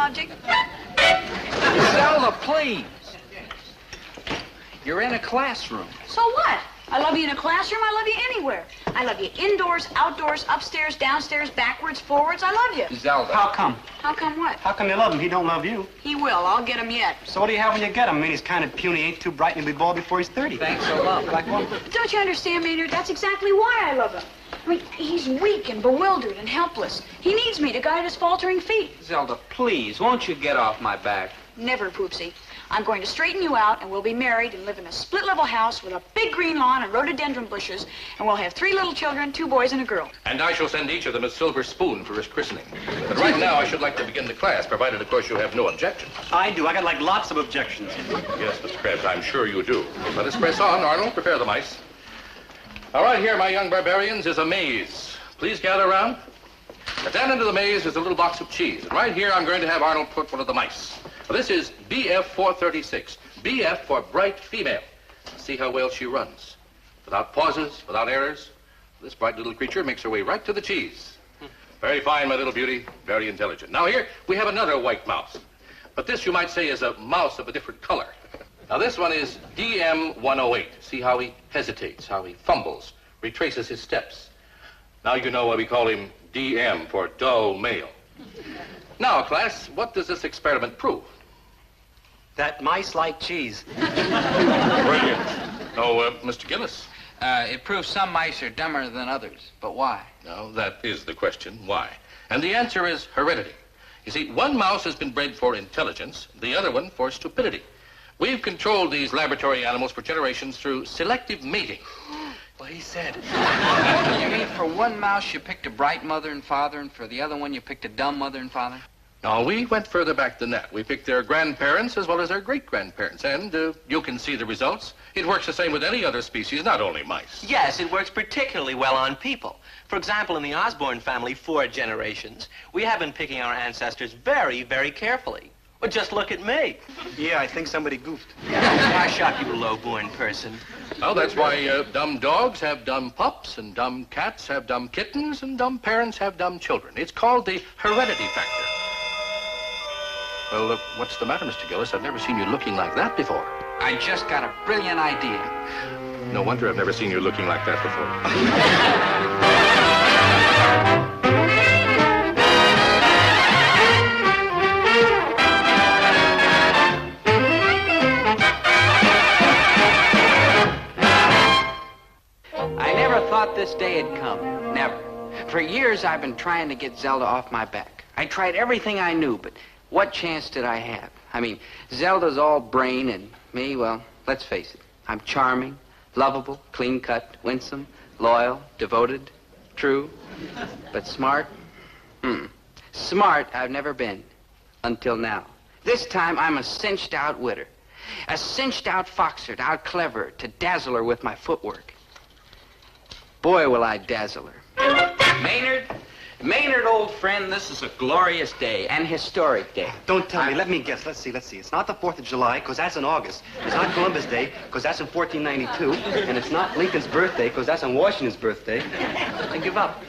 subject? Zelda, please. You're in a classroom. So what? I love you in a classroom. I love you anywhere. I love you indoors, outdoors, upstairs, downstairs, backwards, forwards. I love you. Zelda. How come? How come what? How come you love him? He don't love you. He will. I'll get him yet. So what do you have when you get him? I mean, he's kind of puny, ain't too bright, and he'll be bald before he's 30. Thanks a lot. Like what? Don't you understand, Maynard? That's exactly why I love him. I mean, he's weak and bewildered and helpless. He needs me to guide his faltering feet. Zelda, please, won't you get off my back? Never, Poopsie. I'm going to straighten you out, and we'll be married and live in a split-level house with a big green lawn and rhododendron bushes, and we'll have 3 little children, 2 boys and a girl. And I shall send each of them a silver spoon for his christening. But right now, I should like to begin the class, provided, of course, you have no objections. I do. I got, like, lots of objections. Yes, Mr. Krebs, I'm sure you do. Let us press on. Arnold, prepare the mice. All right, here, my young barbarians, is a maze. Please gather around. At that end of the maze is a little box of cheese. And right here, I'm going to have Arnold put one of the mice. Well, this is BF 436. BF for bright female. See how well she runs. Without pauses, without errors. This bright little creature makes her way right to the cheese. Very fine, my little beauty. Very intelligent. Now here, we have another white mouse. But this, you might say, is a mouse of a different color. Now this one is DM 108. See how he hesitates, how he fumbles, retraces his steps. Now you know why we call him DM for dull male. Now, class, what does this experiment prove? That mice like cheese. Brilliant. Oh, Mr. Gillis. It proves some mice are dumber than others. But why? Now, that is the question, why? And the answer is heredity. You see, one mouse has been bred for intelligence, the other one for stupidity. We've controlled these laboratory animals for generations through selective mating. What he said. You mean for one mouse you picked a bright mother and father, and for the other one you picked a dumb mother and father? No, we went further back than that. We picked their grandparents as well as their great-grandparents, and you can see the results. It works the same with any other species, not only mice. Yes, it works particularly well on people. For example, in the Osborne family, 4 generations, we have been picking our ancestors very, very carefully. Well, just look at me. Yeah, I think somebody goofed. Hush up, you low-born person. Well, that's why dumb dogs have dumb pups, and dumb cats have dumb kittens, and dumb parents have dumb children. It's called the heredity factor. Well, what's the matter, Mr. Gillis? I've never seen you looking like that before. I just got a brilliant idea. No wonder I've never seen you looking like that before. I never thought this day had come. Never. For years, I've been trying to get Zelda off my back. I tried everything I knew, but what chance did I have? I mean, Zelda's all brain, and me, well, let's face it. I'm charming, lovable, clean-cut, winsome, loyal, devoted, true, but smart? Smart I've never been, until now. This time, I'm a cinched-out widder. A cinched-out foxer to out-clever her, to dazzle her with my footwork. Boy, will I dazzle her. Maynard, old friend, this is a glorious day, an historic day. Don't tell me. Let me guess. Let's see. It's not the 4th of July, because that's in August. It's not Columbus Day, because that's in 1492. And it's not Lincoln's birthday, because that's on Washington's birthday. I give up.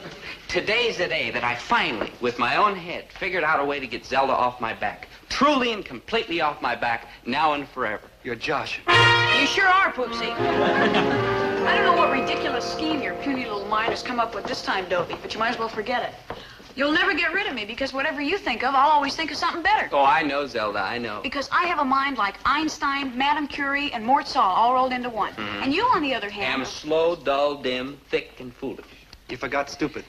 Today's the day that I finally, with my own head, figured out a way to get Zelda off my back. Truly and completely off my back, now and forever. You're Josh. You sure are, Poopsie. I don't know what ridiculous scheme your puny little mind has come up with this time, Dobie, but you might as well forget it. You'll never get rid of me, because whatever you think of, I'll always think of something better. Oh, I know, Zelda, I know. Because I have a mind like Einstein, Madame Curie, and Mort Saul all rolled into one. And you, on the other hand... am slow, dull, dim, thick, and foolish. You forgot stupid.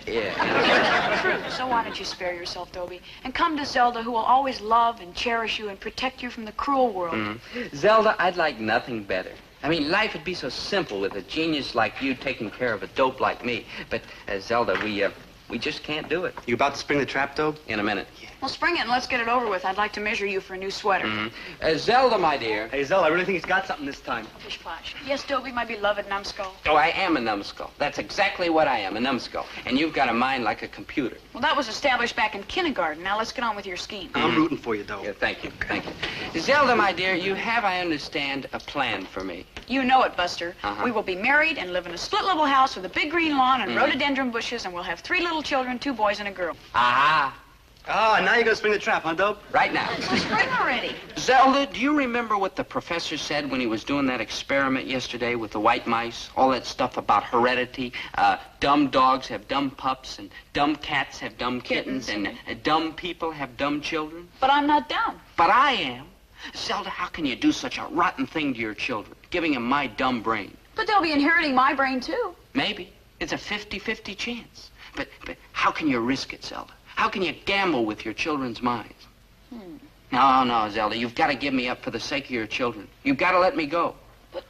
Yeah. True. So why don't you spare yourself, Dobie, and come to Zelda, who will always love and cherish you and protect you from the cruel world. Zelda, I'd like nothing better. I mean, life would be so simple with a genius like you taking care of a dope like me. But, Zelda, we just can't do it. You about to spring the trap, Dobe? In a minute. Well, spring it and let's get it over with. I'd like to measure you for a new sweater. Zelda, my dear. Hey, Zelda, I really think he's got something this time. Pish-posh. Yes, Dobie, my beloved numbskull. Oh, I am a numbskull. That's exactly what I am, a numbskull. And you've got a mind like a computer. Well, that was established back in kindergarten. Now let's get on with your scheme. I'm rooting for you, Dobe. Yeah, thank you. Zelda, my dear, you have, I understand, a plan for me. You know it, Buster. We will be married and live in a split-level house with a big green lawn and rhododendron bushes, and we'll have 3 little children, 2 boys and a girl. Aha. Ah, now you're gonna spring the trap, huh, Dope? Right now. It's the spring already. Zelda, do you remember what the professor said when he was doing that experiment yesterday with the white mice? All that stuff about heredity. Dumb dogs have dumb pups, and dumb cats have dumb kittens, and dumb people have dumb children. But I'm not dumb. But I am. Zelda, how can you do such a rotten thing to your children, giving them my dumb brain? But they'll be inheriting my brain, too. Maybe. It's a 50-50 chance. But how can you risk it, Zelda? How can you gamble with your children's minds? No, Zelda, you've got to give me up for the sake of your children. You've got to let me go. But,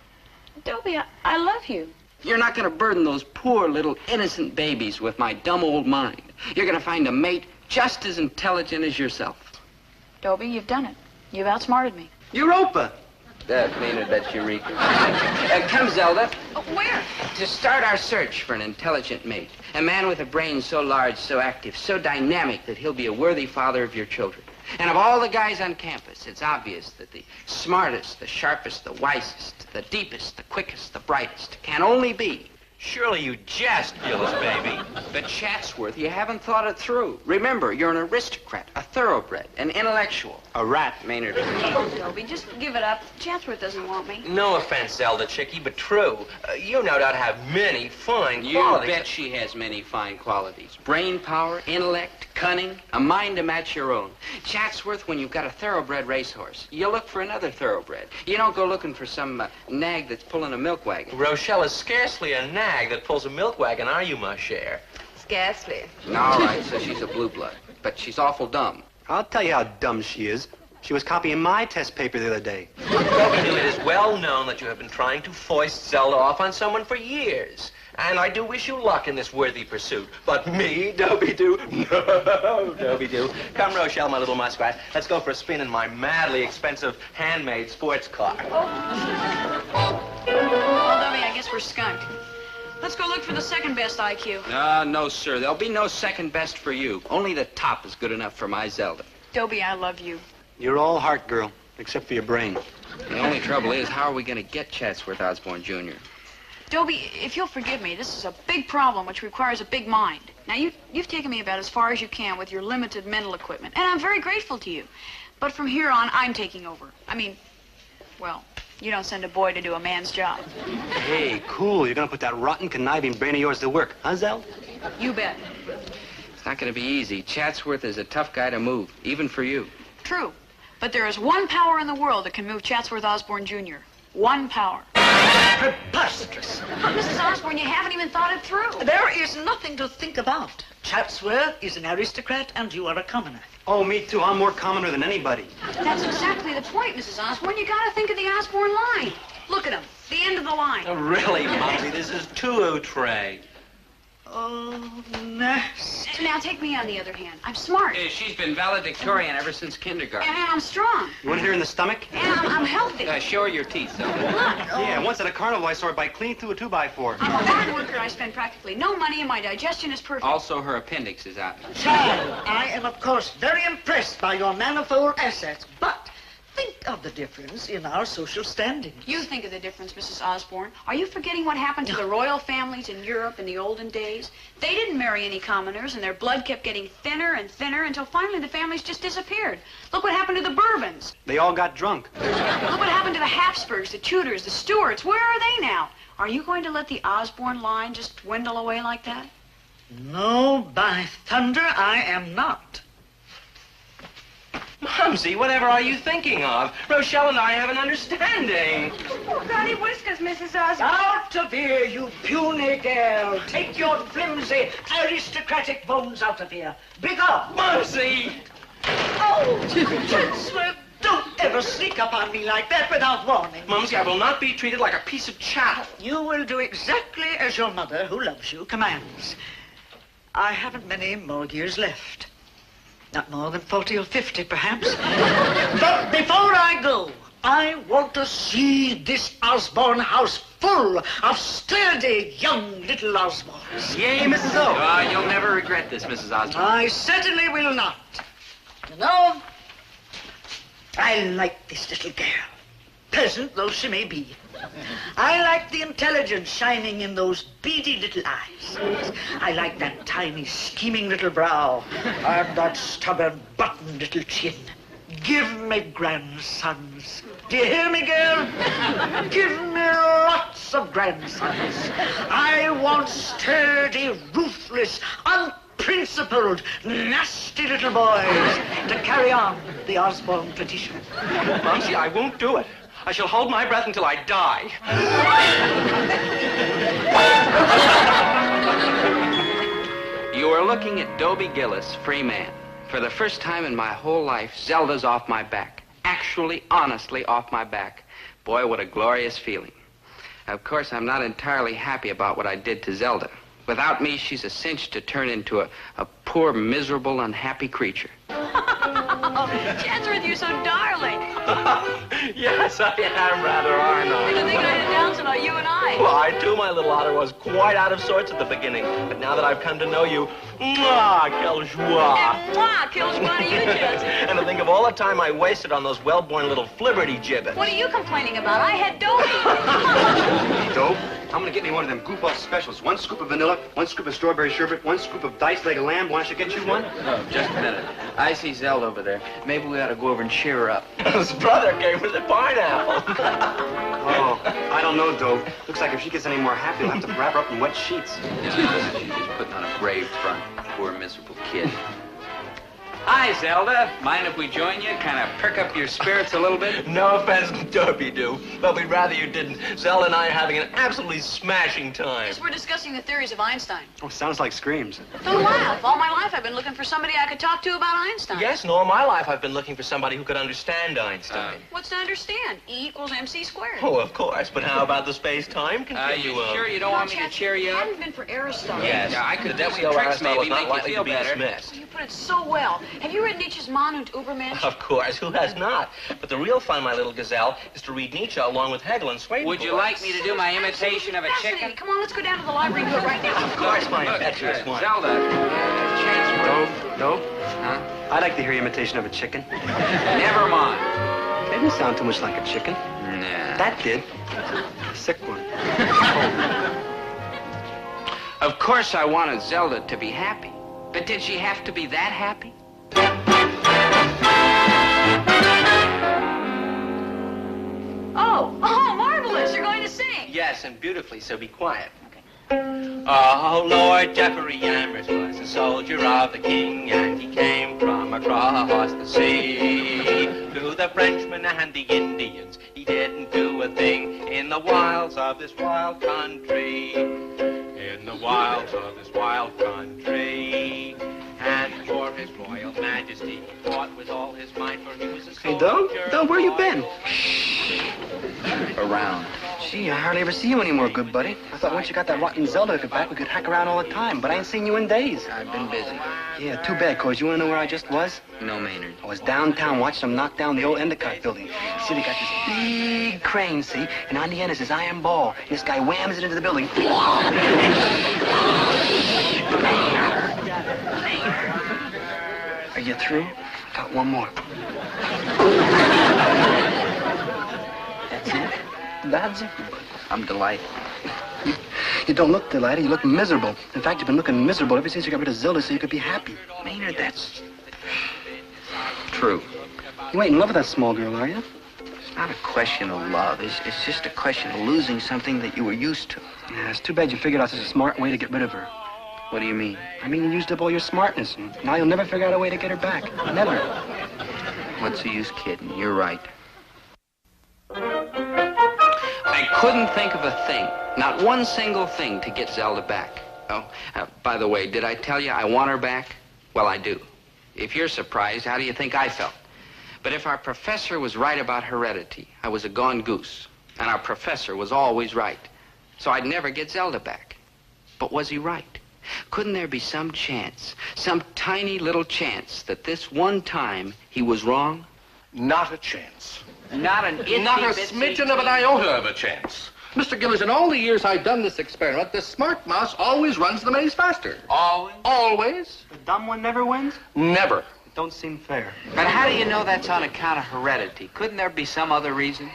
Dobie, I love you. You're not going to burden those poor little innocent babies with my dumb old mind. You're going to find a mate just as intelligent as yourself. Dobie, you've done it. You've outsmarted me. Europa! That's Eureka. Come, Zelda. Where? To start our search for an intelligent mate. A man with a brain so large, so active, so dynamic that he'll be a worthy father of your children. And of all the guys on campus, it's obvious that the smartest, the sharpest, the wisest, the deepest, the quickest, the brightest can only be... Surely you jest, Gillis, baby. But Chatsworth, you haven't thought it through. Remember, you're an aristocrat, a thoroughbred, an intellectual. A rat. Maynard. Oh, Dobie, just give it up. Chatsworth doesn't want me. No offense, Zelda, chickie, but true. You no doubt have many fine You qualities. bet she has many fine qualities. Brain power, intellect, cunning, a mind to match your own. Chatsworth, when you've got a thoroughbred racehorse, you look for another thoroughbred. You don't go looking for some nag that's pulling a milk wagon. Rochelle is scarcely a nag that pulls a milk wagon, are you, ma chère? Scarcely. All right, so she's a blue blood. But she's awful dumb. I'll tell you how dumb she is. She was copying my test paper the other day. Dobie, it is well known that you have been trying to foist Zelda off on someone for years. And I do wish you luck in this worthy pursuit. But me, Dobie do? No, Dobie do. Come, Rochelle, my little muskrat. Let's go for a spin in my madly expensive handmade sports car. Well, Dobie, I guess we're skunked. Let's go look for the second best IQ. No, sir. There'll be no second best for you. Only the top is good enough for my Zelda. Dobie, I love you. You're all heart, girl, except for your brain. The only trouble is, how are we going to get Chatsworth Osborne, Jr.? Dobie, if you'll forgive me, this is a big problem which requires a big mind. Now, you've taken me about as far as you can with your limited mental equipment, and I'm very grateful to you. But from here on, I'm taking over. I mean, well, you don't send a boy to do a man's job. Hey, cool. You're gonna put that rotten, conniving brain of yours to work, huh, Zell? You bet. It's not going to be easy. Chatsworth is a tough guy to move, even for you. True. But there is one power in the world that can move Chatsworth Osborne, Jr. One power. Preposterous. But, Mrs. Osborne, you haven't even thought it through. There is nothing to think about. Chatsworth is an aristocrat and you are a commoner. Oh, me too. I'm more commoner than anybody. That's exactly the point, Mrs. Osborne. You gotta think of the Osborne line. Look at him. The end of the line. Oh, really, Mumsy, this is too outre. Oh, nasty. Now, take me on the other hand. I'm smart. She's been valedictorian ever since kindergarten. And I'm strong. You want to hit her in the stomach? And I'm healthy. Show her your teeth, Zelda. Look. Yeah, once at a carnival, I saw her bite clean through a 2x4. I'm a hard worker. I spend practically no money, and my digestion is perfect. Also, her appendix is out. Child, I am, of course, very impressed by your manifold assets, but think of the difference in our social standing. You think of the difference, Mrs. Osborne. Are you forgetting what happened to the royal families in Europe in the olden days? They didn't marry any commoners, and their blood kept getting thinner and thinner until finally the families just disappeared. Look what happened to the Bourbons. They all got drunk. Look what happened to the Habsburgs, the Tudors, the Stuarts. Where are they now? Are you going to let the Osborne line just dwindle away like that? No, by thunder, I am not. Mumsy, whatever are you thinking of? Rochelle and I have an understanding. Oh, golly whiskers, Mrs. Osborne. Out of here, you puny girl. Take your flimsy, aristocratic bones out of here. Bigger. Mumsy! Oh, Chatsworth, don't ever sneak up on me like that without warning. Mumsy, I will not be treated like a piece of chattel. You will do exactly as your mother, who loves you, commands. I haven't many more years left. Not more than 40 or 50, perhaps. But before I go, I want to see this Osborne house full of sturdy young little Osbornes. Yay, Mrs. O. You'll never regret this, Mrs. Osborne. I certainly will not. You know, I like this little girl. peasant though she may be. I like the intelligence shining in those beady little eyes. I like that tiny, scheming little brow and that stubborn, buttoned little chin. Give me grandsons. Do you hear me, girl? Give me lots of grandsons. I want sturdy, ruthless, unprincipled, nasty little boys to carry on the Osborne tradition. Mumsy, I won't do it. I shall hold my breath until I die. You are looking at Dobie Gillis, free man. For the first time in my whole life, Zelda's off my back. Actually, honestly, off my back. Boy, what a glorious feeling. Of course, I'm not entirely happy about what I did to Zelda. Without me, she's a cinch to turn into a poor, miserable, unhappy creature. Chatsworth, you're so darling. Yes, I am rather, aren't I didn't think I had announced about you and I. Well, I, too, my little otter, was quite out of sorts at the beginning. But now that I've come to know you, mwah, quelle joie. And mwah, kills one of you, Chatsworth. And to think of all the time I wasted on those well-born little flibberty gibbets. What are you complaining about? I had Dobie. Hey, Dope, I'm gonna get me one of them goof-off specials. 1 scoop of vanilla, 1 scoop of strawberry sherbet, 1 scoop of diced leg of lamb. Why don't you get you one? Oh, just a minute. I see Zelda over there. Maybe we ought to go over and cheer her up. His brother came with the pineapple. Oh, I don't know, Dope. Looks like if she gets any more happy, we'll have to wrap her up in wet sheets. Yeah, she's just putting on a brave front. Poor, miserable kid. Hi, Zelda. Mind if we join you? Kind of perk up your spirits a little bit? No offense, Dobie do, but we'd rather you didn't. Zelda and I are having an absolutely smashing time. Yes, we're discussing the theories of Einstein. Oh, sounds like screams. Don't laugh. All my life I've been looking for somebody I could talk to about Einstein. Yes, and all my life I've been looking for somebody who could understand Einstein. What's to understand? E equals MC squared. Oh, of course, but how about the space-time continuum? You sure you don't want me to cheer you It up? hadn't been for Aristotle. Yes. Yeah, I could do The some tricks, Aristotle maybe, is not make you likely feel to be better. dismissed. You put it so well. Have you read Nietzsche's Man und Übermensch? Of course, who has not? But the real fun, my little gazelle, is to read Nietzsche along with Hegel and Swedenborg. Would you like me to do my imitation of a chicken? Come on, let's go down to the library and do it right now. Of course, my Look, impetuous one. Zelda, Chatsworth. Dope? Huh? I'd like to hear your imitation of a chicken. Never mind. It didn't sound too much like a chicken. Nah. That did. A sick one. Of course I wanted Zelda to be happy. But did she have to be that happy? Oh, marvelous. You're going to sing. Yes, and beautifully, so be quiet. Oh, Lord Jeffrey Amherst was a soldier of the king, and he came from across the sea. To the Frenchmen and the Indians, he didn't do a thing in the wilds of this wild country. In the wilds of this wild country. And for his royal majesty, he fought with all his might, for he was a soldier. Hey, Dope, where you been? Around. Gee, I hardly ever see you anymore, good buddy. I thought once you got that rotten Zelda hooker back, we could hack around all the time, but I ain't seen you in days. I've been busy. Yeah, too bad, cause you wanna know where I just was? No, Maynard. I was downtown watching them knock down the old Endicott building. See, they got this big crane, see? And on the end is this iron ball. And this guy whams it into the building. Are you through? I got one more. That's it? I'm delighted. You don't look delighted, you look miserable. In fact, you've been looking miserable ever since you got rid of Zelda so you could be happy. Maynard, that's true. You ain't in love with that small girl, are you? It's not a question of love. It's just a question of losing something that you were used to. Yeah, it's too bad you figured out such a smart way to get rid of her. What do you mean? I mean, you used up all your smartness, and now you'll never figure out a way to get her back. Never. What's the use kidding? You're right. I couldn't think of a thing, not one single thing, to get Zelda back. Oh, by the way, did I tell you I want her back? Well, I do. If you're surprised, how do you think I felt? But if our professor was right about heredity, I was a gone goose. And our professor was always right. So I'd never get Zelda back. But was he right? Couldn't there be some chance, some tiny little chance, that this one time he was wrong? Not a chance. Not an itsy Not a bitsy smidgen of an iota of a chance. Mr. Gillis, in all the years I've done this experiment, the smart mouse always runs the maze faster. Always? Always? The dumb one never wins? Never. It don't seem fair. But how do you know that's on account of heredity? Couldn't there be some other reason?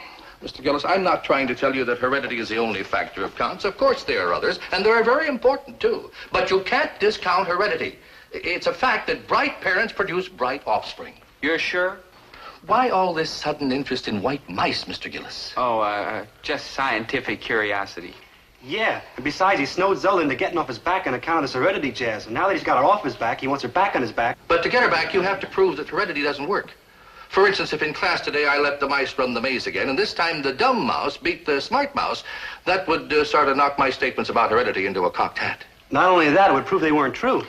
Mr. Gillis, I'm not trying to tell you that heredity is the only factor of counts. Of course there are others, and they're very important, too. But you can't discount heredity. It's a fact that bright parents produce bright offspring. You're sure? Why all this sudden interest in white mice, Mr. Gillis? Oh, just scientific curiosity. Yeah, and besides, he snowed Zelda into getting off his back on account of this heredity jazz. And now that he's got her off his back, he wants her back on his back. But to get her back, you have to prove that heredity doesn't work. For instance, if in class today I let the mice run the maze again, and this time the dumb mouse beat the smart mouse, that would sort of knock my statements about heredity into a cocked hat. Not only that, it would prove they weren't true.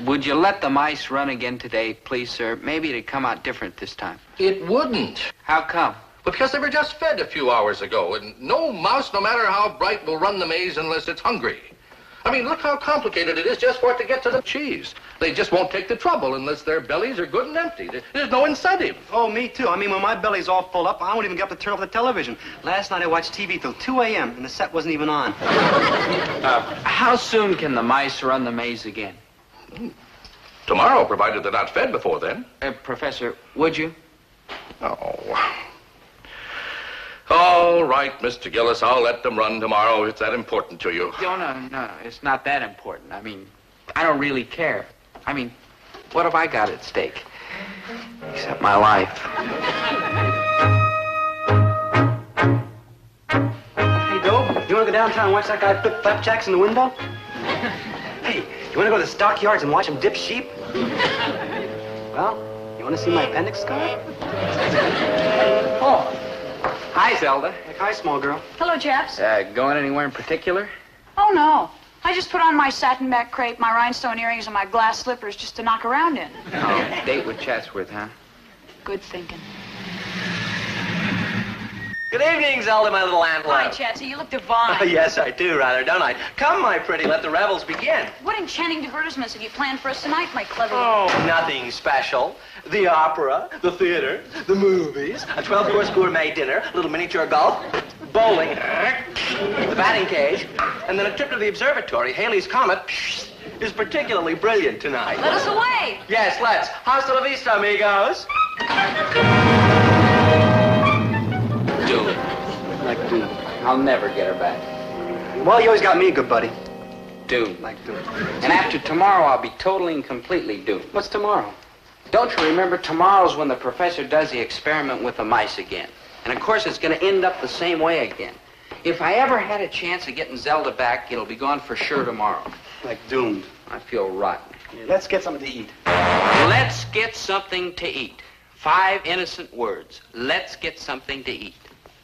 Would you let the mice run again today, please, sir? Maybe it'd come out different this time. It wouldn't. How come? Because they were just fed a few hours ago, and no mouse, no matter how bright, will run the maze unless it's hungry. I mean, look how complicated it is just for it to get to the cheese. They just won't take the trouble unless their bellies are good and empty. There's no incentive. Oh, me too. I mean, when my belly's all full up, I won't even get up to turn off the television. Last night I watched TV till 2 a.m., and the set wasn't even on. How soon can the mice run the maze again? Tomorrow, provided they're not fed before then. Professor, would you? Oh. All right, Mr. Gillis, I'll let them run tomorrow if it's that important to you. No, it's not that important. I mean, I don't really care. I mean, what have I got at stake? Except my life. Hey, Doe, you want to go downtown and watch that guy flip flapjacks in the window? Hey, you want to go to the stockyards and watch him dip sheep? Well, you want to see my appendix scar? Oh. Hi, Zelda. Hi, small girl. Hello, chaps. Going anywhere in particular? Oh, no. I just put on my satin back crepe, my rhinestone earrings, and my glass slippers just to knock around in. Oh, date with Chatsworth, huh? Good thinking. Good evening, Zelda, my little Hi, antelope. Chatsy. You look divine. Yes, I do, rather, don't I? Come, my pretty, let the revels begin. What enchanting divertisements have you planned for us tonight, my clever... Oh, nothing special. The opera, the theater, the movies, a 12-course gourmet dinner, a little miniature golf, bowling, the batting cage, and then a trip to the observatory. Halley's Comet is particularly brilliant tonight. Let us away. Yes, let's. Hasta la vista, amigos. Doom. Like Doom. I'll never get her back. Well, you always got me, good buddy. Doom. Like Doom. And after tomorrow, I'll be totally and completely doomed. What's tomorrow? Don't you remember, tomorrow's when the professor does the experiment with the mice again. And of course, it's going to end up the same way again. If I ever had a chance of getting Zelda back, it'll be gone for sure tomorrow. Like doomed. I feel rotten. Let's get something to eat. Let's get something to eat. 5 innocent words. Let's get something to eat.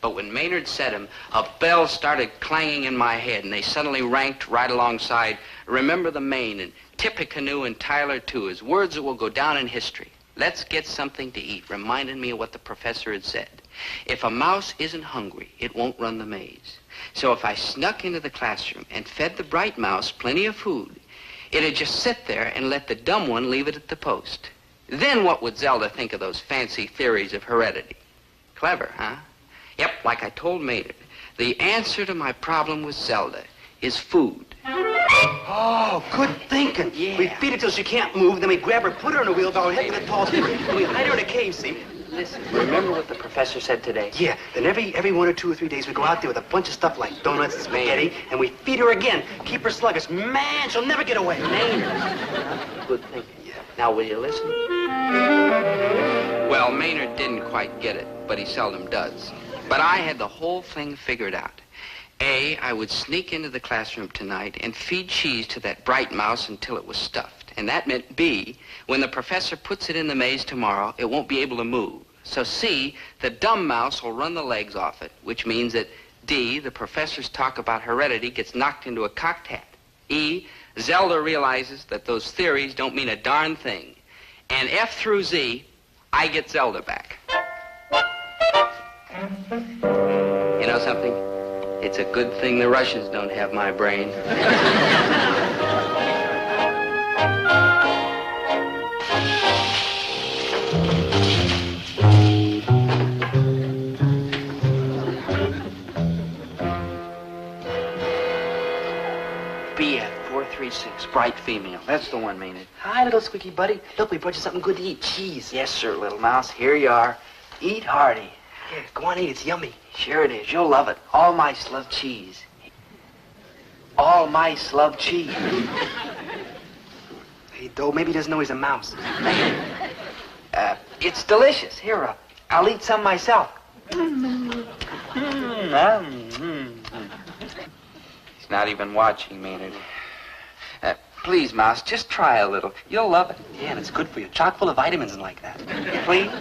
But when Maynard said them, a bell started clanging in my head, and they suddenly ranked right alongside Remember the Maine and Tippecanoe and Tyler too as words that will go down in history. Let's get something to eat reminded me of what the professor had said. If a mouse isn't hungry, it won't run the maze. So if I snuck into the classroom and fed the bright mouse plenty of food, it'd just sit there and let the dumb one leave it at the post. Then what would Zelda think of those fancy theories of heredity? Clever, huh? Yep, like I told Maynard, the answer to my problem with Zelda is food. Oh, good thinking. Yeah. We feed her till she can't move, then we grab her, put her in a wheelbarrow, head to the tall tree, and we hide her in a cave, see? Listen, remember what the professor said today? Yeah, then every 1 or 2 or 3 days we go out there with a bunch of stuff like donuts and spaghetti, and we feed her again. Keep her sluggish. Man, she'll never get away. Maynard. Good thinking. Yeah. Now, will you listen? Well, Maynard didn't quite get it, but he seldom does. But I had the whole thing figured out. A, I would sneak into the classroom tonight and feed cheese to that bright mouse until it was stuffed. And that meant B, when the professor puts it in the maze tomorrow, it won't be able to move. So C, the dumb mouse will run the legs off it, which means that D, the professor's talk about heredity gets knocked into a cocked hat. E, Zelda realizes that those theories don't mean a darn thing. And F through Z, I get Zelda back. You know something? It's a good thing the Russians don't have my brain. BF 436, bright female. That's the one, Maynard. Hi, little squeaky buddy. Look, we brought you something good to eat. Cheese. Yes, sir, little mouse. Here you are. Eat hearty. Yeah, go on, eat. It's yummy. Sure it is. You'll love it. All mice love cheese. All mice love cheese. Hey, Doe, maybe he doesn't know he's a mouse. It's delicious. Here, I'll eat some myself. He's not even watching, Maynard. Please, Mouse, just try a little. You'll love it. Yeah, and it's good for you. Chock full of vitamins and like that. Please?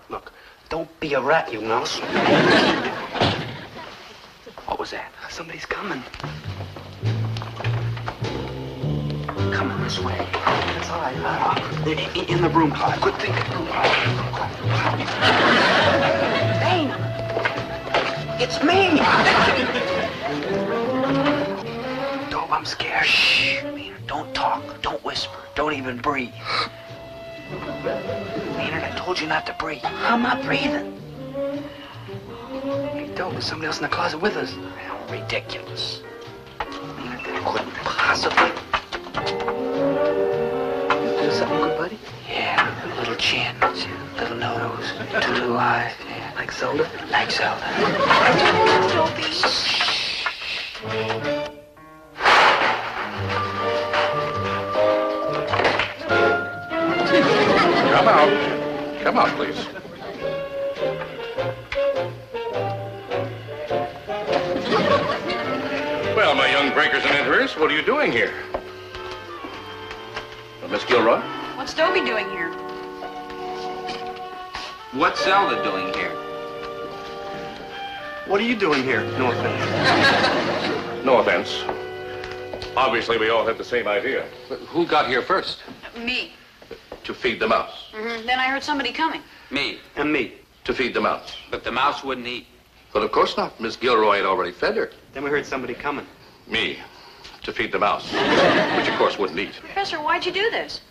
Look, don't be a rat, you mouse. What was that? Somebody's coming. Coming this way. That's all right. In the broom closet. Good thinking. Dane! It's me! Dope, I'm scared. Shh, Maynard, don't talk. Don't whisper. Don't even breathe. Maynard, I told you not to breathe. I'm not breathing. Hey, Dope, there's somebody else in the closet with us. Ridiculous. Maynard, that couldn't possibly. You do something good, buddy? Yeah, a little chin, little nose, two little eyes. Yeah. Like Zelda? Like Zelda. Come out. Come out, please. Well, my young breakers and enterers, what are you doing here? Miss Gilroy? What's Dobie doing here? What's Zelda doing here? What are you doing here? No offense. No offense. Obviously, we all had the same idea. But who got here first? Me. To feed the mouse. Then I heard somebody coming. Me. And me. To feed the mouse. But the mouse wouldn't eat. But of course not. Miss Gilroy had already fed her. Then we heard somebody coming. Me. To feed the mouse. Which, of course, wouldn't eat. Professor, why'd you do this?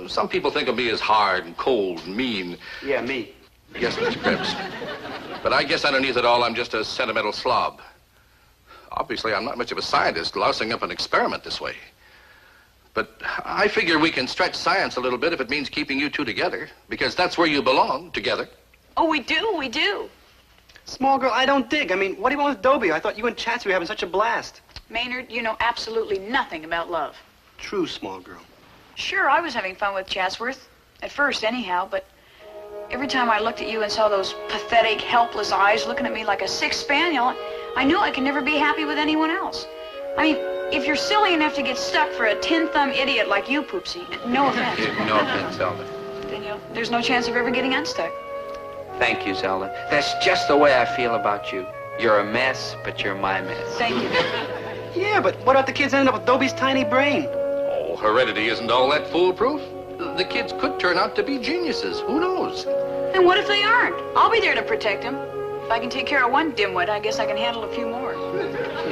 Some people think of me as hard and cold and mean. Yeah, me. Yes, Mr. Krebs. But I guess underneath it all, I'm just a sentimental slob. Obviously, I'm not much of a scientist lousing up an experiment this way. But I figure we can stretch science a little bit if it means keeping you two together, because that's where you belong, together. Oh, we do. Small girl, I don't dig. I mean, what do you want with Dobie? I thought you and Chatsy were having such a blast. Maynard, you know absolutely nothing about love. True, small girl. Sure, I was having fun with Chatsworth. At first, anyhow, but every time I looked at you and saw those pathetic, helpless eyes looking at me like a sick spaniel, I knew I could never be happy with anyone else. I mean, if you're silly enough to get stuck for a tin-thumb idiot like you, Poopsie, no offense, No offense, Zelda. then there's no chance of ever getting unstuck. Thank you, Zelda. That's just the way I feel about you. You're a mess, but you're my mess. Thank you. Yeah, but what about the kids ending up with Dobie's tiny brain? Oh, heredity isn't all that foolproof. The kids could turn out to be geniuses. Who knows? And what if they aren't? I'll be there to protect them. If I can take care of one dimwit, I guess I can handle a few more.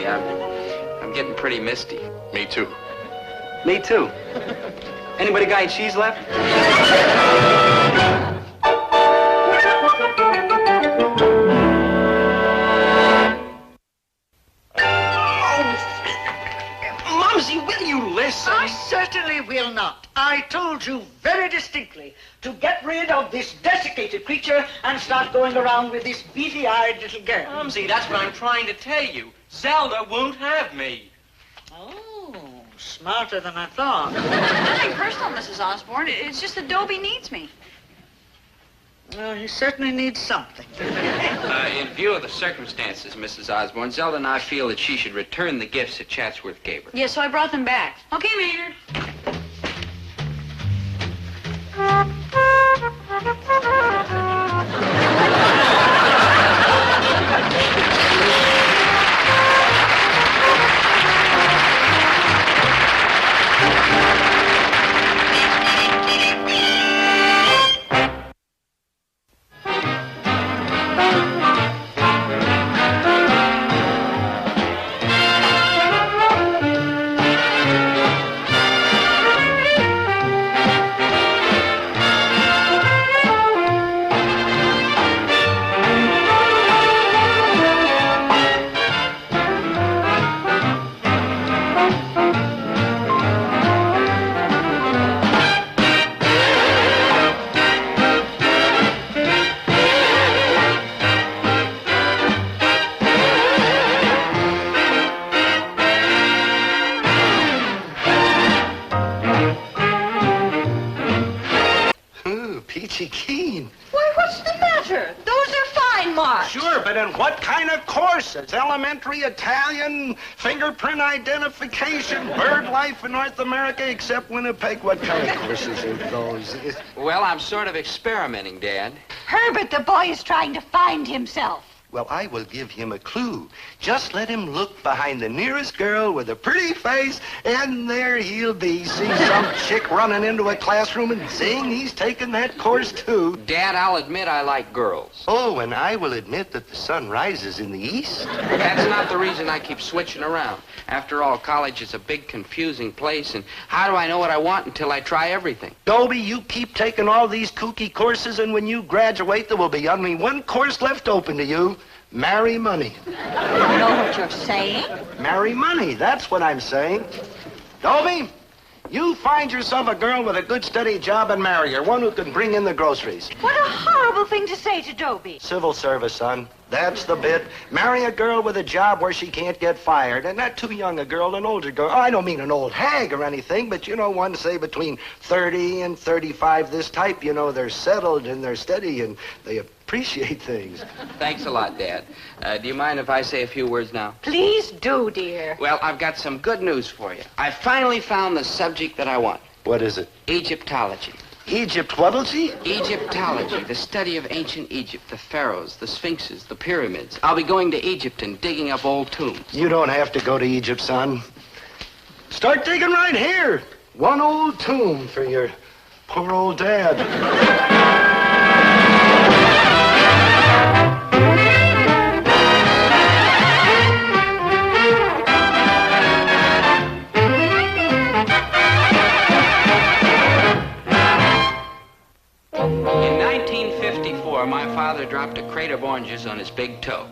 Yeah, I'm getting pretty misty. Me too. Me too. Anybody got any cheese left? Mumsy, will you listen? I certainly will not. I told you very distinctly to get rid of this desiccated creature and start going around with this beady-eyed little girl. Mumsy, that's what I'm trying to tell you. Zelda won't have me. Oh, smarter than I thought. Nothing personal, Mrs. Osborne. It's just that Dobie needs me. Well, he certainly needs something. In view of the circumstances, Mrs. Osborne, Zelda and I feel that she should return the gifts that Chatsworth gave her. Yeah, so I brought them back. Okay, Maynard. fine marks. Sure, but in what kind of courses? Elementary Italian, fingerprint identification, bird life in North America, except Winnipeg. What kind of courses are those? Well, I'm sort of experimenting, Dad. Herbert, the boy is trying to find himself. Well, I will give him a clue. Just let him look behind the nearest girl with a pretty face, and there he'll be. See some chick running into a classroom and saying he's taking that course, too. Dad, I'll admit I like girls. Oh, and I will admit that the sun rises in the east. That's not the reason I keep switching around. After all, college is a big, confusing place, and how do I know what I want until I try everything? Dobie, you keep taking all these kooky courses, and when you graduate, there will be only one course left open to you. Marry money. You know what you're saying? Marry money, that's what I'm saying. Dobie, you find yourself a girl with a good, steady job and marry her, one who can bring in the groceries. What a horrible thing to say to Dobie. Civil service, son. That's the bit. Marry a girl with a job where she can't get fired. And not too young a girl, an older girl. I don't mean an old hag or anything, but, you know, one, say, between 30 and 35, this type. You know, they're settled and they're steady and they appreciate things. Thanks a lot, Dad. Do you mind if I say a few words now? Please do, dear. Well, I've got some good news for you. I finally found the subject that I want. What is it? Egyptology. Egyptology? Egyptology, the study of ancient Egypt, the pharaohs, the sphinxes, the pyramids. I'll be going to Egypt and digging up old tombs. You don't have to go to Egypt, son. Start digging right here. One old tomb for your poor old dad. In 1954, my father dropped a crate of oranges on his big toe.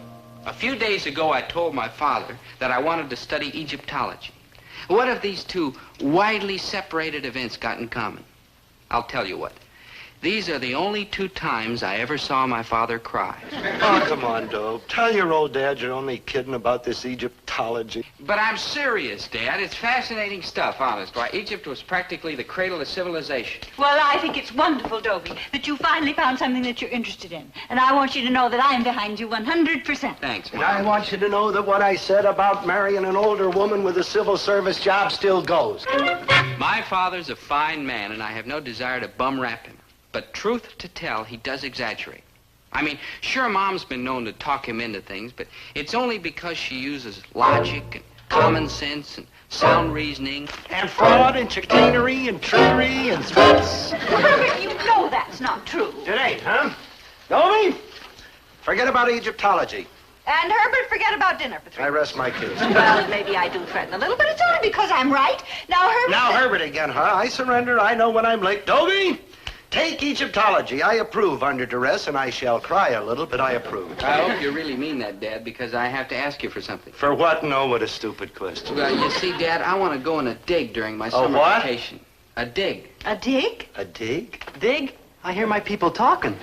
A few days ago, I told my father that I wanted to study Egyptology. What have these two widely separated events got in common? I'll tell you what. These are the only two times I ever saw my father cry. Oh, come on, Dobe. Tell your old dad you're only kidding about this Egyptology. But I'm serious, Dad. It's fascinating stuff, honest. Why, Egypt was practically the cradle of civilization. Well, I think it's wonderful, Dobie, that you finally found something that you're interested in. And I want you to know that I'm behind you 100%. Thanks, And Mom. I want you to know that what I said about marrying an older woman with a civil service job still goes. My father's a fine man, and I have no desire to bum rap him. But truth to tell, he does exaggerate. I mean, sure, Mom's been known to talk him into things, but it's only because she uses logic and common sense and sound reasoning. And fraud and chicanery and trickery and threats. Herbert, you know that's not true. It ain't, huh? Dobie, forget about Egyptology. And Herbert, forget about dinner for 3 I weeks. rest my case. Well, maybe I do threaten a little, but it's only because I'm right. Now, Herbert... Now, Herbert again, huh? I surrender. I know when I'm late. Dobie, take Egyptology. I approve under duress, and I shall cry a little, but I approve. I hope you really mean that, Dad, because I have to ask you for something. For what? No, what a stupid question. Well, you see, Dad, I want to go on a dig during my summer what? vacation. A dig. A dig? A dig? Dig? I hear my people talking.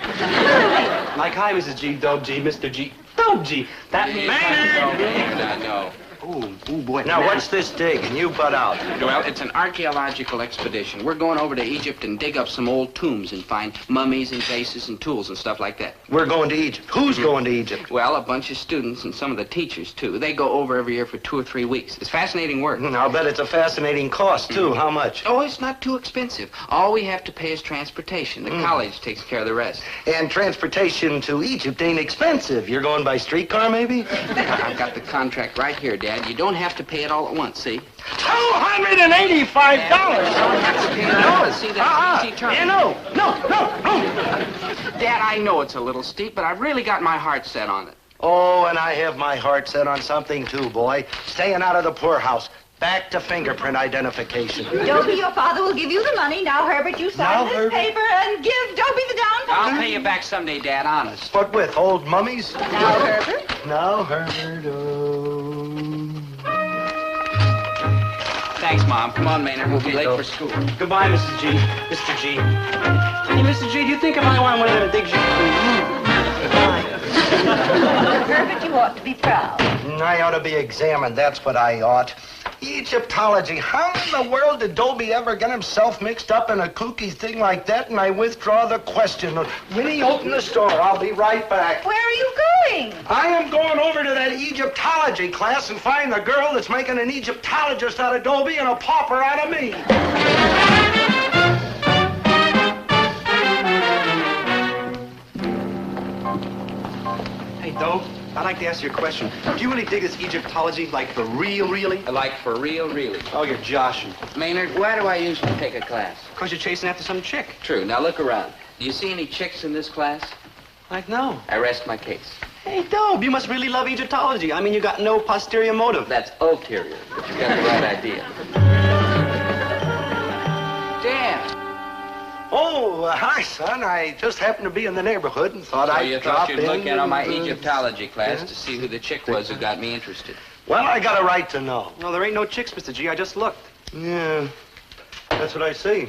Like, hi, Mrs. G, Dobe G, Mr. G. Dobe G. That means... I know. Ooh, boy. Now, what's this dig? And you butt out. Well, it's an archaeological expedition. We're going over to Egypt and dig up some old tombs and find mummies and vases and tools and stuff like that. We're going to Egypt. Who's going to Egypt? Well, a bunch of students and some of the teachers, too. They go over every year for 2 or 3 weeks. It's fascinating work. I'll bet it's a fascinating cost, too. How much? Oh, it's not too expensive. All we have to pay is transportation. The college takes care of the rest. And transportation to Egypt ain't expensive. You're going by streetcar, maybe? I've got the contract right here, Dad. You don't have to pay it all at once, see? $285! No, see, that's easy term. Yeah, no. Dad, I know it's a little steep, but I've really got my heart set on it. Oh, and I have my heart set on something, too, boy. Staying out of the poorhouse. Back to fingerprint identification. Dobie, your father will give you the money. Now, Herbert, you sign this Herbert. paper and give Dobie the down payment. I'll pay you back someday, Dad, honest. What with, old mummies? Now, Herbert. Now, Herbert, oh. Thanks, Mom. Come on, Maynard. We'll be late for school. Goodbye, Mrs. G. Mr. G. Hey, Mr. G, do you think if I want one of them digs you... Goodbye. Herbert, you ought to be proud. I ought to be examined, that's what I ought. Egyptology, how in the world did Dobie ever get himself mixed up in a kooky thing like that? And I withdraw the question. Winnie, open the store. I'll be right back. Where are you going? I am going over to that Egyptology class and find the girl that's making an Egyptologist out of Dobie and a pauper out of me. Hey, Doe, I'd like to ask you a question. Do you really dig this Egyptology, like for real, really? Like for real, really. Oh, you're joshing. Maynard, why do I usually take a class? Because you're chasing after some chick. True. Now look around. Do you see any chicks in this class? Like, no. I rest my case. Hey, Doe, you must really love Egyptology. I mean, you got no posterior motive. That's ulterior, but you got the right idea. Dan. Oh, hi, son. I just happened to be in the neighborhood and thought I'd you drop thought you'd look in on my and, Egyptology class to see who the chick was who got me interested. Well, I got a right to know. No, there ain't no chicks, Mr. G. I just looked. Yeah, that's what I see.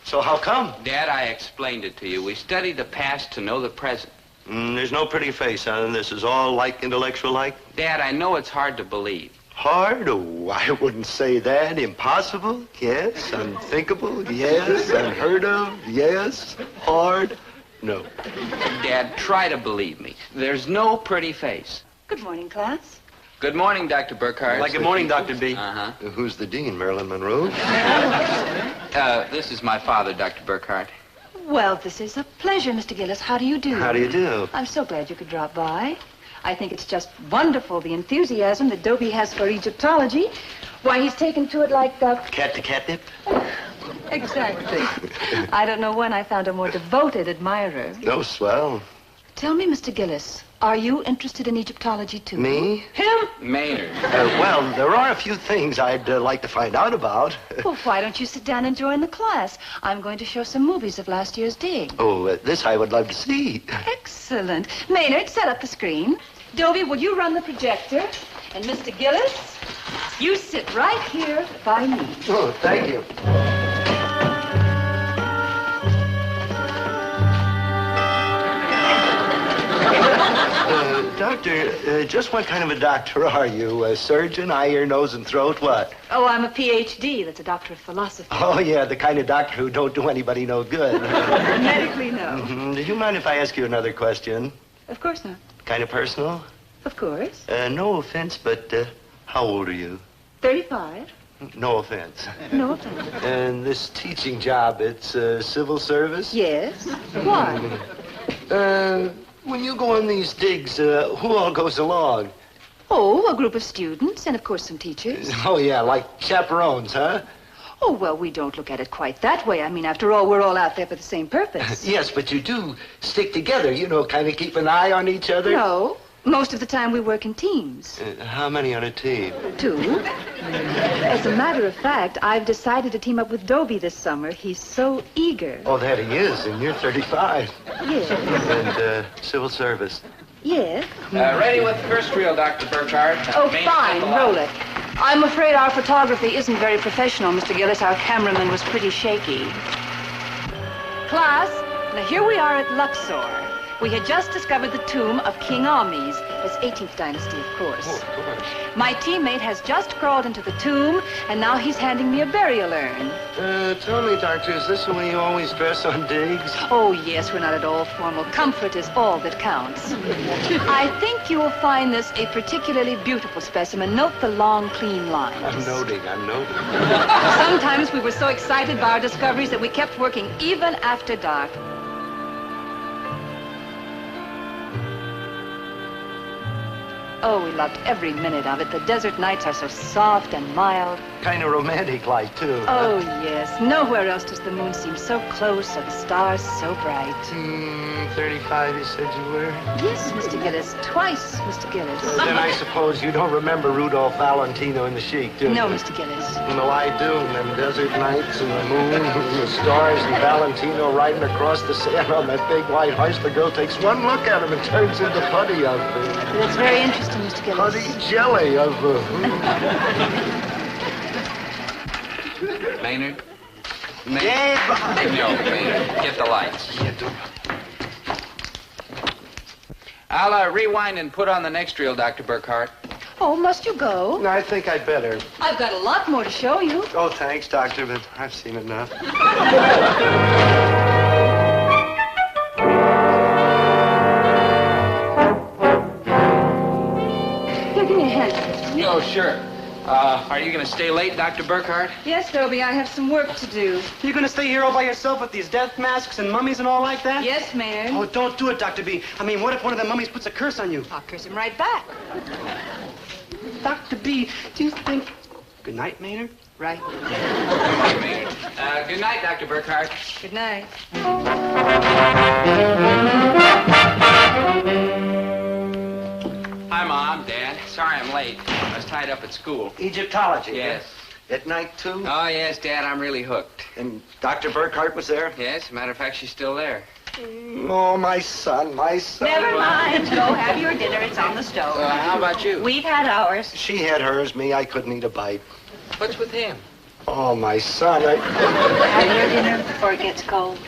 So how come? Dad, I explained it to you. We study the past to know the present. There's no pretty face, son. This is all like intellectual-like. Dad, I know it's hard to believe. Hard? Oh, I wouldn't say that. Impossible? Yes. Unthinkable? Yes. Unheard of? Yes. Hard? No. Dad, try to believe me. There's no pretty face. Good morning, class. Good morning, Dr. Burkhardt. Like, good morning, Dr. B. Uh-huh. Who's the dean, Marilyn Monroe? This is my father, Dr. Burkhardt. Well, this is a pleasure, Mr. Gillis. How do you do? How do you do? I'm so glad you could drop by. I think it's just wonderful, the enthusiasm that Dobie has for Egyptology. Why, he's taken to it like... Cat to catnip? Exactly. I don't know when I found a more devoted admirer. No, swell. Tell me, Mr. Gillis, are you interested in Egyptology, too? Me? Him? Maynard. Well, there are a few things I'd like to find out about. Well, why don't you sit down and join the class? I'm going to show some movies of last year's dig. Oh, this I would love to see. Excellent. Maynard, set up the screen. Dobie, will you run the projector? And Mr. Gillis, you sit right here by me. Oh, thank you. Doctor, just what kind of a doctor are you? A surgeon, eye, ear, nose, and throat, what? Oh, I'm a Ph.D. That's a doctor of philosophy. Oh, yeah, the kind of doctor who don't do anybody no good. Medically, no. Do you mind if I ask you another question? Of course not. Kind of personal? Of course. No offense, but how old are you? 35. No offense. No offense. And this teaching job, it's civil service? Yes. Why? When you go on these digs, who all goes along? Oh, a group of students and, of course, some teachers. Oh, yeah, like chaperones, huh? Oh, well, we don't look at it quite that way. I mean, after all, we're all out there for the same purpose. Yes, but you do stick together, you know, kind of keep an eye on each other. No. Most of the time we work in teams. How many on a team? 2. As a matter of fact, I've decided to team up with Dobie this summer. He's so eager. Oh, that he is, and you're 35. Yes. And civil service. Yes. Ready with the first reel, Dr. Burkhardt. Oh, fine. Roll it. I'm afraid our photography isn't very professional, Mr. Gillis. Our cameraman was pretty shaky. Class, now here we are at Luxor. We had just discovered the tomb of King Ames. It's 18th dynasty, of course. Oh, of course. My teammate has just crawled into the tomb, and now he's handing me a burial urn. Tell me, Doctor, is this the way you always dress on digs? Oh, yes, we're not at all formal. Comfort is all that counts. I think you'll find this a particularly beautiful specimen. Note the long, clean lines. I'm noting. Sometimes we were so excited by our discoveries that we kept working even after dark. Oh, we loved every minute of it. The desert nights are so soft and mild. Kind of romantic-like, too. Oh, yes. Nowhere else does the moon seem so close or the stars so bright. 35, you said you were? Yes, Mr. Gillis. Twice, Mr. Gillis. Then I suppose you don't remember Rudolph Valentino and the Sheik, do you? No, Mr. Gillis. Well, I do. And them desert nights and the moon and the stars and Valentino riding across the sand on that big white horse. The girl takes one look at him and turns into putty of... That's very interesting, Mr. Gillis. Putty jelly of... Maynard? Yeah, No, Maynard. Get the lights. I'll rewind and put on the next reel, Dr. Burkhart. Oh, must you go? I think I'd better. I've got a lot more to show you. Oh, thanks, Doctor, but I've seen enough. Here, give me a hand. Oh, sure. Are you going to stay late, Dr. Burkhart? Yes, Dobie, I have some work to do. You gonna stay here all by yourself with these death masks and mummies and all like that? Yes, Maynard. Oh, don't do it, Dr. B. I mean, what if one of the mummies puts a curse on you? I'll curse him right back. Dr. B, do you think... Good night, Maynard. Right. Good night, Dr. Burkhart. Good night. Hi, Mom, Dad. Sorry I'm late. I was tied up at school. Egyptology. Yes. At night, too? Oh, yes, Dad, I'm really hooked. And Dr. Burkhart was there? Yes, as a matter of fact, she's still there. Oh, my son, my son. Never mind. Go have your dinner. It's on the stove. How about you? We've had ours. She had hers, me, I couldn't eat a bite. What's with him? Oh, my son, Have your dinner before it gets cold.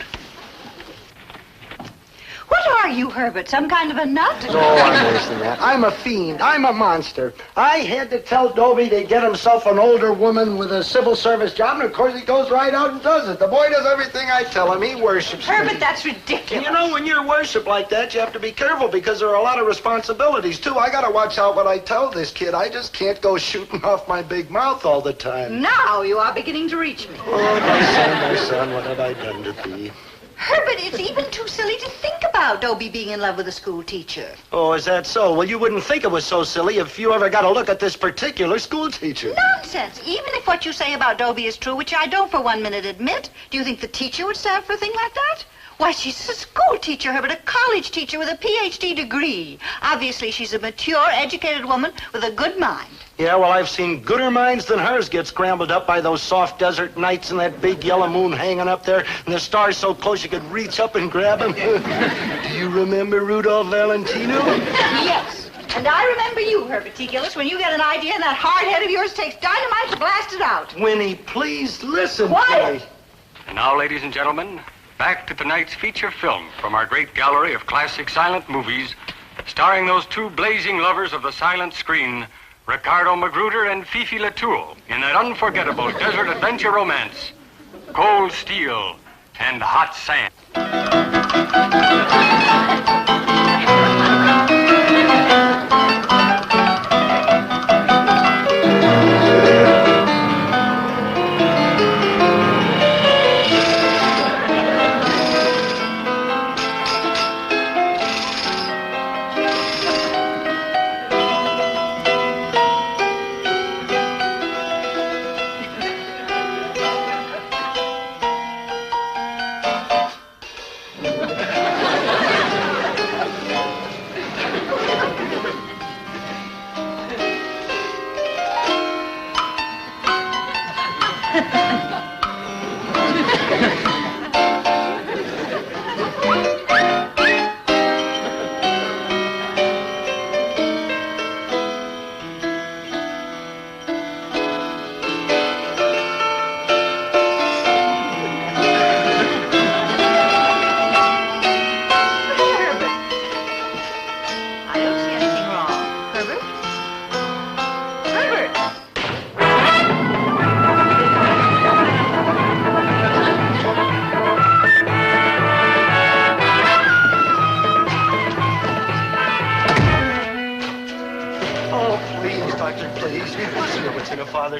What are you, Herbert? Some kind of a nut? Oh, I'm worse than that. I'm a fiend. I'm a monster. I had to tell Dobie to get himself an older woman with a civil service job, and of course he goes right out and does it. The boy does everything I tell him. He worships me. Herbert, that's ridiculous. You know, when you're worshipped like that, you have to be careful because there are a lot of responsibilities, too. I got to watch out what I tell this kid. I just can't go shooting off my big mouth all the time. Now you are beginning to reach me. Oh, my son, what have I done to thee? Herbert, it's even too silly to think about Dobie being in love with a school teacher. Oh, is that so? Well, you wouldn't think it was so silly if you ever got a look at this particular school teacher. Nonsense. Even if what you say about Dobie is true, which I don't for 1 minute admit, do you think the teacher would stand for a thing like that? Why, she's a school teacher, Herbert, a college teacher with a Ph.D. degree. Obviously, she's a mature, educated woman with a good mind. Yeah, well, I've seen gooder minds than hers get scrambled up by those soft desert nights and that big yellow moon hanging up there and the stars so close you could reach up and grab them. Do you remember Rudolph Valentino? Yes. And I remember you, Herbert T. Gillis, when you get an idea and that hard head of yours takes dynamite to blast it out. Winnie, please listen Quiet. to me. And now, ladies and gentlemen, back to tonight's feature film from our great gallery of classic silent movies, starring those two blazing lovers of the silent screen, Ricardo Magruder and Fifi Latoul, in that unforgettable desert adventure romance, Cold Steel and Hot Sand.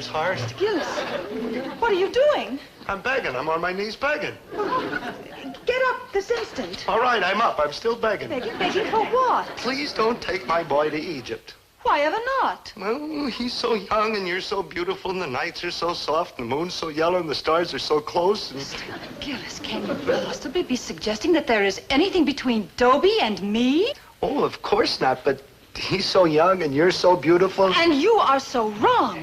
Heart. Mr. Gillis, what are you doing? I'm begging. I'm on my knees begging. Get up this instant. All right, I'm up. I'm still begging. Begging for what? Please don't take my boy to Egypt. Why ever not? Well, he's so young and you're so beautiful and the nights are so soft and the moon's so yellow and the stars are so close. And... Mr. Gillis, can you possibly be suggesting that there is anything between Dobie and me? Oh, of course not, but he's so young and you're so beautiful. And you are so wrong.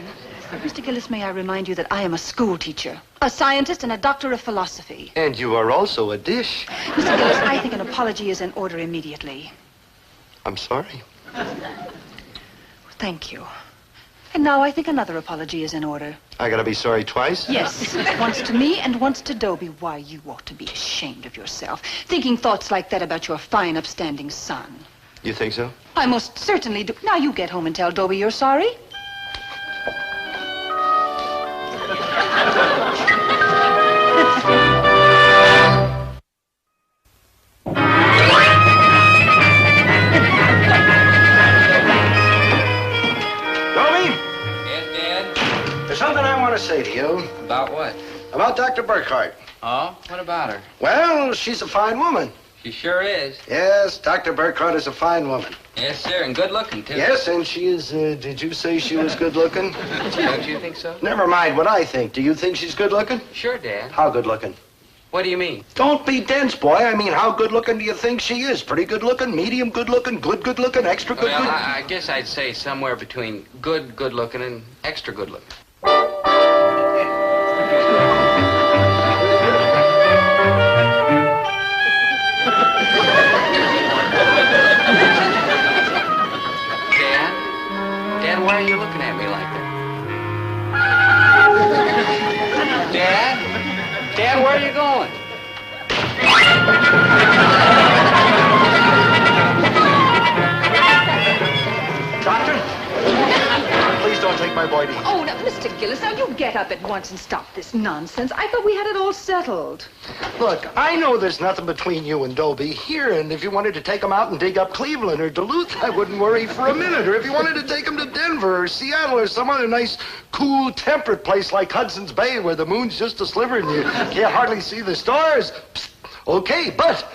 Mr. Gillis, may I remind you that I am a school teacher, a scientist, and a doctor of philosophy. And you are also a dish. Mr. Gillis, I think an apology is in order immediately. I'm sorry. Thank you. And now I think another apology is in order. I gotta be sorry twice? Yes. Once to me and once to Dobie. Why, you ought to be ashamed of yourself, thinking thoughts like that about your fine, upstanding son. You think so? I most certainly do. Now you get home and tell Dobie you're sorry. Dobie, Yes, Dad? there's something I want to say to you About what? about Dr. Burkhart. Oh, what about her? Well, she's a fine woman. She sure is. Yes, Dr. Burkhart is a fine woman. Yes, sir, and good looking, too. Yes, and she is, did you say she was good looking? Don't you think so? Never mind what I think. Do you think she's good looking? Sure, Dad. How good looking? What do you mean? Don't be dense, boy. I mean, how good looking do you think she is? Pretty good looking, medium good looking, good looking, extra good Well, looking? I guess I'd say somewhere between good looking and extra good looking. Dad, why are you looking at me like that? Dad, where are you going? Doctor? Please don't take my boy to eat. Oh, now, Mr. Gillis, now you get up at once and stop this nonsense. I thought we had it all settled. Look, I know there's nothing between you and Dobie here, and if you wanted to take him out and dig up Cleveland or Duluth, I wouldn't worry for a minute. Or if you wanted to take him to Denver or Seattle or some other nice, cool, temperate place like Hudson's Bay where the moon's just a sliver and you can't hardly see the stars, psst, okay, but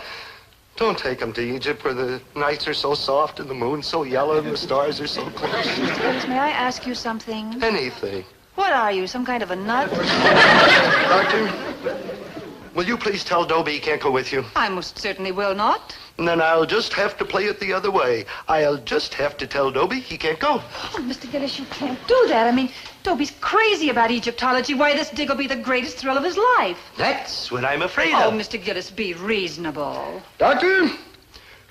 don't take him to Egypt where the nights are so soft and the moon's so yellow and the stars are so close. Mr. Gillis, may I ask you something? Anything. What are you, some kind of a nut? Doctor, will you please tell Dobie he can't go with you? I most certainly will not. And then I'll just have to play it the other way. I'll just have to tell Dobie he can't go. Oh, Mr. Gillis, you can't do that. I mean, Dobie's crazy about Egyptology. Why, this dig will be the greatest thrill of his life. That's what I'm afraid Oh, of. Mr. Gillis, be reasonable. Doctor,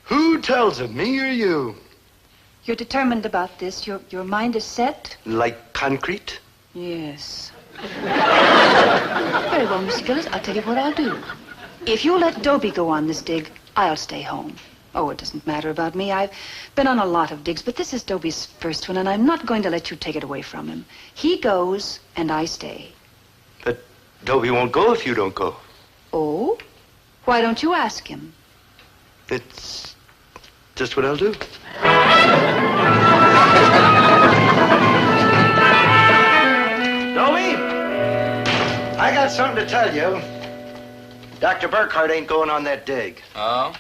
who tells him, me or you? You're determined about this. Your mind is set? Like concrete? Yes. Very well, Mr. Gillis, I'll tell you what I'll do. If you let Dobie go on this dig, I'll stay home. Oh, it doesn't matter about me. I've been on a lot of digs, but this is Dobie's first one, and I'm not going to let you take it away from him. He goes, and I stay. But Dobie won't go if you don't go. Oh? Why don't you ask him? It's just what I'll do. Dobie, I got something to tell you. Dr. Burkhart ain't going on that dig. Oh?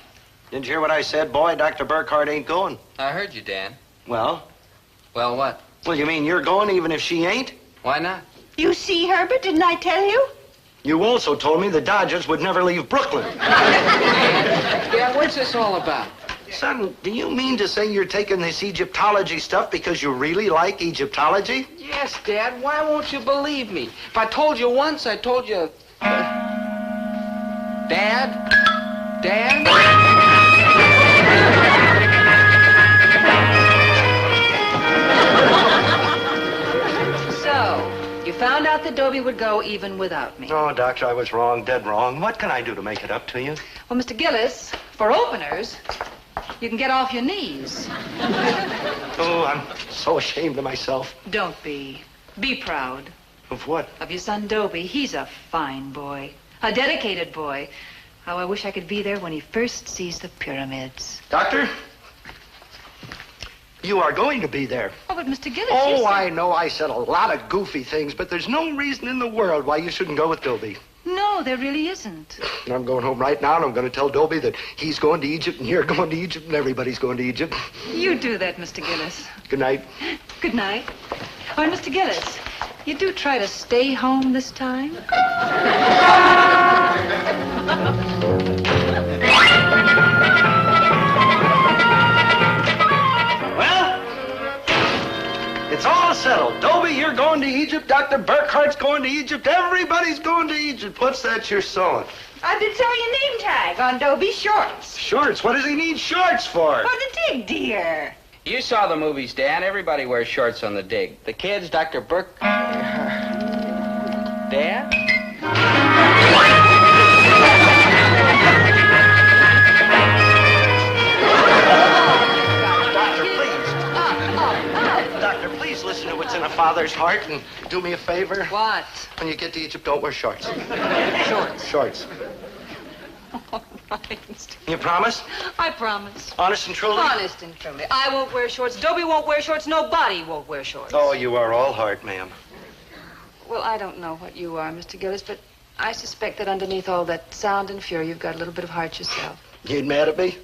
Didn't you hear what I said, boy? Dr. Burkhart ain't going. I heard you, Dan. Well? Well, what? Well, you mean you're going even if she ain't? Why not? You see, Herbert, didn't I tell you? You also told me the Dodgers would never leave Brooklyn. Yeah, what's this all about? Son, do you mean to say you're taking this Egyptology stuff because you really like Egyptology? Yes, Dad. Why won't you believe me? If I told you once, I told you... Dad? Dad? So, you found out that Dobie would go even without me. Oh, Doctor, I was wrong, dead wrong. What can I do to make it up to you? Well, Mr. Gillis, for openers, you can get off your knees. Oh, I'm so ashamed of myself. Don't be. Be proud Of what? of your son Dobie. He's a fine boy. A dedicated boy. How I wish I could be there when he first sees the pyramids. Doctor? You are going to be there. Oh, but Mr. Gillis, Oh, you said... I know I said a lot of goofy things, but there's no reason in the world why you shouldn't go with Dobie. No, there really isn't. And I'm going home right now, and I'm going to tell Dobie that he's going to Egypt, and you're going to Egypt, and everybody's going to Egypt. You do that, Mr. Gillis. Good night. Good night. Oh, and Mr. Gillis, you do try to stay home this time? Well, it's all settled. Dobie, you're going to Egypt. Dr. Burkhart's going to Egypt. Everybody's going to Egypt. What's that you're sewing? I've been sewing a name tag on Dobie's shorts. Shorts? What does he need shorts for? For the dig, dear. You saw the movies, Dan. Everybody wears shorts on the dig. The kids, Dr. Burke... Dad? Doctor, please listen to what's in a father's heart and do me a favor. What? When you get to Egypt, don't wear shorts. Shorts. Shorts. All right. You promise? I promise. Honest and truly? Honest and truly. I won't wear shorts. Dobie won't wear shorts. Nobody won't wear shorts. Oh, you are all heart, ma'am. Well, I don't know what you are, Mr. Gillis, but I suspect that underneath all that sound and fury, you've got a little bit of heart yourself. You ain't mad at me?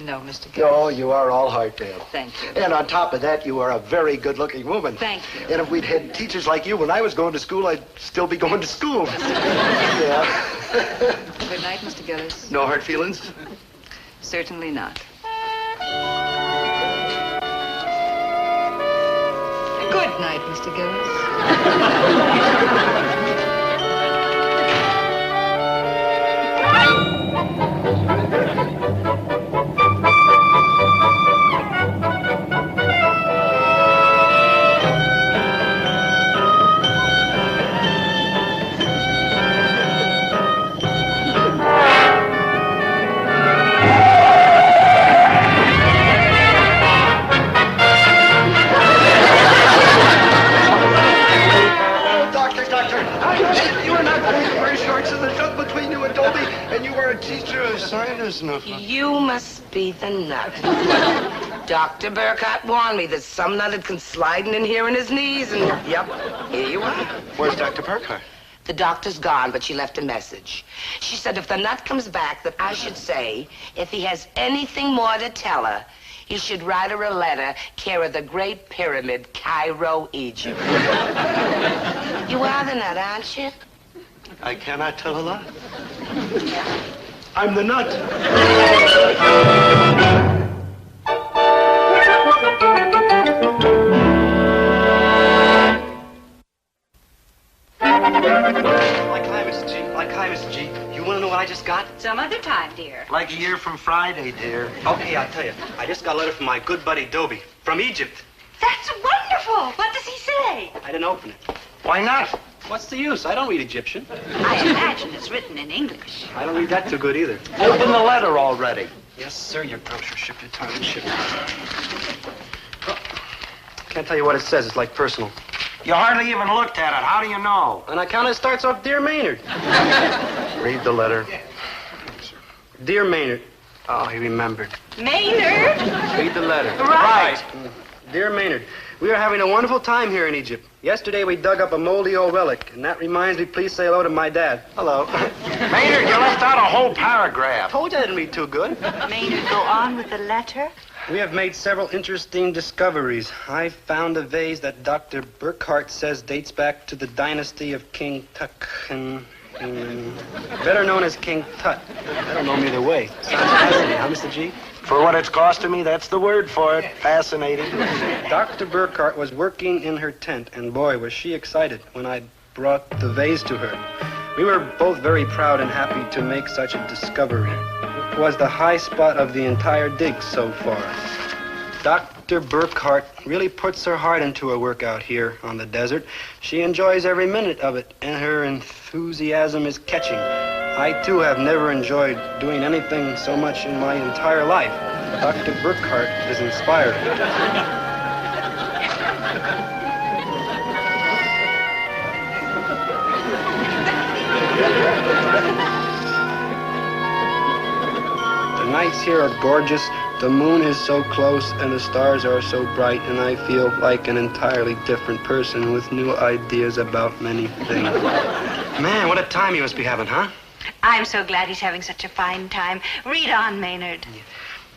No, Mr. Gillis. No, you are all heart, ma'am. Thank you. And on top of that, you are a very good-looking woman. Thank you. And if we'd had teachers like you when I was going to school, I'd still be going to school. Yeah. Good night, Mr. Gillis. No hard feelings? Certainly not. Good night, Mr. Gillis. You must be the nut. Dr. Burkhardt warned me that some nut had come sliding in here on his knees, and yep, here you are. Where's Dr. Burkhardt? The doctor's gone, but she left a message. She said if the nut comes back, that I should say, if he has anything more to tell her, he should write her a letter, care of the Great Pyramid, Cairo, Egypt. You are the nut, aren't you? I cannot tell a lie. I'm the nut. Like hi, Miss G. Like hi, Miss G. You want to know what I just got? Some other time, dear. Like a year from Friday, dear. Okay, I'll tell you. I just got a letter from my good buddy Dobie from Egypt. That's wonderful. What does he say? I didn't open it. Why not? What's the use? I don't read Egyptian. I imagine it's written in English. I don't read that too good either. Open the letter already. Yes, sir. Your brochure shipped your time and shipped. Well, can't tell you what it says. It's like personal. You hardly even looked at it. How do you know? On account it starts off, Dear Maynard. Read the letter. Dear Maynard. Oh, he remembered. Maynard? Read the letter. Right. Dear Maynard, we are having a wonderful time here in Egypt. Yesterday we dug up a moldy old relic, and that reminds me, please say hello to my dad. Hello. Maynard, you left out a whole paragraph. Told you I didn't read too good. Maynard, go on with the letter. We have made several interesting discoveries. I found a vase that Dr. Burkhardt says dates back to the dynasty of King Tut, better known as King Tut. I don't know him either way. Sounds fascinating, huh, Mr. G? For what it's costing me, that's the word for it. Fascinating. Dr. Burkhardt was working in her tent, and boy, was she excited when I brought the vase to her. We were both very proud and happy to make such a discovery. It was the high spot of the entire dig so far. Dr. Burkhardt really puts her heart into her work out here on the desert. She enjoys every minute of it, and her enthusiasm is catching. I, too, have never enjoyed doing anything so much in my entire life. Dr. Burkhardt is inspiring. The nights here are gorgeous. The moon is so close and the stars are so bright, and I feel like an entirely different person with new ideas about many things. Man, what a time you must be having, huh? I'm so glad he's having such a fine time. Read on, Maynard.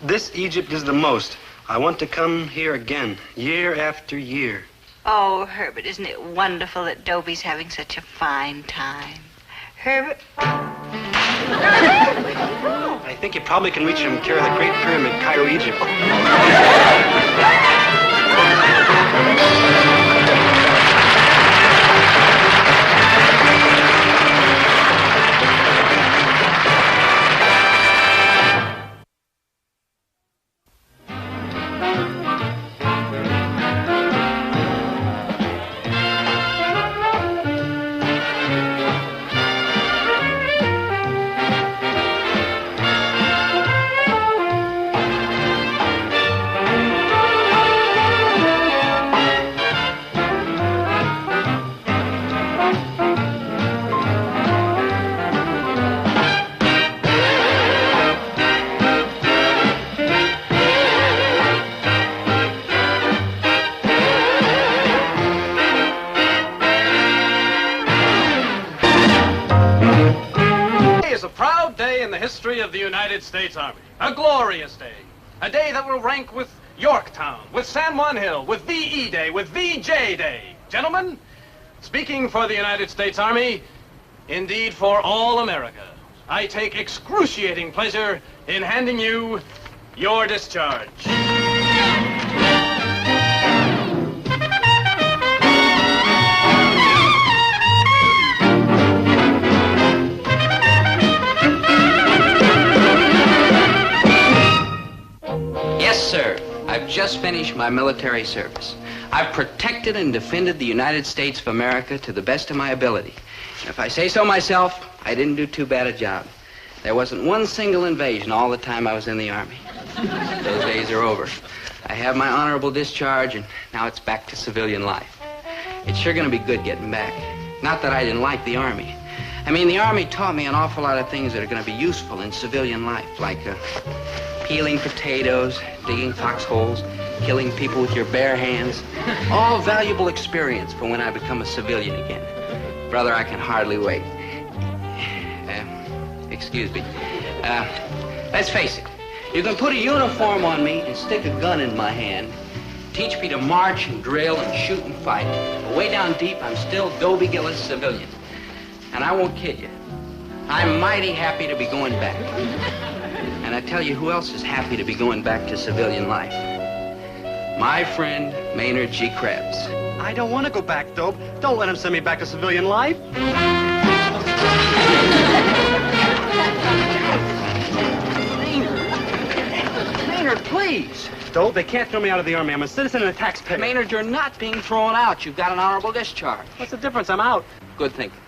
This Egypt is the most. I want to come here again, year after year. Oh, Herbert, isn't it wonderful that Dobie's having such a fine time? Herbert? I think you probably can reach him and carry the Great Pyramid, Cairo, Egypt. United States Army. A glorious day. A day that will rank with Yorktown, with San Juan Hill, with VE Day, with VJ Day. Gentlemen, speaking for the United States Army, indeed for all America, I take excruciating pleasure in handing you your discharge. Yes, sir. I've just finished my military service. I've protected and defended the United States of America to the best of my ability. And if I say so myself, I didn't do too bad a job. There wasn't one single invasion all the time I was in the Army. Those days are over. I have my honorable discharge, and now it's back to civilian life. It's sure going to be good getting back. Not that I didn't like the Army. I mean, the Army taught me an awful lot of things that are going to be useful in civilian life, like peeling potatoes, digging foxholes, killing people with your bare hands. All valuable experience for when I become a civilian again. Brother, I can hardly wait. Excuse me. Let's face it. You can put a uniform on me and stick a gun in my hand, teach me to march and drill and shoot and fight. But way down deep, I'm still Dobie Gillis, civilian. And I won't kid you. I'm mighty happy to be going back. And I tell you who else is happy to be going back to civilian life. My friend, Maynard G. Krebs. I don't want to go back, Dope. Don't let him send me back to civilian life. Maynard, please. Dope, they can't throw me out of the Army. I'm a citizen and a taxpayer. Maynard, you're not being thrown out. You've got an honorable discharge. What's the difference? I'm out. Good thinking.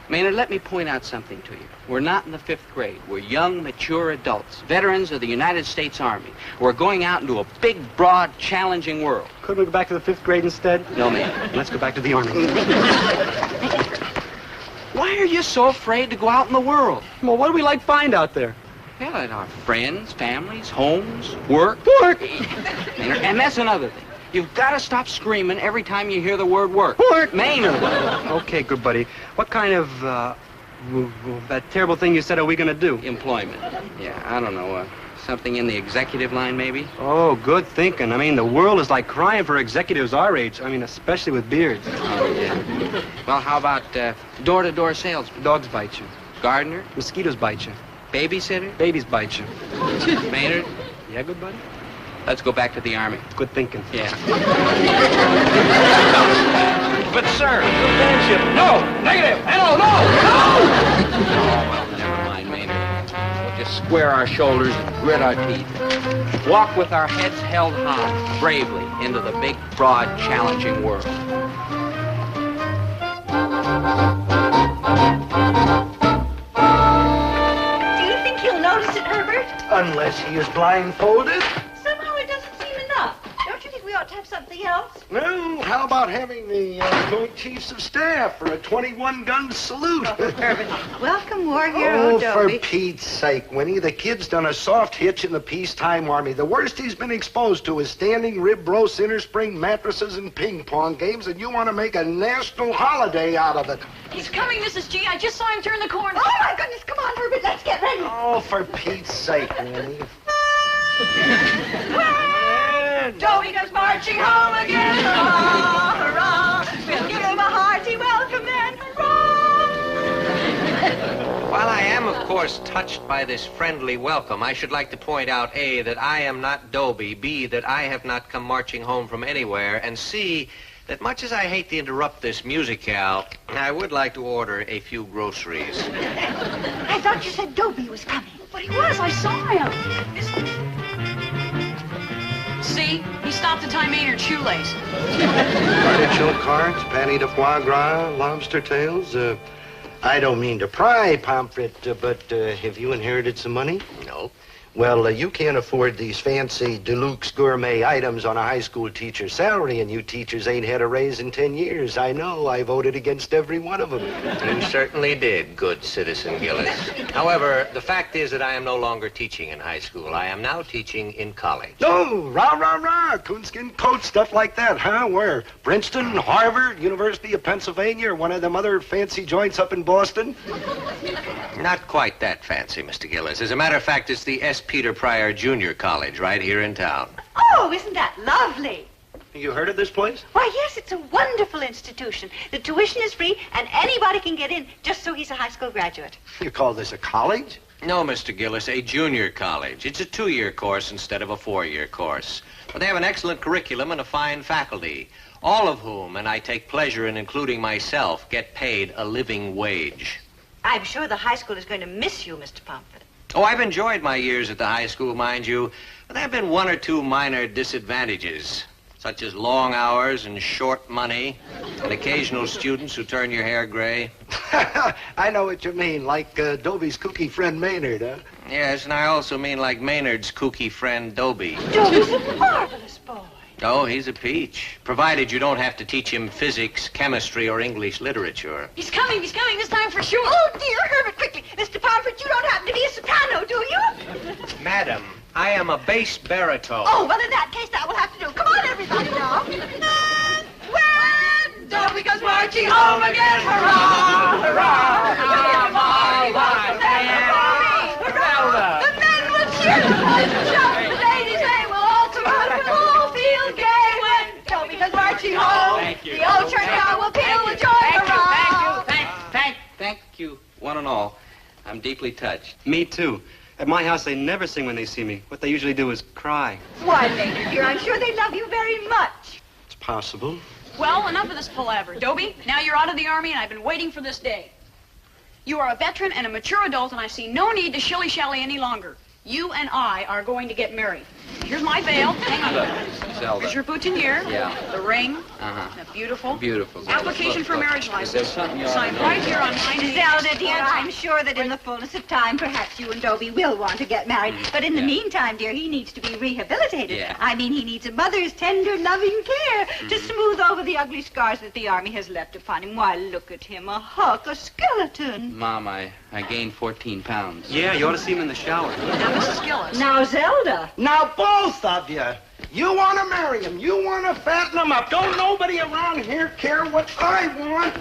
Maynard, let me point out something to you. We're not in the 5th grade. We're young, mature adults, veterans of the United States Army. We're going out into a big, broad, challenging world. Couldn't we go back to the 5th grade instead? No, man. Let's go back to the Army. Why are you so afraid to go out in the world? Well, what do we like find out there? Well, our friends, families, homes, work. Work! Maynard, and that's another thing. You've got to stop screaming every time you hear the word work. Work! Maynard! Okay, good buddy. What kind of, that terrible thing you said are we going to do? Employment. Yeah, I don't know. Something in the executive line, maybe? Oh, good thinking. I mean, the world is like crying for executives our age. I mean, especially with beards. Oh, yeah. Well, how about door-to-door salesman? Dogs bite you. Gardener? Mosquitoes bite you. Babysitter? Babies bite you. Maynard? Yeah, good buddy? Let's go back to the Army. Good thinking. Yeah. But, sir, no, negative, no, no, no! Oh, well, never mind, Maynard. We'll just square our shoulders and grit our teeth. Walk with our heads held high, bravely, into the big, broad, challenging world. Do you think he'll notice it, Herbert? Unless he is blindfolded. Somehow it doesn't seem enough. Don't you think we ought to have something else? Well, how about having the joint chiefs of staff for a 21-gun salute? Welcome, war hero, Oh, Dobie. for Pete's sake, Winnie. The kid's done a soft hitch in the peacetime army. The worst he's been exposed to is standing rib roasts, inner spring mattresses, and ping pong games, and you want to make a national holiday out of it. He's coming, Mrs. G. I just saw him turn the corner. Oh, my goodness. Come on, Herbert. Let's get ready. Oh, for Pete's sake, Winnie. Dobie goes marching home again. Hurrah, hurrah. We'll give him a hearty welcome then. Hurrah! While I am, of course, touched by this friendly welcome, I should like to point out, A, that I am not Dobie, B, that I have not come marching home from anywhere, and C, that much as I hate to interrupt this musicale, I would like to order a few groceries. I thought you said Dobie was coming. But he was. I saw him. See? He stopped to tie Maynard's shoelace. Artichoke cards, patty de foie gras, lobster tails. I don't mean to pry, Pomfret, but have you inherited some money? No. Well, you can't afford these fancy deluxe gourmet items on a high school teacher's salary, and you teachers ain't had a raise in 10 years. I know. I voted against every one of them. You certainly did, good citizen Gillis. However, the fact is that I am no longer teaching in high school. I am now teaching in college. Oh, rah, rah, rah, coonskin coat, stuff like that, huh? Where? Princeton, Harvard, University of Pennsylvania, or one of them other fancy joints up in Boston? Not quite that fancy, Mr. Gillis. As a matter of fact, it's the S. Peter Pryor Junior College right here in town. Oh, isn't that lovely? You heard of this place? Why, yes, it's a wonderful institution. The tuition is free, and anybody can get in, just so he's a high school graduate. You call this a college? No, Mr. Gillis, a junior college. It's a 2-year course instead of a 4-year course. But they have an excellent curriculum and a fine faculty, all of whom, and I take pleasure in including myself, get paid a living wage. I'm sure the high school is going to miss you, Mr. Pomfret. Oh, I've enjoyed my years at the high school, mind you, but there have been 1 or 2 minor disadvantages, such as long hours and short money, and occasional students who turn your hair gray. I know what you mean, like Dobie's kooky friend Maynard, huh? Yes, and I also mean like Maynard's kooky friend Dobie. Dobie's a marvelous boy. Oh, he's a peach, provided you don't have to teach him physics, chemistry, or English literature. He's coming this time for sure. Oh, dear, Herbert, quickly. Mr. Pomfret, you don't happen to be a soprano, do you? Madam, I am a bass baritone. Oh, well, in that case, that will have to do. Come on, everybody, now. When Dobie goes marching home again, hurrah, hurrah, hurrah, the men will cheer, the boys will shout, the ladies, they will all come out, we'll all feel gay when Dobie goes marching home. Thank you. The old church bell will peal with joy, hurrah. Thank you, one and all. I'm deeply touched. Me too. At my house, they never sing when they see me. What they usually do is cry. Why, Maynard, dear, I'm sure they love you very much. It's possible. Well, enough of this palaver. Dobie, now you're out of the Army, and I've been waiting for this day. You are a veteran and a mature adult, and I see no need to shilly-shally any longer. You and I are going to get married. Here's my veil. Hang on. Look, Zelda. Here's your boutonniere. Yeah. The ring. Uh-huh. The beautiful. Beautiful. Zelda. Application Look, for look. marriage Is license. there something you ought to Signed know? right here on my name. Zelda, dear, I'm sure that in the fullness of time, perhaps you and Dobie will want to get married. But in the meantime, dear, he needs to be rehabilitated. Yeah. I mean, he needs a mother's tender, loving care to smooth over the ugly scars that the Army has left upon him. Why, look at him, a hulk, a skeleton. Mom, I gained 14 pounds. Yeah, you ought to see him in the shower. Now, Mrs. Gillis. Now, Zelda. Now, both of you. You want to marry him. You want to fatten him up. Don't nobody around here care what I want.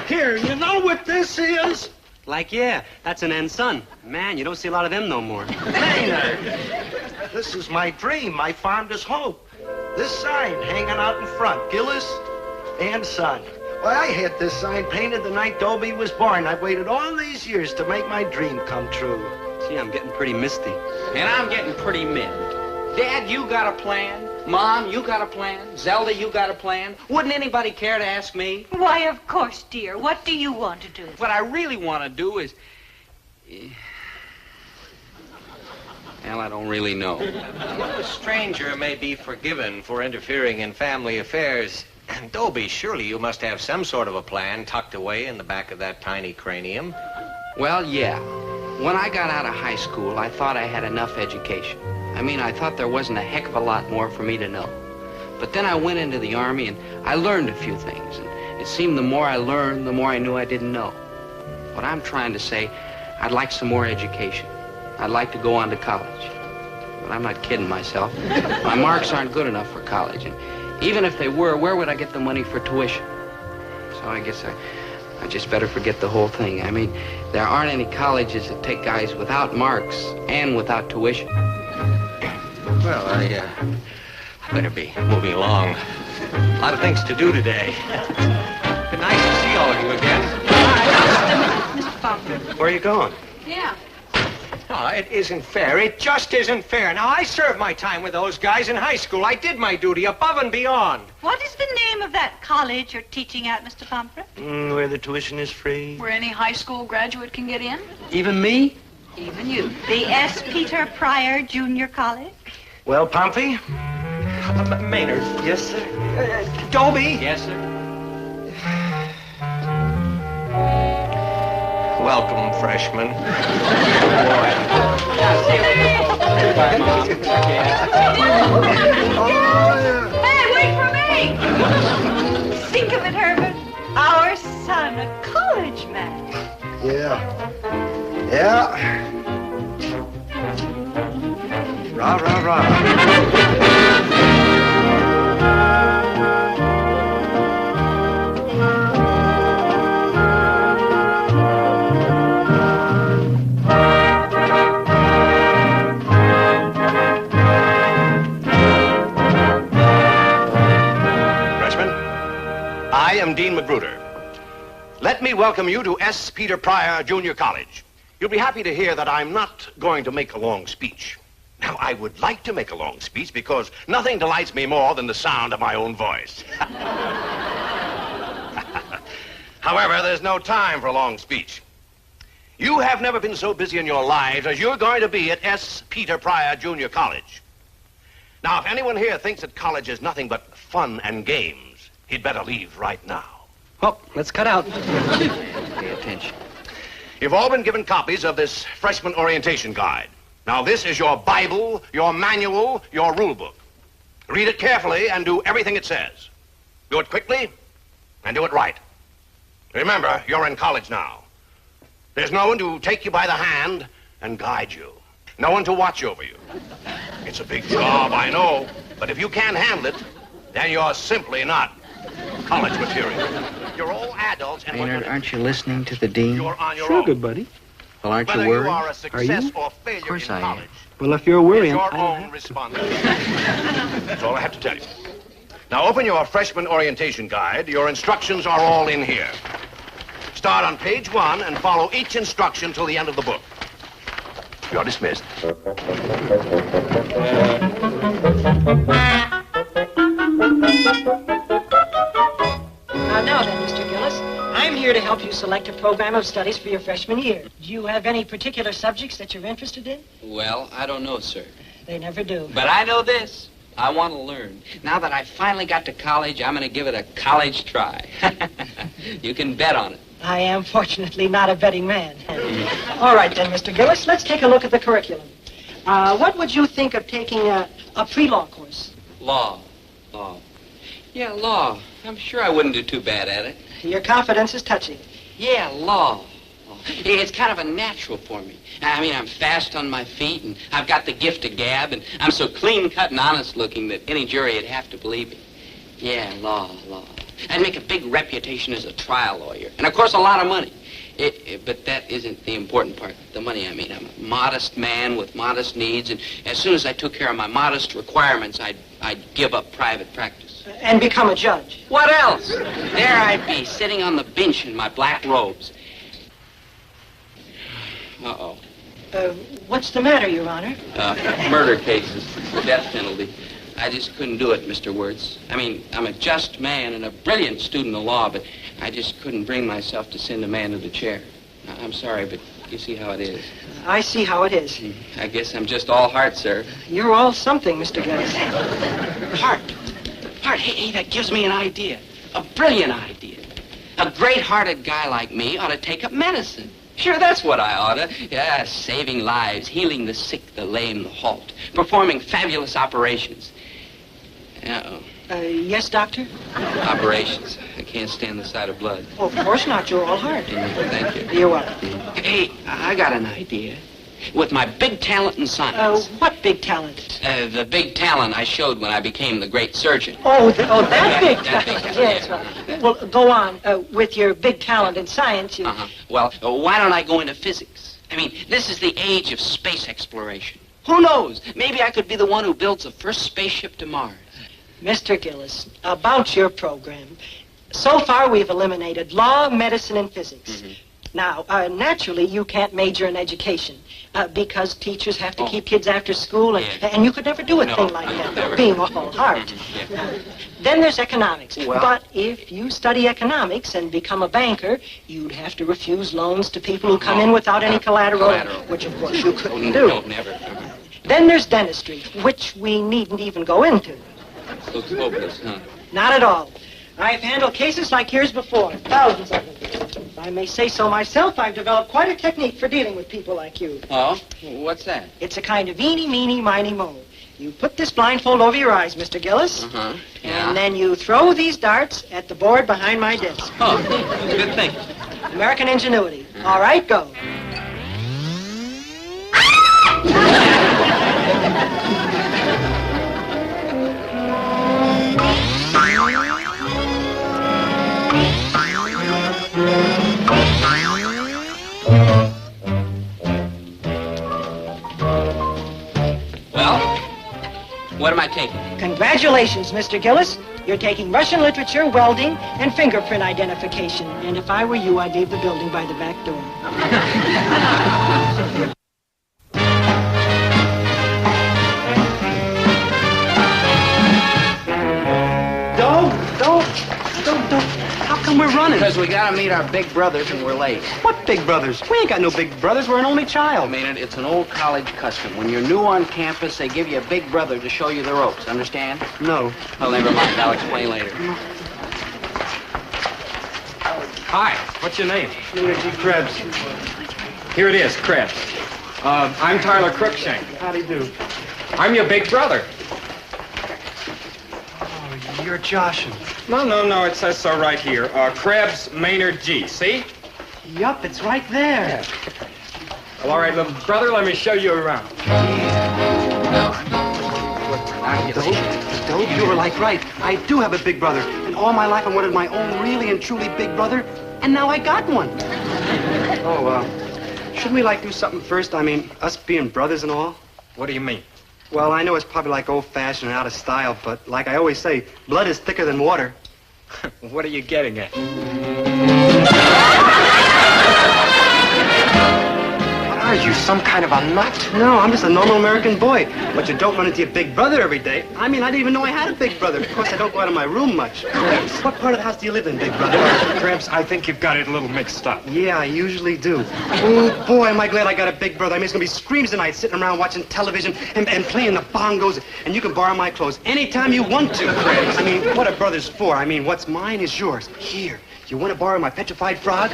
Here, you know what this is? Like, yeah, that's an ensign. Man, you don't see a lot of them no more. Maynard. This is my dream, my fondest hope. This sign hanging out in front, Gillis and Son. Why, I had this sign painted the night Dobie was born. I've waited all these years to make my dream come true. Gee, I'm getting pretty misty. And I'm getting pretty miffed. Dad, you got a plan? Mom, you got a plan? Zelda, you got a plan? Wouldn't anybody care to ask me? Why, of course, dear. What do you want to do? What I really want to do is... Well, I don't really know. A stranger may be forgiven for interfering in family affairs. Dobie, surely you must have some sort of a plan tucked away in the back of that tiny cranium. Well, yeah. When I got out of high school, I thought I had enough education. I mean, I thought there wasn't a heck of a lot more for me to know. But then I went into the Army, and I learned a few things. And it seemed the more I learned, the more I knew I didn't know. What I'm trying to say, I'd like some more education. I'd like to go on to college. But I'm not kidding myself. My marks aren't good enough for college. And even if they were, where would I get the money for tuition? So I guess I just better forget the whole thing. I mean, there aren't any colleges that take guys without marks and without tuition. Well, I better be moving along. A lot of things to do today. Been nice to see all of you again. Mr. Pomfret. Where are you going? Yeah. Oh, it isn't fair. It just isn't fair. Now, I served my time with those guys in high school. I did my duty above and beyond. What is the name of that college you're teaching at, Mr. Pomfret? Where the tuition is free. Where any high school graduate can get in? Even me? Even you. The S. Peter Pryor Junior College? Well, Pompey? Maynard. Yes, sir. Dobie. Yes, sir. Welcome, freshman. Goodbye, Mom. Hey, wait for me! Think of it, Herbert. Our son, a college man. Yeah. Yeah. Rah, rah, rah. I am Dean Magruder. Let me welcome you to S. Peter Pryor Junior College. You'll be happy to hear that I'm not going to make a long speech. Now, I would like to make a long speech because nothing delights me more than the sound of my own voice. However, there's no time for a long speech. You have never been so busy in your lives as you're going to be at S. Peter Pryor Junior College. Now, if anyone here thinks that college is nothing but fun and games, he'd better leave right now. Oh, let's cut out. Pay attention. You've all been given copies of this freshman orientation guide. Now, this is your Bible, your manual, your rule book. Read it carefully and do everything it says. Do it quickly and do it right. Remember, you're in college now. There's no one to take you by the hand and guide you. No one to watch over you. It's a big job, I know, but if you can't handle it, then you're simply not college material. You're all adults and Maynard, aren't you listening to the dean? You're on your Sure, own. good buddy. Well, aren't Whether you worried? you are a success or failure Of course in I am. college, Well, if you're worrying, it's your I don't own have to. responsibility. That's all I have to tell you. Now, open your freshman orientation guide. Your instructions are all in here. Start on page 1 and follow each instruction till the end of the book. You're dismissed. Now then, Mr. Gillis, I'm here to help you select a program of studies for your freshman year. Do you have any particular subjects that you're interested in? Well, I don't know, sir. They never do. But I know this. I want to learn. Now that I finally got to college, I'm going to give it a college try. You can bet on it. I am fortunately not a betting man. All right then, Mr. Gillis, let's take a look at the curriculum. What would you think of taking a pre-law course? Law. Yeah, law. I'm sure I wouldn't do too bad at it. Your confidence is touching. Yeah, law. It's kind of a natural for me. I mean, I'm fast on my feet, and I've got the gift of gab, and I'm so clean-cut and honest-looking that any jury would have to believe me. Yeah, law. I'd make a big reputation as a trial lawyer, and of course a lot of money. But that isn't the important part, the money, I mean. I'm a modest man with modest needs, and as soon as I took care of my modest requirements, I'd give up private practice. And become a judge. What else? There I'd be, sitting on the bench in my black robes. Uh-oh. What's the matter, Your Honor? Murder cases, the death penalty. I just couldn't do it, Mr. Wirtz. I mean, I'm a just man and a brilliant student of law, but I just couldn't bring myself to send a man to the chair. I'm sorry, but you see how it is. I see how it is. I guess I'm just all heart, sir. You're all something, Mr. Gillis. Heart. Hey, that gives me an idea. A brilliant idea. A great-hearted guy like me ought to take up medicine. Sure, that's what I ought to. Yeah, saving lives, healing the sick, the lame, the halt, performing fabulous operations. Uh-oh. Yes, Doctor? Operations. I can't stand the sight of blood. Oh, of course not. You're all heart. Thank you. You're welcome. Hey, I got an idea. With my big talent in science. What big talent? The big talent I showed when I became the great surgeon. That big That talent. big Yes, talent, well, go on. With your big talent in science, you... Well, why don't I go into physics? I mean, this is the age of space exploration. Who knows? Maybe I could be the one who builds the first spaceship to Mars. Mr. Gillis, about your program. So far, we've eliminated law, medicine, and physics. Now, naturally, you can't major in education because teachers have to keep kids after school, and you could never do a thing like that, never. being a whole heart. Then there's economics. Well- But if you study economics and become a banker, you'd have to refuse loans to people who come in without any collateral, which, of course, you couldn't do. No, never. Then there's dentistry, which we needn't even go into. Looks hopeless, huh? Not at all. I've handled cases like yours before, thousands of them. If I may say so myself, I've developed quite a technique for dealing with people like you. Oh? What's that? It's a kind of eeny, meeny, miny, mo. You put this blindfold over your eyes, Mr. Gillis, Yeah. and then you throw these darts at the board behind my desk. Oh, good thing. American ingenuity. All right, go. Well, what am I taking? Congratulations, Mr. Gillis. You're taking Russian literature, welding, and fingerprint identification. And if I were you, I'd leave the building by the back door. Don't. How come we're running? Because we gotta meet our big brothers and we're late. What big brothers? We ain't got no big brothers. We're an only child. Maynard, it's an old college custom. When you're new on campus, they give you a big brother to show you the ropes. Understand? No. Well, never mind. I'll explain later. Hi, what's your name? G. Krebs. Here it is, Krebs. I'm Tyler Crookshank. How do you do? I'm your big brother. Oh, you're Joshin. No, it says so right here. Krebs Maynard G. See? Yup, it's right there. Yeah. Well, all right, little brother, let me show you around. Don't you were like right. I do have a big brother. And all my life I wanted my own really and truly big brother, and now I got one. Shouldn't we do something first? I mean, us being brothers and all? What do you mean? Well, I know it's probably old-fashioned and out of style, but like I always say, blood is thicker than water. What are you getting at? What are you, some kind of a nut? No, I'm just a normal American boy. But you don't run into your big brother every day. I mean, I didn't even know I had a big brother. Of course, I don't go out of my room much. What part of the house do you live in, big brother? Krebs, I think you've got it a little mixed up. Yeah, I usually do. Oh, boy, am I glad I got a big brother. I mean, it's going to be screams tonight sitting around watching television and playing the bongos. And you can borrow my clothes anytime you want to, Krebs. I mean, what are brothers for? I mean, what's mine is yours. Here, you want to borrow my petrified frog?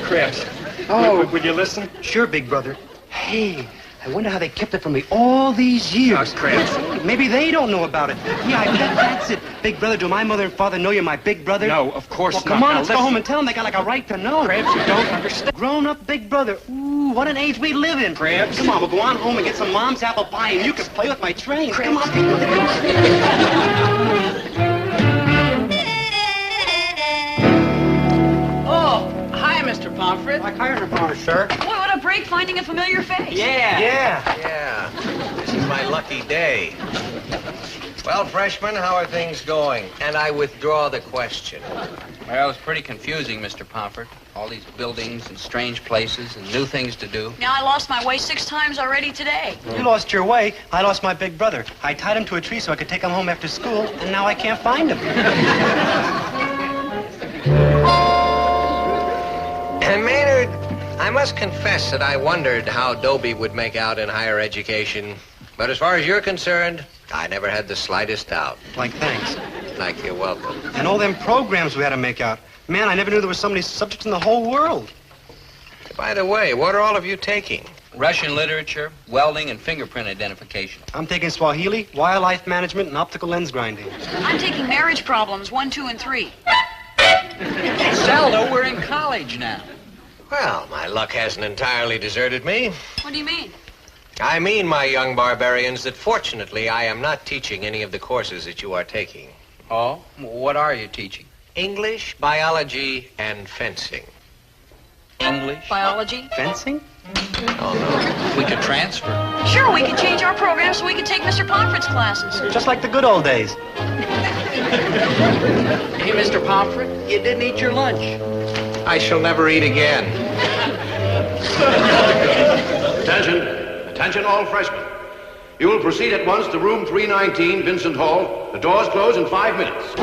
Krebs. Oh. Would you listen? Sure, big brother. Hey, I wonder how they kept it from me all these years. Krebs. Maybe they don't know about it. Yeah, I bet that's it. Big brother, do my mother and father know you're my big brother? No, of course well, not. Come on, now, let's go home and tell them they got a right to know. Krebs, you don't understand. Grown-up big brother. Ooh, what an age we live in. Krebs. Come on, we'll go on home and get some mom's apple pie and you can play with my train. Krebs. Come on. Hi, Mr. Pomfret. Like hired her, sir. Boy, what a break finding a familiar face. Yeah. This is my lucky day. Well, freshmen, how are things going? And I withdraw the question. Well, it's pretty confusing, Mr. Pomfret. All these buildings and strange places and new things to do. Now I lost my way 6 times already today. You lost your way. I lost my big brother. I tied him to a tree so I could take him home after school, and now I can't find him. And Maynard, I must confess that I wondered how Dobie would make out in higher education. But as far as you're concerned, I never had the slightest doubt. Like, thanks. Like you're welcome. And all them programs we had to make out. Man, I never knew there was so many subjects in the whole world. By the way, what are all of you taking? Russian literature, welding, and fingerprint identification. I'm taking Swahili, wildlife management, and optical lens grinding. I'm taking marriage problems 1, 2, and 3. Zelda, we're in college now. Well, my luck hasn't entirely deserted me. What do you mean? I mean, my young barbarians, that fortunately I am not teaching any of the courses that you are taking. Oh? What are you teaching? English, biology, and fencing. English? Biology? Fencing? Oh, no. We could transfer. Sure, we could change our program so we could take Mr. Pomfret's classes. Just like the good old days. Hey, Mr. Pomfret, you didn't eat your lunch. I shall never eat again. Attention all freshmen. You will proceed at once to room 319, Vincent Hall. The doors close in 5 minutes.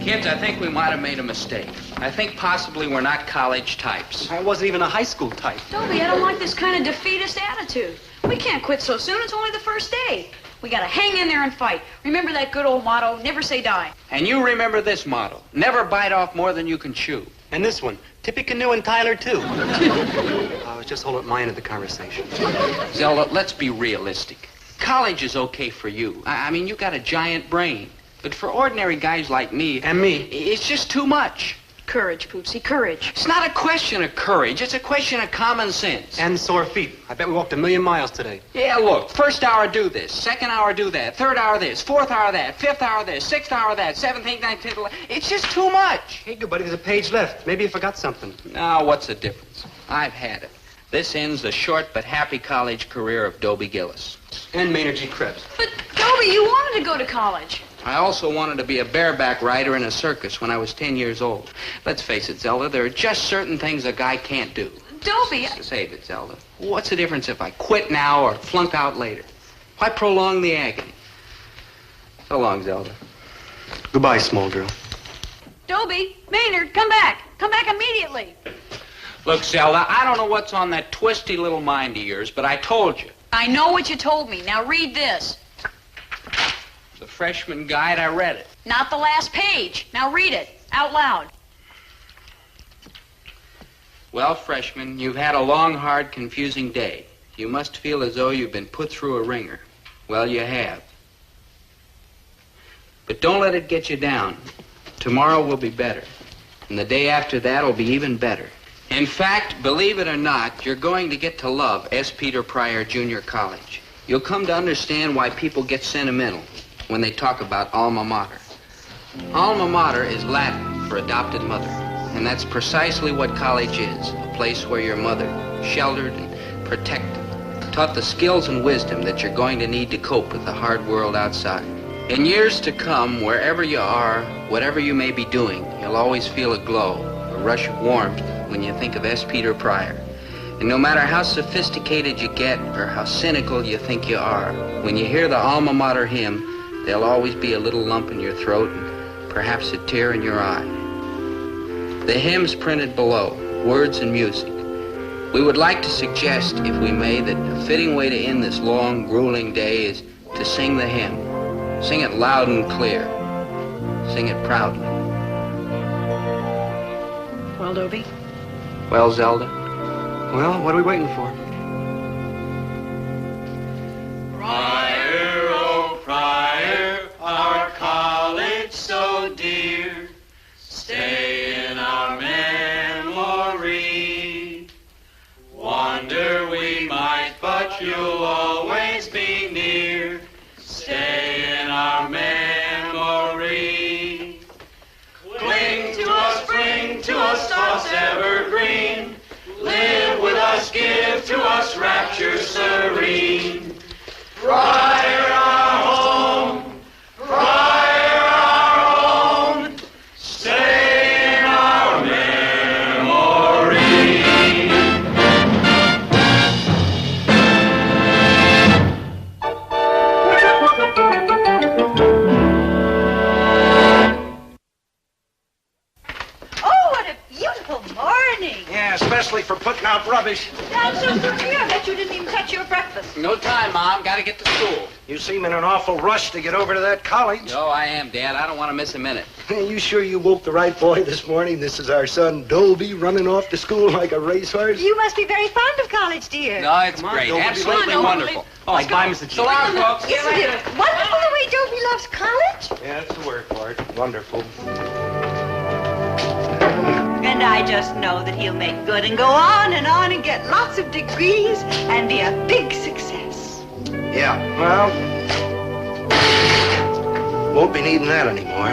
Kids, I think we might have made a mistake. I think possibly we're not college types. I wasn't even a high school type. Dobie, I don't like this kind of defeatist attitude. We can't quit so soon. It's only the first day. We gotta hang in there and fight. Remember that good old motto, never say die. And you remember this motto, never bite off more than you can chew. And this one, Tippecanoe and Tyler, too. I was just holding my end of the conversation. Zelda, let's be realistic. College is okay for you. I mean, you got a giant brain. But for ordinary guys like me... And me. It's just too much. Courage, Poopsie, courage. It's not a question of courage. It's a question of common sense. And sore feet. I bet we walked 1,000,000 miles today. Yeah, look. First hour, do this. Second hour, do that. Third hour, this. Fourth hour, that. Fifth hour, this. Sixth hour, that. 17th, 19th, 11th. It's just too much. Hey, good buddy, there's a page left. Maybe you forgot something. Now, what's the difference? I've had it. This ends the short but happy college career of Dobie Gillis. And Maynard G. Krebs. But, Dobie, you wanted to go to college. I also wanted to be a bareback rider in a circus when I was 10 years old. Let's face it, Zelda, there are just certain things a guy can't do. Dobie... Save it, Zelda. What's the difference if I quit now or flunk out later? Why prolong the agony? So long, Zelda. Goodbye, small girl. Dobie, Maynard, come back. Come back immediately. Look, Zelda, I don't know what's on that twisty little mind of yours, but I told you. I know what you told me. Now read this. The freshman guide, I read it. Not the last page. Now read it out loud. Well, freshman, you've had a long, hard, confusing day. You must feel as though you've been put through a ringer. Well, you have. But don't let it get you down. Tomorrow will be better. And the day after that will be even better. In fact, believe it or not, you're going to get to love S. Peter Pryor Junior College. You'll come to understand why people get sentimental when they talk about alma mater. Alma mater is Latin for adopted mother, and that's precisely what college is, a place where your mother, sheltered and protected, taught the skills and wisdom that you're going to need to cope with the hard world outside. In years to come, wherever you are, whatever you may be doing, you'll always feel a glow, a rush of warmth when you think of S. Peter Pryor. And no matter how sophisticated you get or how cynical you think you are, when you hear the alma mater hymn, there'll always be a little lump in your throat and perhaps a tear in your eye. The hymn's printed below, words and music. We would like to suggest, if we may, that a fitting way to end this long, grueling day is to sing the hymn. Sing it loud and clear. Sing it proudly. Well, Dobie? Well, Zelda? Well, what are we waiting for? Pryor, oh Pryor, our college so dear, stay in our memory. Wonder we might, but you'll always be near. Stay in our memory. Cling to us, bring to us thoughts evergreen. Live with us, give to us rapture serene. Pryor our home, Pryor our own, stay in our memory. Oh, what a beautiful morning. Yeah, especially for putting out rubbish. I'm so sorry. I bet you didn't even touch your breakfast. No time, Mom. Gotta get to school. You seem in an awful rush to get over to that college. Oh, I am, Dad. I don't want to miss a minute. You sure you woke the right boy this morning? This is our son, Dobie, running off to school like a racehorse. You must be very fond of college, dear. No, it's great. Dobie. Absolutely Come on, wonderful. Oh, bye, Mr. G. So long, folks. See you Isn't later. it wonderful the way Dobie loves college? Yeah, that's the word for it. Wonderful. And I just know that he'll make good and go on and get lots of degrees and be a big success. Yeah, well, won't be needing that anymore.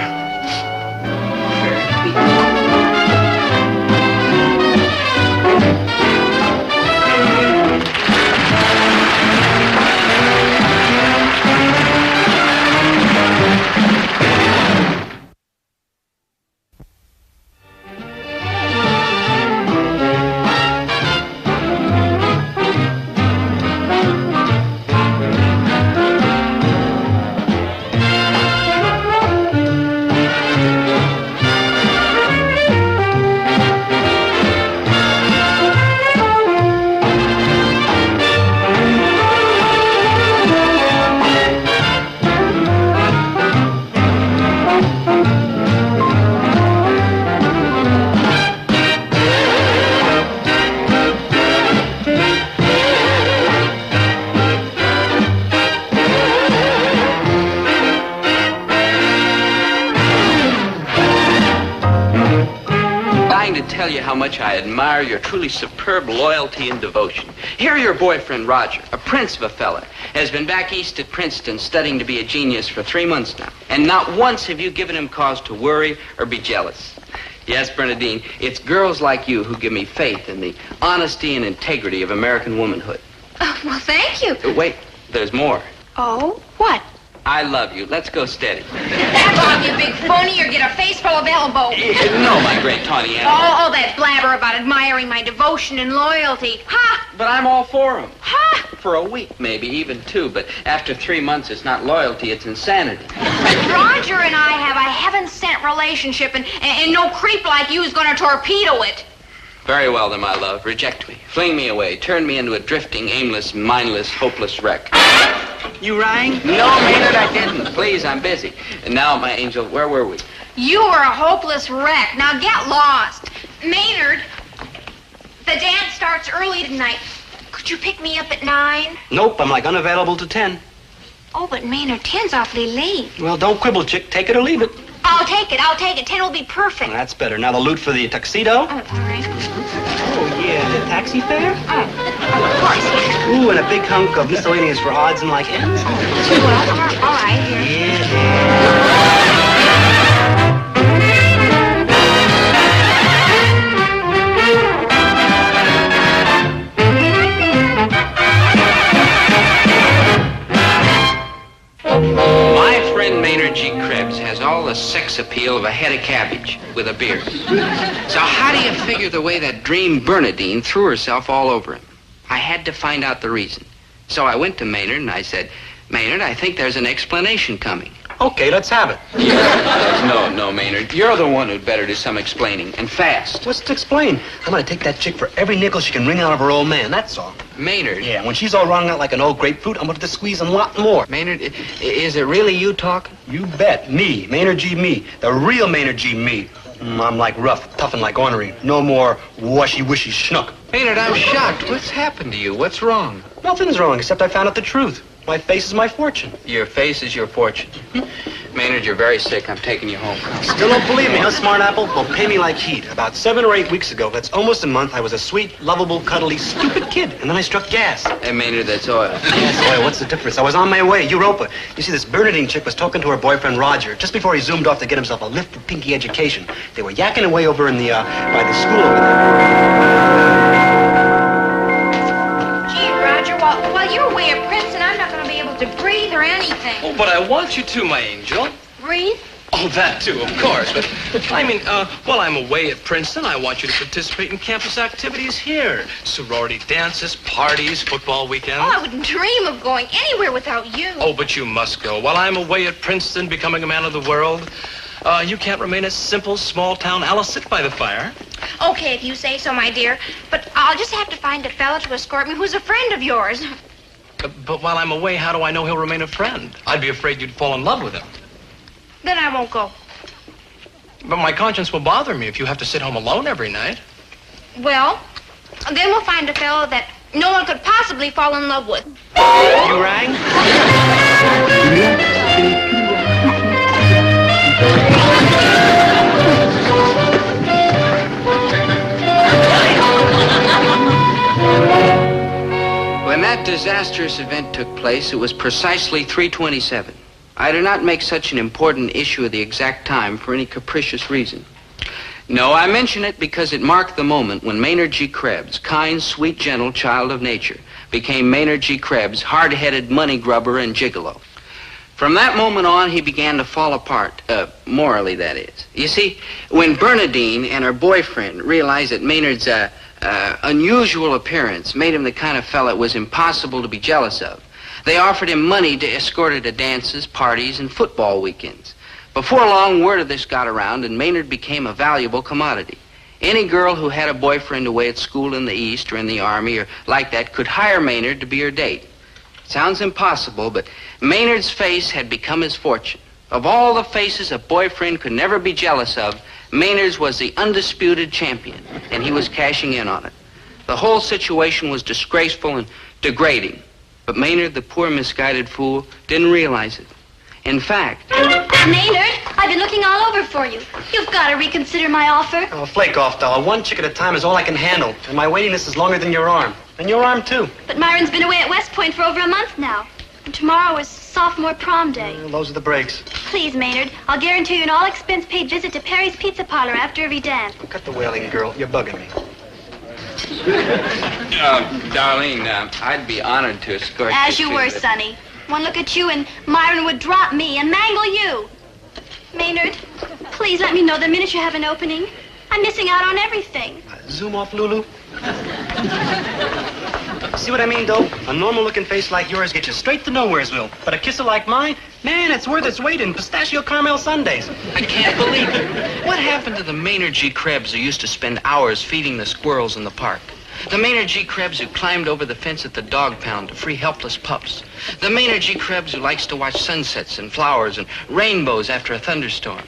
tell you how much I admire your truly superb loyalty and devotion. Here your boyfriend, Roger, a prince of a fella, has been back east at Princeton studying to be a genius for 3 months now. And not once have you given him cause to worry or be jealous. Yes, Bernadine, it's girls like you who give me faith in the honesty and integrity of American womanhood. Oh, well, thank you. Wait, there's more. Oh, what? I love you. Let's go steady. Back off, you big phony, or get a face full of elbow. No, my great tawny animal. Oh, that blabber about admiring my devotion and loyalty. Ha! But I'm all for him. Ha! For a week, maybe, even 2. But after 3 months, it's not loyalty, it's insanity. Roger and I have a heaven-sent relationship, and no creep like you is going to torpedo it. Very well, then, my love. Reject me. Fling me away. Turn me into a drifting, aimless, mindless, hopeless wreck. You rang? No, Maynard, I didn't. Please, I'm busy. And now, my angel, where were we? You were a hopeless wreck. Now get lost. Maynard, the dance starts early tonight. Could you pick me up at 9? Nope, I'm like unavailable to 10. Oh, but Maynard, 10's awfully late. Well, don't quibble, chick. Take it or leave it. I'll take it. 10 will be perfect. That's better. Now the loot for the tuxedo. Oh, all right. Oh, yeah, the taxi fare? Oh, of course, yeah. Ooh, and a big hunk of miscellaneous for odds and like ends. Well, all right, here. My friend Maynard G. Krebs has all the sex appeal of a head of cabbage with a beard. So how do you figure the way that dream Bernadine threw herself all over him? I had to find out the reason. So I went to Maynard and I said, Maynard, I think there's an explanation coming. Okay, let's have it. No, Maynard. You're the one who'd better do some explaining, and fast. What's to explain? I'm gonna take that chick for every nickel she can wring out of her old man, that's all. Maynard? Yeah, when she's all wrung out like an old grapefruit, I'm gonna have to squeeze a lot more. Maynard, is it really you talking? You bet. Me, Maynard G. Me. The real Maynard G. Me. I'm like rough, tough and like ornery. No more washy-wishy schnook. Maynard, I'm shocked. What's happened to you? What's wrong? Nothing's wrong, except I found out the truth. My face is my fortune. Your face is your fortune. Maynard, you're very sick. I'm taking you home. Still don't believe me, huh, smart apple? Well, pay me like heat. About 7 or 8 weeks ago, that's almost a month, I was a sweet, lovable, cuddly, stupid kid. And then I struck gas. Hey, Maynard, that's oil. Yes, oil. What's the difference? I was on my way, Europa. You see, this Bernadine chick was talking to her boyfriend, Roger, just before he zoomed off to get himself a lifted pinky education. They were yakking away over in the, by the school over there. While you're away at Princeton, I'm not going to be able to breathe or anything. Oh, but I want you to, my angel. Breathe? Oh, that too, of course. But, I mean, while I'm away at Princeton, I want you to participate in campus activities here. Sorority dances, parties, football weekends. Oh, I wouldn't dream of going anywhere without you. Oh, but you must go. While I'm away at Princeton, becoming a man of the world, you can't remain a simple, small-town Alice sit by the fire. Okay, if you say so, my dear. But I'll just have to find a fella to escort me who's a friend of yours. But while I'm away, how do I know he'll remain a friend? I'd be afraid you'd fall in love with him. Then I won't go. But my conscience will bother me if you have to sit home alone every night. Well, then we'll find a fellow that no one could possibly fall in love with. You rang? When that disastrous event took place, it was precisely 3:27. I do not make such an important issue of the exact time for any capricious reason. No, I mention it because it marked the moment when Maynard G. Krebs, kind, sweet, gentle child of nature, became Maynard G. Krebs, hard-headed money grubber and gigolo. From that moment on, he began to fall apart, morally, that is. You see, when Bernadine and her boyfriend realized that Maynard's unusual appearance made him the kind of fella it was impossible to be jealous of, they offered him money to escort her to dances, parties, and football weekends. Before long, word of this got around, and Maynard became a valuable commodity. Any girl who had a boyfriend away at school in the East or in the Army or like that could hire Maynard to be her date. Sounds impossible, but Maynard's face had become his fortune. Of all the faces a boyfriend could never be jealous of, Maynard's was the undisputed champion, and he was cashing in on it. The whole situation was disgraceful and degrading, but Maynard, the poor misguided fool, didn't realize it. In fact... Maynard, I've been looking all over for you. You've got to reconsider my offer. Oh, flake off, doll. One chick at a time is all I can handle. And my waiting list is longer than your arm. And your arm, too. But Myron's been away at West Point for over a month now. And tomorrow is sophomore prom day. Well, those are the breaks. Please, Maynard, I'll guarantee you an all-expense-paid visit to Perry's Pizza Parlor after every dance. Cut the wailing, girl. You're bugging me. Darlene, I'd be honored to escort you. As you were, Sonny. One look at you and Myron would drop me and mangle you. Maynard, please let me know the minute you have an opening. I'm missing out on everything. Zoom off, Lulu. See what I mean, Dope? A normal-looking face like yours gets you straight to Nowheresville. But a kisser like mine, man, it's worth its weight in pistachio caramel sundaes. I can't believe it. What happened to the Maynard G. Krebs who used to spend hours feeding the squirrels in the park? The Maynard G. Krebs who climbed over the fence at the dog pound to free helpless pups. The Maynard G. Krebs who likes to watch sunsets and flowers and rainbows after a thunderstorm.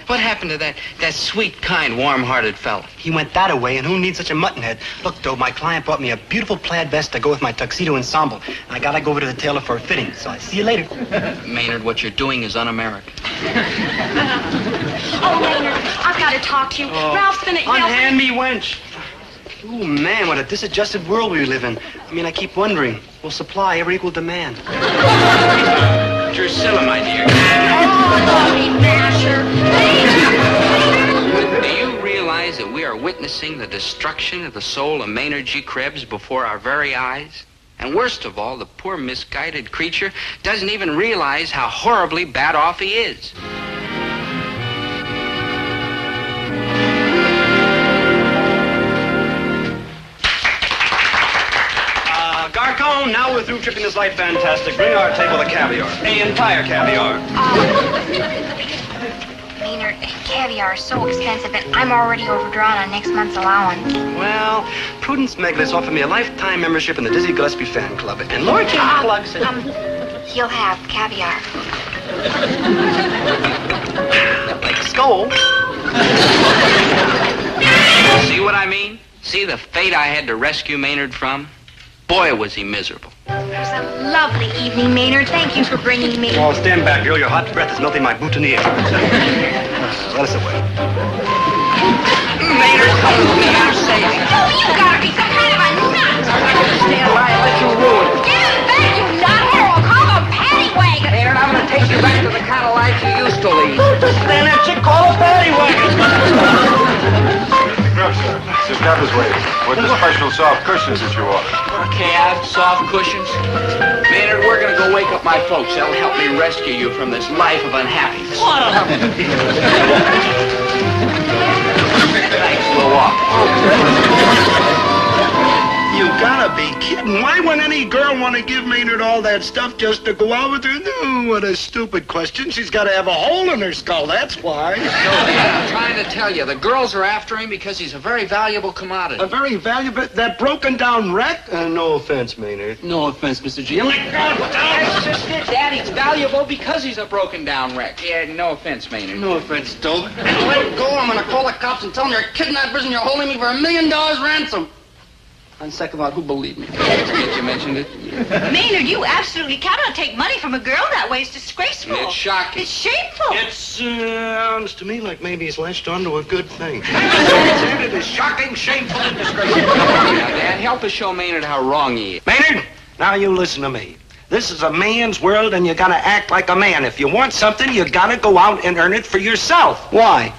What happened to that sweet, kind, warm-hearted fella? He went that-a-way, and who needs such a muttonhead? Look, Dope, my client bought me a beautiful plaid vest to go with my tuxedo ensemble. And I gotta go over to the tailor for a fitting, so I see you later. Maynard, what you're doing is un-American. Oh, Maynard, I've got to talk to you. Ralph's been at Yale. Unhand me, wench. Ooh, man, what a disadjusted world we live in. I mean, I keep wondering, will supply ever equal demand? Drusilla, my dear. Do you realize that we are witnessing the destruction of the soul of Maynard G. Krebs before our very eyes? And worst of all, the poor misguided creature doesn't even realize how horribly bad off he is. Garcon, now we're through tripping this light fantastic. Bring our table the caviar. The entire caviar. Maynard, caviar is so expensive, and I'm already overdrawn on next month's allowance. Well, Prudence Meglis offered me a lifetime membership in the Dizzy Gillespie fan club, and Lord Jim Plug said... He'll have caviar. Like a skull. See what I mean? See the fate I had to rescue Maynard from? Boy, was he miserable. It was a lovely evening, Maynard. Thank you for bringing me. Oh, stand back, girl. Your hot breath is melting my boutonniere. Let us away. Maynard, come with me. I'm safe. Oh, you gotta be some kind of a nut. I'm not gonna stand by and let you ruin it. Get him back, you nuthead, or I'll call the paddy wagon. Maynard, I'm gonna take you back to the kind of life you used to lead. Stand that chick, call a paddy wagon. Sir, Captain's way. With the special soft cushions that you ordered. Calves, soft cushions. Maynard, we're gonna go wake up my folks. They'll help me rescue you from this life of unhappiness. Thanks, we'll walk. You gotta be kidding. Why would any girl want to give Maynard all that stuff just to go out with her? No, what a stupid question. She's got to have a hole in her skull, that's why. I'm trying to tell you, the girls are after him because he's a very valuable commodity. A very valuable... That broken-down wreck? No offense, Maynard. No offense, Mr. G. That's just it, Dad. He's valuable because he's a broken-down wreck. Yeah, no offense, Maynard. No offense, Dope. Let go. I'm gonna call the cops and tell them you're kidnappers and you're holding me for $1 million ransom. On second thought, who believed me? Forget you mentioned it. Maynard, you absolutely cannot take money from a girl that way. It's disgraceful. It's shocking. It's shameful. It sounds to me like maybe he's latched onto a good thing. It is shocking, shameful, and disgraceful. Now, Dad, help us show Maynard how wrong he is. Maynard, now you listen to me. This is a man's world, and you gotta act like a man. If you want something, you gotta go out and earn it for yourself. Why?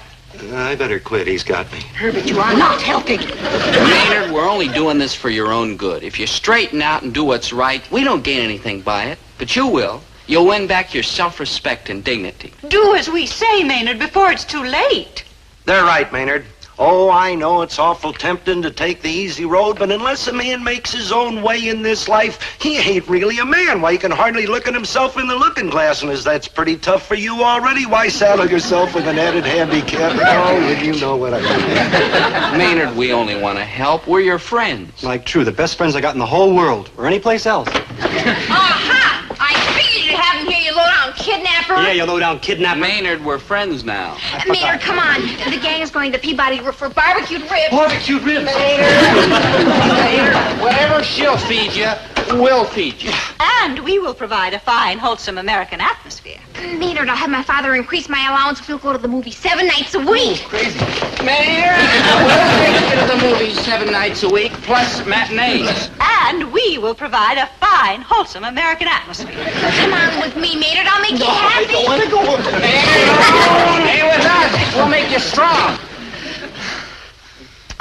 I better quit. He's got me. Herbert, you are not helping. Maynard, we're only doing this for your own good. If you straighten out and do what's right, we don't gain anything by it, but you will. You'll win back your self-respect and dignity. Do as we say, Maynard, before it's too late. They're right, Maynard. Oh, I know it's awful tempting to take the easy road, but unless a man makes his own way in this life, he ain't really a man. Why, he can hardly look at himself in the looking glass, and as that's pretty tough for you already, why saddle yourself with an added handicap? Oh, you know what I mean. Maynard, we only want to help. We're your friends. Like true, the best friends I got in the whole world, or any place else. Aha! I figured you'd have him here, you low-down kidnapper. Yeah, you low-down kidnapper. Maynard, we're friends now. Maynard, come on. The gang is going to Peabody for barbecued ribs. Barbecued ribs? Maynard, whatever she'll feed you, We'll feed you. And we will provide a fine, wholesome American atmosphere. Maynard, I'll have my father increase my allowance. We'll go to the movie 7 nights a week. Crazy. Mayor, we'll take you to the movies 7 nights a week, plus matinees. And we will provide a fine, wholesome American atmosphere. Come on with me, Maynard. I'll make you happy. I don't want to go with you. Stay with us. We'll make you strong.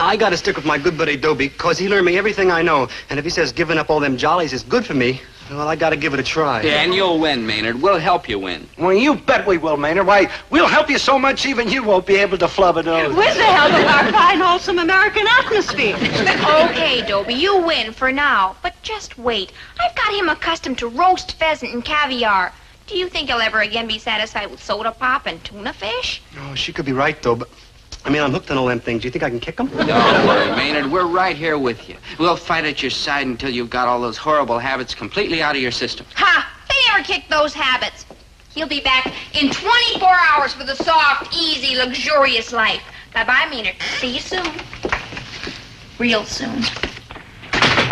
I gotta stick with my good buddy Dobie, cause he learned me everything I know. And if he says giving up all them jollies is good for me, well, I gotta give it a try. Yeah, and you'll win, Maynard. We'll help you win. Well, you bet we will, Maynard. Why, we'll help you so much even you won't be able to flub a nose. With the help of our fine, wholesome American atmosphere. Okay, Dobie, you win for now. But just wait. I've got him accustomed to roast pheasant and caviar. Do you think he'll ever again be satisfied with soda pop and tuna fish? Oh, she could be right, though, but... I mean, I'm hooked on all them things. Do you think I can kick them? Don't worry, Maynard. We're right here with you. We'll fight at your side until you've got all those horrible habits completely out of your system. Ha! They never kick those habits. He'll be back in 24 hours for the soft, easy, luxurious life. Bye-bye, Maynard. See you soon. Real soon.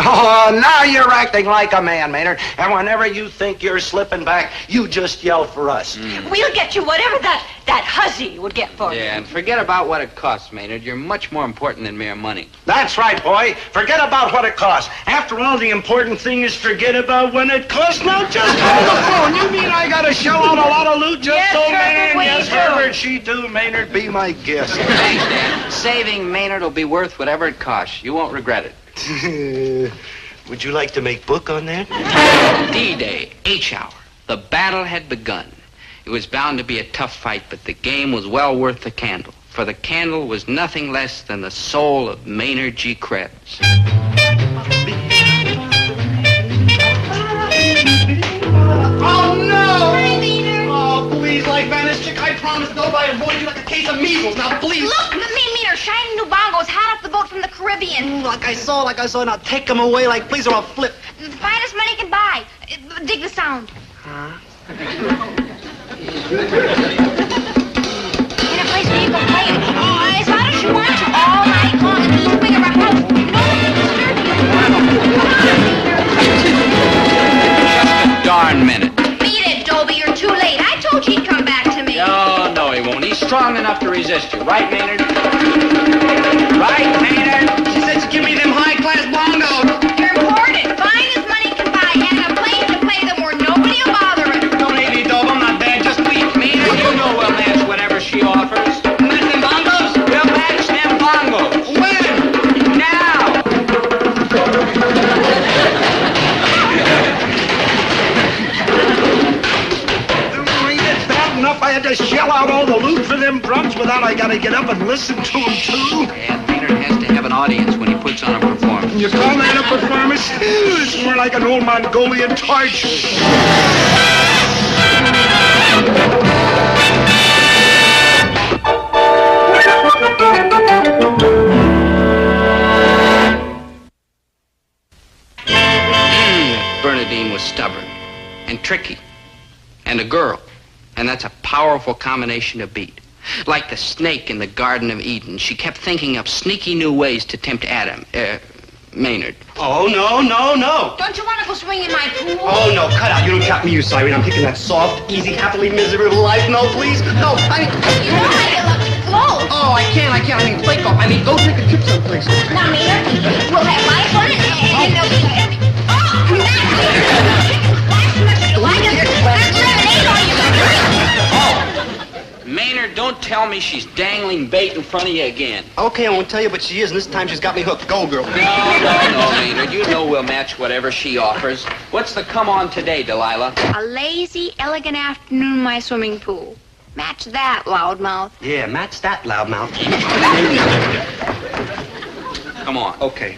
Oh, now you're acting like a man, Maynard. And whenever you think you're slipping back, you just yell for us. We'll get you whatever that hussy would get for you. Yeah, and forget about what it costs, Maynard. You're much more important than mere money. That's right, boy. Forget about what it costs. After all, the important thing is forget about when it costs. Now just hold the phone. You mean I gotta shell out a lot of loot just Yes, so, Herbert, man? we Yes, do. Herbert, she do. Maynard, be my guest. Thanks, Dan. Saving Maynard will be worth whatever it costs. You won't regret it. Would you like to make book on that? D-Day, H-hour. The battle had begun. It was bound to be a tough fight, but the game was well worth the candle. For the candle was nothing less than the soul of Maynard G. Krebs. Oh, no! Oh, please, like Vanish Chick, I promised nobody I'd avoid you like a case of measles. Now, please. Look, Maynard, shiny new bongos hot off the boat from the Caribbean. Like I saw. Now take them away, like, please, or I'll flip. The finest money can buy. Dig the sound. In a place where you can play it as loud as you want to all night long and each wing around house. Nobody can disturb you. Just a darn minute. Beat it, Dobie. You're too late. I told you he'd come back to me. No, he won't. He's strong enough to resist you. Right, Maynard? Right, Maynard? She said she'd give me them high-class bongos. You're important. Fine as money can buy. And a place to play them where nobody will bother him. Don't hate me, Dob. I'm not bad. Just weak. Maynard, you know we'll match whatever she offers. Match them bongos? We'll match them bongos. When? Now! Ain't it bad enough I had to shell out all the loot for them drums without I gotta get up and listen to them, too? And Maynard has to have an audience when he puts on a performance. You call that a performance? It's more like an old Mongolian torture. Bernadine was stubborn and tricky and a girl. And that's a powerful combination to beat. Like the snake in the Garden of Eden, she kept thinking up sneaky new ways to tempt Adam, Maynard. Oh, no. Don't you want to go swing in my pool? Oh, no, cut out. You don't got me, you siren. I'm picking that soft, easy, happily miserable life. No, please. No, You know I get lucky clothes. Oh, I can't. I mean, flake off. I mean, go take a trip someplace. Now, Maynard, we'll have my fun and they'll be... Oh, Maynard, don't tell me she's dangling bait in front of you again. Okay, I won't tell you, but she is, and this time she's got me hooked. Go, girl. No, Maynard. You know we'll match whatever she offers. What's the come on today, Delilah? A lazy, elegant afternoon in my swimming pool. Match that, loudmouth. Yeah, match that, loudmouth. Come on. Okay.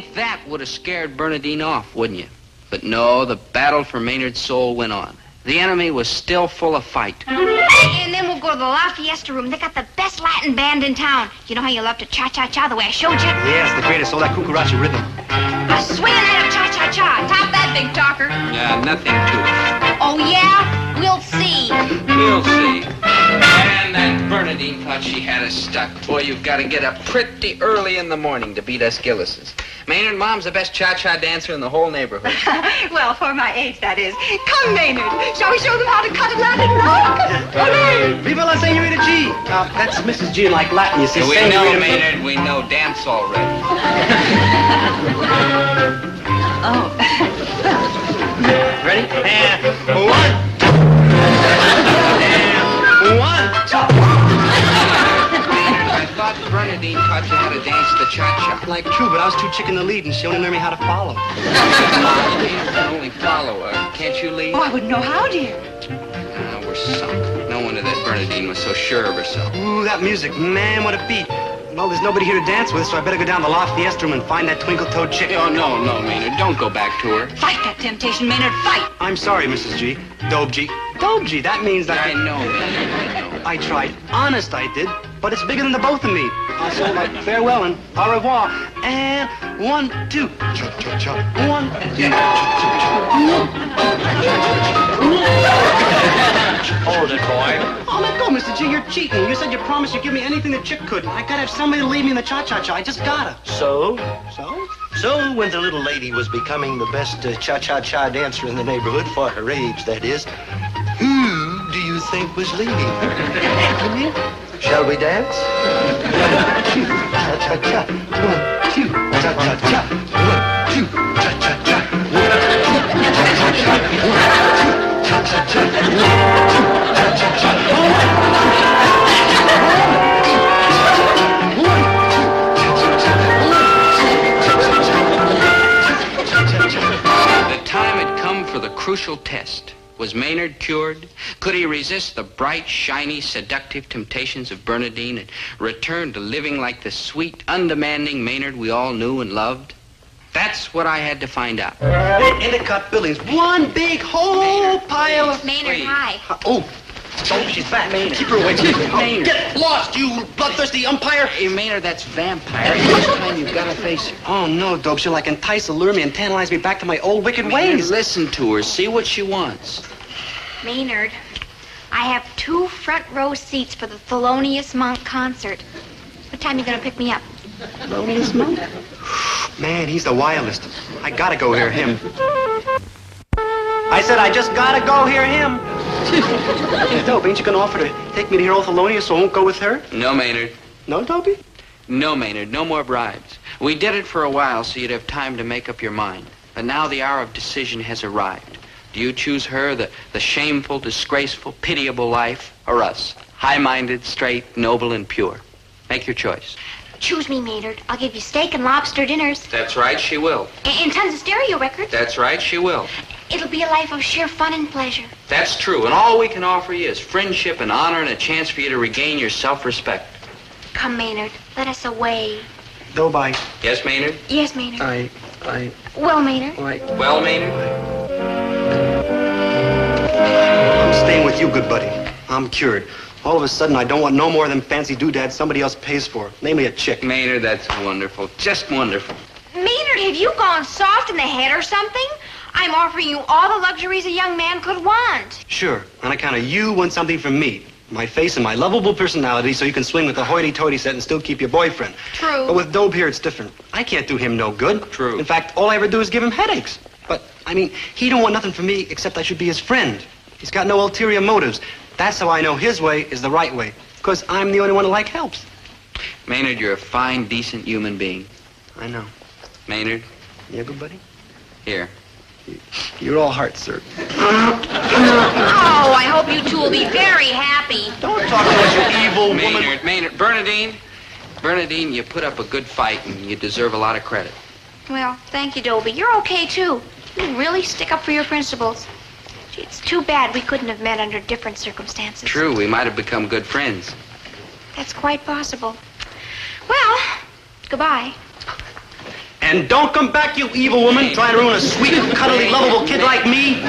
think that would have scared Bernadine off, wouldn't you? But no, the battle for Maynard's soul went on. The enemy was still full of fight. And then we'll go to the La Fiesta room. They got the best Latin band in town. You know how you love to cha-cha-cha the way I showed you? Yeah, it's the greatest. All that cucaracha rhythm. A swinging night of cha-cha-cha. Top that, big talker. Nothing to it. Oh, yeah? We'll see. We'll see. And that Bernadine thought she had us stuck. Boy, you've got to get up pretty early in the morning to beat us Gillises. Maynard, Mom's the best cha-cha dancer in the whole neighborhood. Well, for my age, that is. Come, Maynard. Shall we show them how to cut a Latin rock? Ole! Viva la Senorita G! That's Mrs. G like Latin, you see. We know, Senorita Maynard. We know. Dance already. Oh. Ready? And one. And one. I thought Bernadine taught you how to dance the cha-cha. Like true, but I was too chicken to lead, and she only learned me how to follow. You can only follow her. Can't you lead? Oh, I wouldn't know how, dear. We're sunk. No wonder that Bernadine was so sure of herself. Ooh, that music. Man, what a beat. Well, there's nobody here to dance with, so I better go down to the La Fiesta room and find that twinkle-toed chick. Oh, no, Maynard. Don't go back to her. Fight that temptation, Maynard. Fight. I'm sorry, Mrs. G. Dobie. Dobie, that means that... I know, Maynard. I tried. Honest, I did. But it's bigger than the both of me. So, farewell and au revoir. And 1, 2. Cha-cha-cha. 1, 2. Hold it, boy. Oh, let go, Mr. G. You're cheating. You said you promised you'd give me anything the chick couldn't. I gotta have somebody to lead me in the cha-cha-cha. I just gotta. So? So, when the little lady was becoming the best cha-cha-cha dancer in the neighborhood, for her age, that is, who do you think was leading her? Shall we dance? Cha-cha-cha. 1, 2. Cha-cha-cha. 1, 2. Cha-cha-cha. 1, 2. Cha-cha-cha. 1, 2. Cha-cha-cha. 1, 2. Cha-cha-cha. The time had come for the crucial test. Was Maynard cured? Could he resist the bright, shiny, seductive temptations of Bernadine and return to living like the sweet, undemanding Maynard we all knew and loved? That's what I had to find out. Endicott buildings. One big whole pile of... Maynard, hi. Oh, she's back. Maynard. Keep her away. Maynard. Get lost, you bloodthirsty umpire. Hey, Maynard, that's vampire. This time you've got to face her. Oh, no, Dope. She'll like entice, allure me, and tantalize me back to my old wicked Maynard, ways. listen to her. See what she wants. Maynard, I have 2 front row seats for the Thelonious Monk concert. What time are you going to pick me up? Thelonious Monk? Man, he's the wildest. I gotta go hear him. I said I just gotta go hear him. Hey, Dope, ain't you gonna offer to take me to hear old Thelonious so I won't go with her? No, Maynard. No, Dobie? No, Maynard. No more bribes. We did it for a while so you'd have time to make up your mind. But now the hour of decision has arrived. Do you choose her, the shameful, disgraceful, pitiable life, or us? High-minded, straight, noble, and pure. Make your choice. Choose me, Maynard. I'll give you steak and lobster dinners. That's right, she will. And tons of stereo records. That's right, she will. It'll be a life of sheer fun and pleasure. That's true, and all we can offer you is friendship and honor and a chance for you to regain your self-respect. Come, Maynard. Let us away. Dobie. Yes, Maynard? Yes, Maynard. I... Well, Maynard. Well, Maynard? I'm staying with you, good buddy. I'm cured. All of a sudden, I don't want no more of them fancy doodads somebody else pays for. Namely a chick. Maynard, that's wonderful. Just wonderful. Maynard, have you gone soft in the head or something? I'm offering you all the luxuries a young man could want. Sure. On account of you want something from me. My face and my lovable personality so you can swing with the hoity-toity set and still keep your boyfriend. True. But with Dobe here, it's different. I can't do him no good. True. In fact, all I ever do is give him headaches. But, I mean, he don't want nothing from me except I should be his friend. He's got no ulterior motives. That's how I know his way is the right way. Because I'm the only one who like helps. Maynard, you're a fine, decent human being. I know. Maynard? Yeah, good buddy? Here. You're all heart, sir. Oh, I hope you two will be very happy. Don't talk to us, you evil woman. Maynard, Bernadine, you put up a good fight and you deserve a lot of credit. Well, thank you, Dobie. You're okay, too. You really stick up for your principles. Gee, it's too bad we couldn't have met under different circumstances. True, we might have become good friends. That's quite possible. Well, goodbye. And don't come back, you evil woman, trying to ruin a sweet, cuddly, lovable kid like me.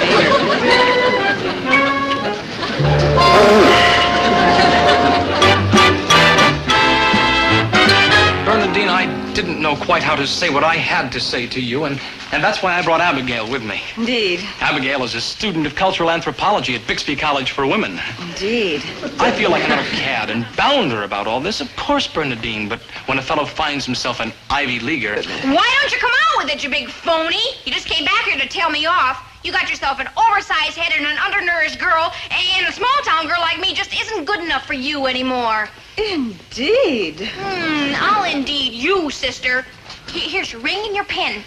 Bernadine, I didn't know quite how to say what I had to say to you, and that's why I brought Abigail with me. Indeed. Abigail is a student of cultural anthropology at Bixby College for Women. Indeed. I feel like an utter cad and bounder about all this, of course, Bernadine, but when a fellow finds himself an Ivy Leaguer... Why don't you come out with it, you big phony? You just came back here to tell me off. You got yourself an oversized head and an undernourished girl, and a small-town girl like me just isn't good enough for you anymore. Indeed. I'll indeed you, sister. Here's your ring and your pen.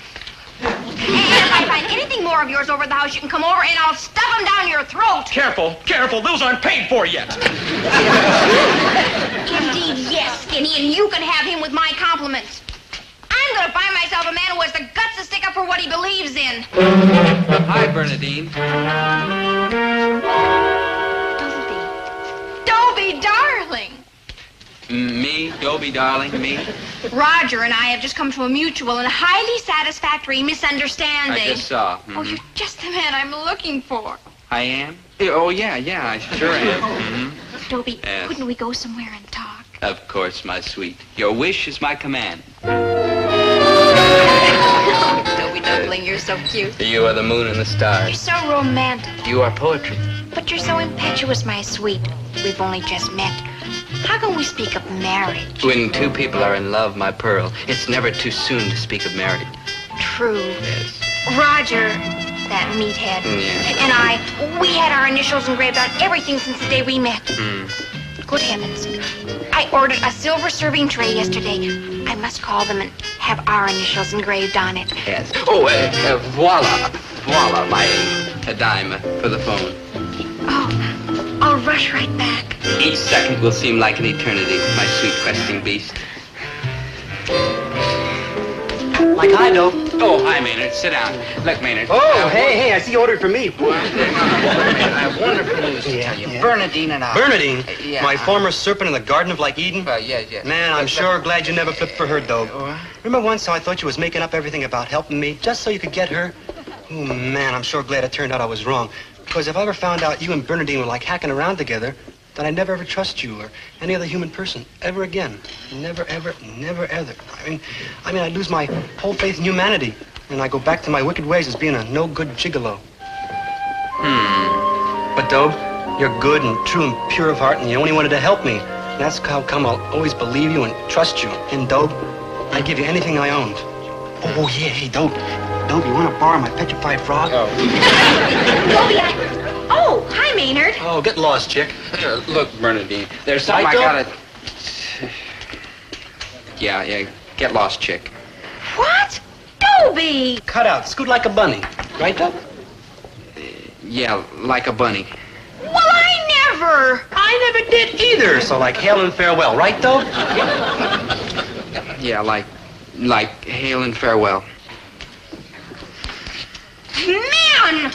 And if I find anything more of yours over the house, you can come over and I'll stuff them down your throat. Careful, careful, those aren't paid for yet. Indeed, yes, Skinny, and you can have him with my compliments. I'm gonna find myself a man who has the guts to stick up for what he believes in. Hi, Bernadine. Dobie, darling. Me, Dobie, darling, me. Roger and I have just come to a mutual and highly satisfactory misunderstanding. I just saw. Oh, you're just the man I'm looking for. I am? Oh, yeah, I sure am. Dobie, Yes. couldn't we go somewhere and talk? Of course, my sweet. Your wish is my command. Dobie, darling, you're so cute. You are the moon and the You're stars. so romantic. You are poetry. But you're so impetuous, my sweet. We've only just met. How can we speak of marriage? When two people are in love, my pearl, it's never too soon to speak of marriage. True. Yes. Roger, that meathead, Yeah. and I, we had our initials engraved on everything since the day we met. Good heavens. I ordered a silver serving tray yesterday. I must call them and have our initials engraved on it. Yes. Oh, voila. Voila, my dime for the phone. Oh, I'll rush right back. Each second will seem like an eternity, my sweet questing beast. Like I know. Oh, hi, Maynard. Sit down. Look, Maynard. Oh, hey, I see you ordered for me. I have wonderful news to tell you. Bernadine and I. Bernadine? Yeah. My former serpent in the Garden of like Eden? Yes. Man, I'm sure glad you never flipped for her, though. Remember once how I thought you was making up everything about helping me just so you could get her? Oh, man, I'm sure glad it turned out I was wrong. Because if I ever found out you and Bernadine were like hacking around together, then I'd never ever trust you or any other human person ever again. Never, ever, never, ever. I mean, I'd lose my whole faith in humanity. And I go back to my wicked ways as being a no-good gigolo. But, Dobe, you're good and true and pure of heart, and you only wanted to help me. And that's how come I'll always believe you and trust you. And, Dobe, I'd give you anything I owned. Oh, yeah, hey, Dobe, you want to borrow my petrified frog? Dobie, Oh, hi, Maynard. Oh, get lost, chick. Look, Bernadine, there's something I gotta... Yeah, get lost, chick. What? Dobie! Cut out, scoot like a bunny. Right, Dobe? Yeah, like a bunny. Well, I never did either. So like hail and farewell, right, Dobe? Yeah, like hail and farewell. Man!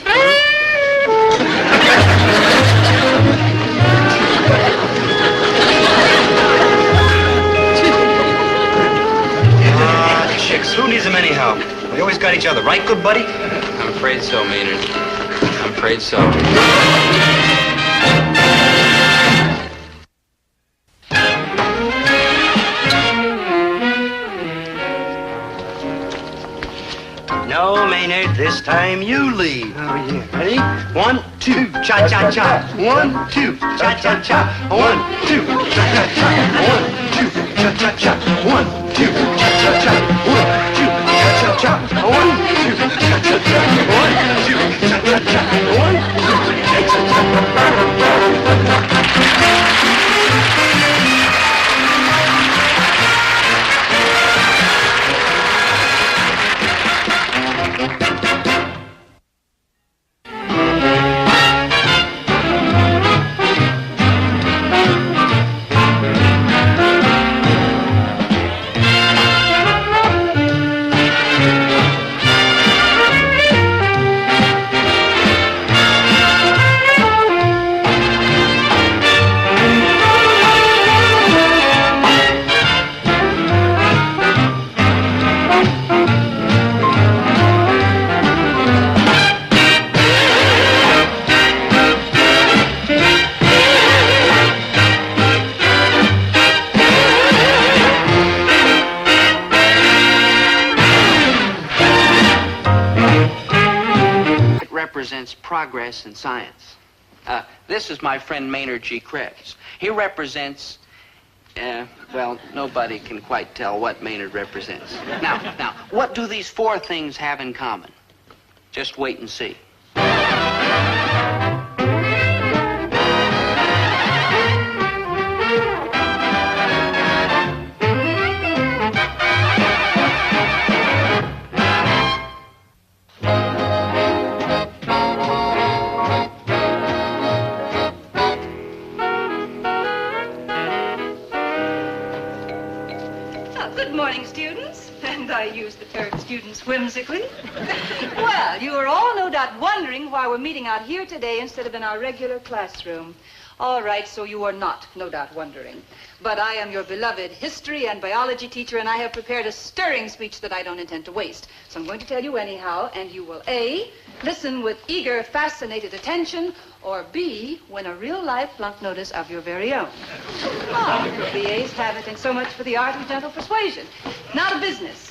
Chicks, who needs them anyhow? We always got each other, right, good buddy? I'm afraid so, Maynard. I'm afraid so. No, Maynard, this time you lead. Oh, yeah. Ready? 1, 2, cha-cha-cha. 1, 2, cha-cha-cha. 1, 2, cha-cha-cha. 1, 2, cha-cha-cha. 1, 2, cha-cha-cha. 1, 2, cha-cha-cha. 1, 2, cha-cha-cha. 1, 2, cha-cha-cha. 1, 2, represents progress in science. This is my friend Maynard G. Krebs. He represents, well, nobody can quite tell what Maynard represents. Now, what do these four things have in common? Just wait and see. Good morning, students. And I use the term students whimsically. Well, you are all no doubt wondering why we're meeting out here today instead of in our regular classroom. All right, so you are not, no doubt, wondering. But I am your beloved history and biology teacher, and I have prepared a stirring speech that I don't intend to waste. So I'm going to tell you anyhow, and you will A, listen with eager, fascinated attention, or B, win a real-life flunk notice of your very own. The A's have it, and so much for the art of gentle persuasion. Now to business.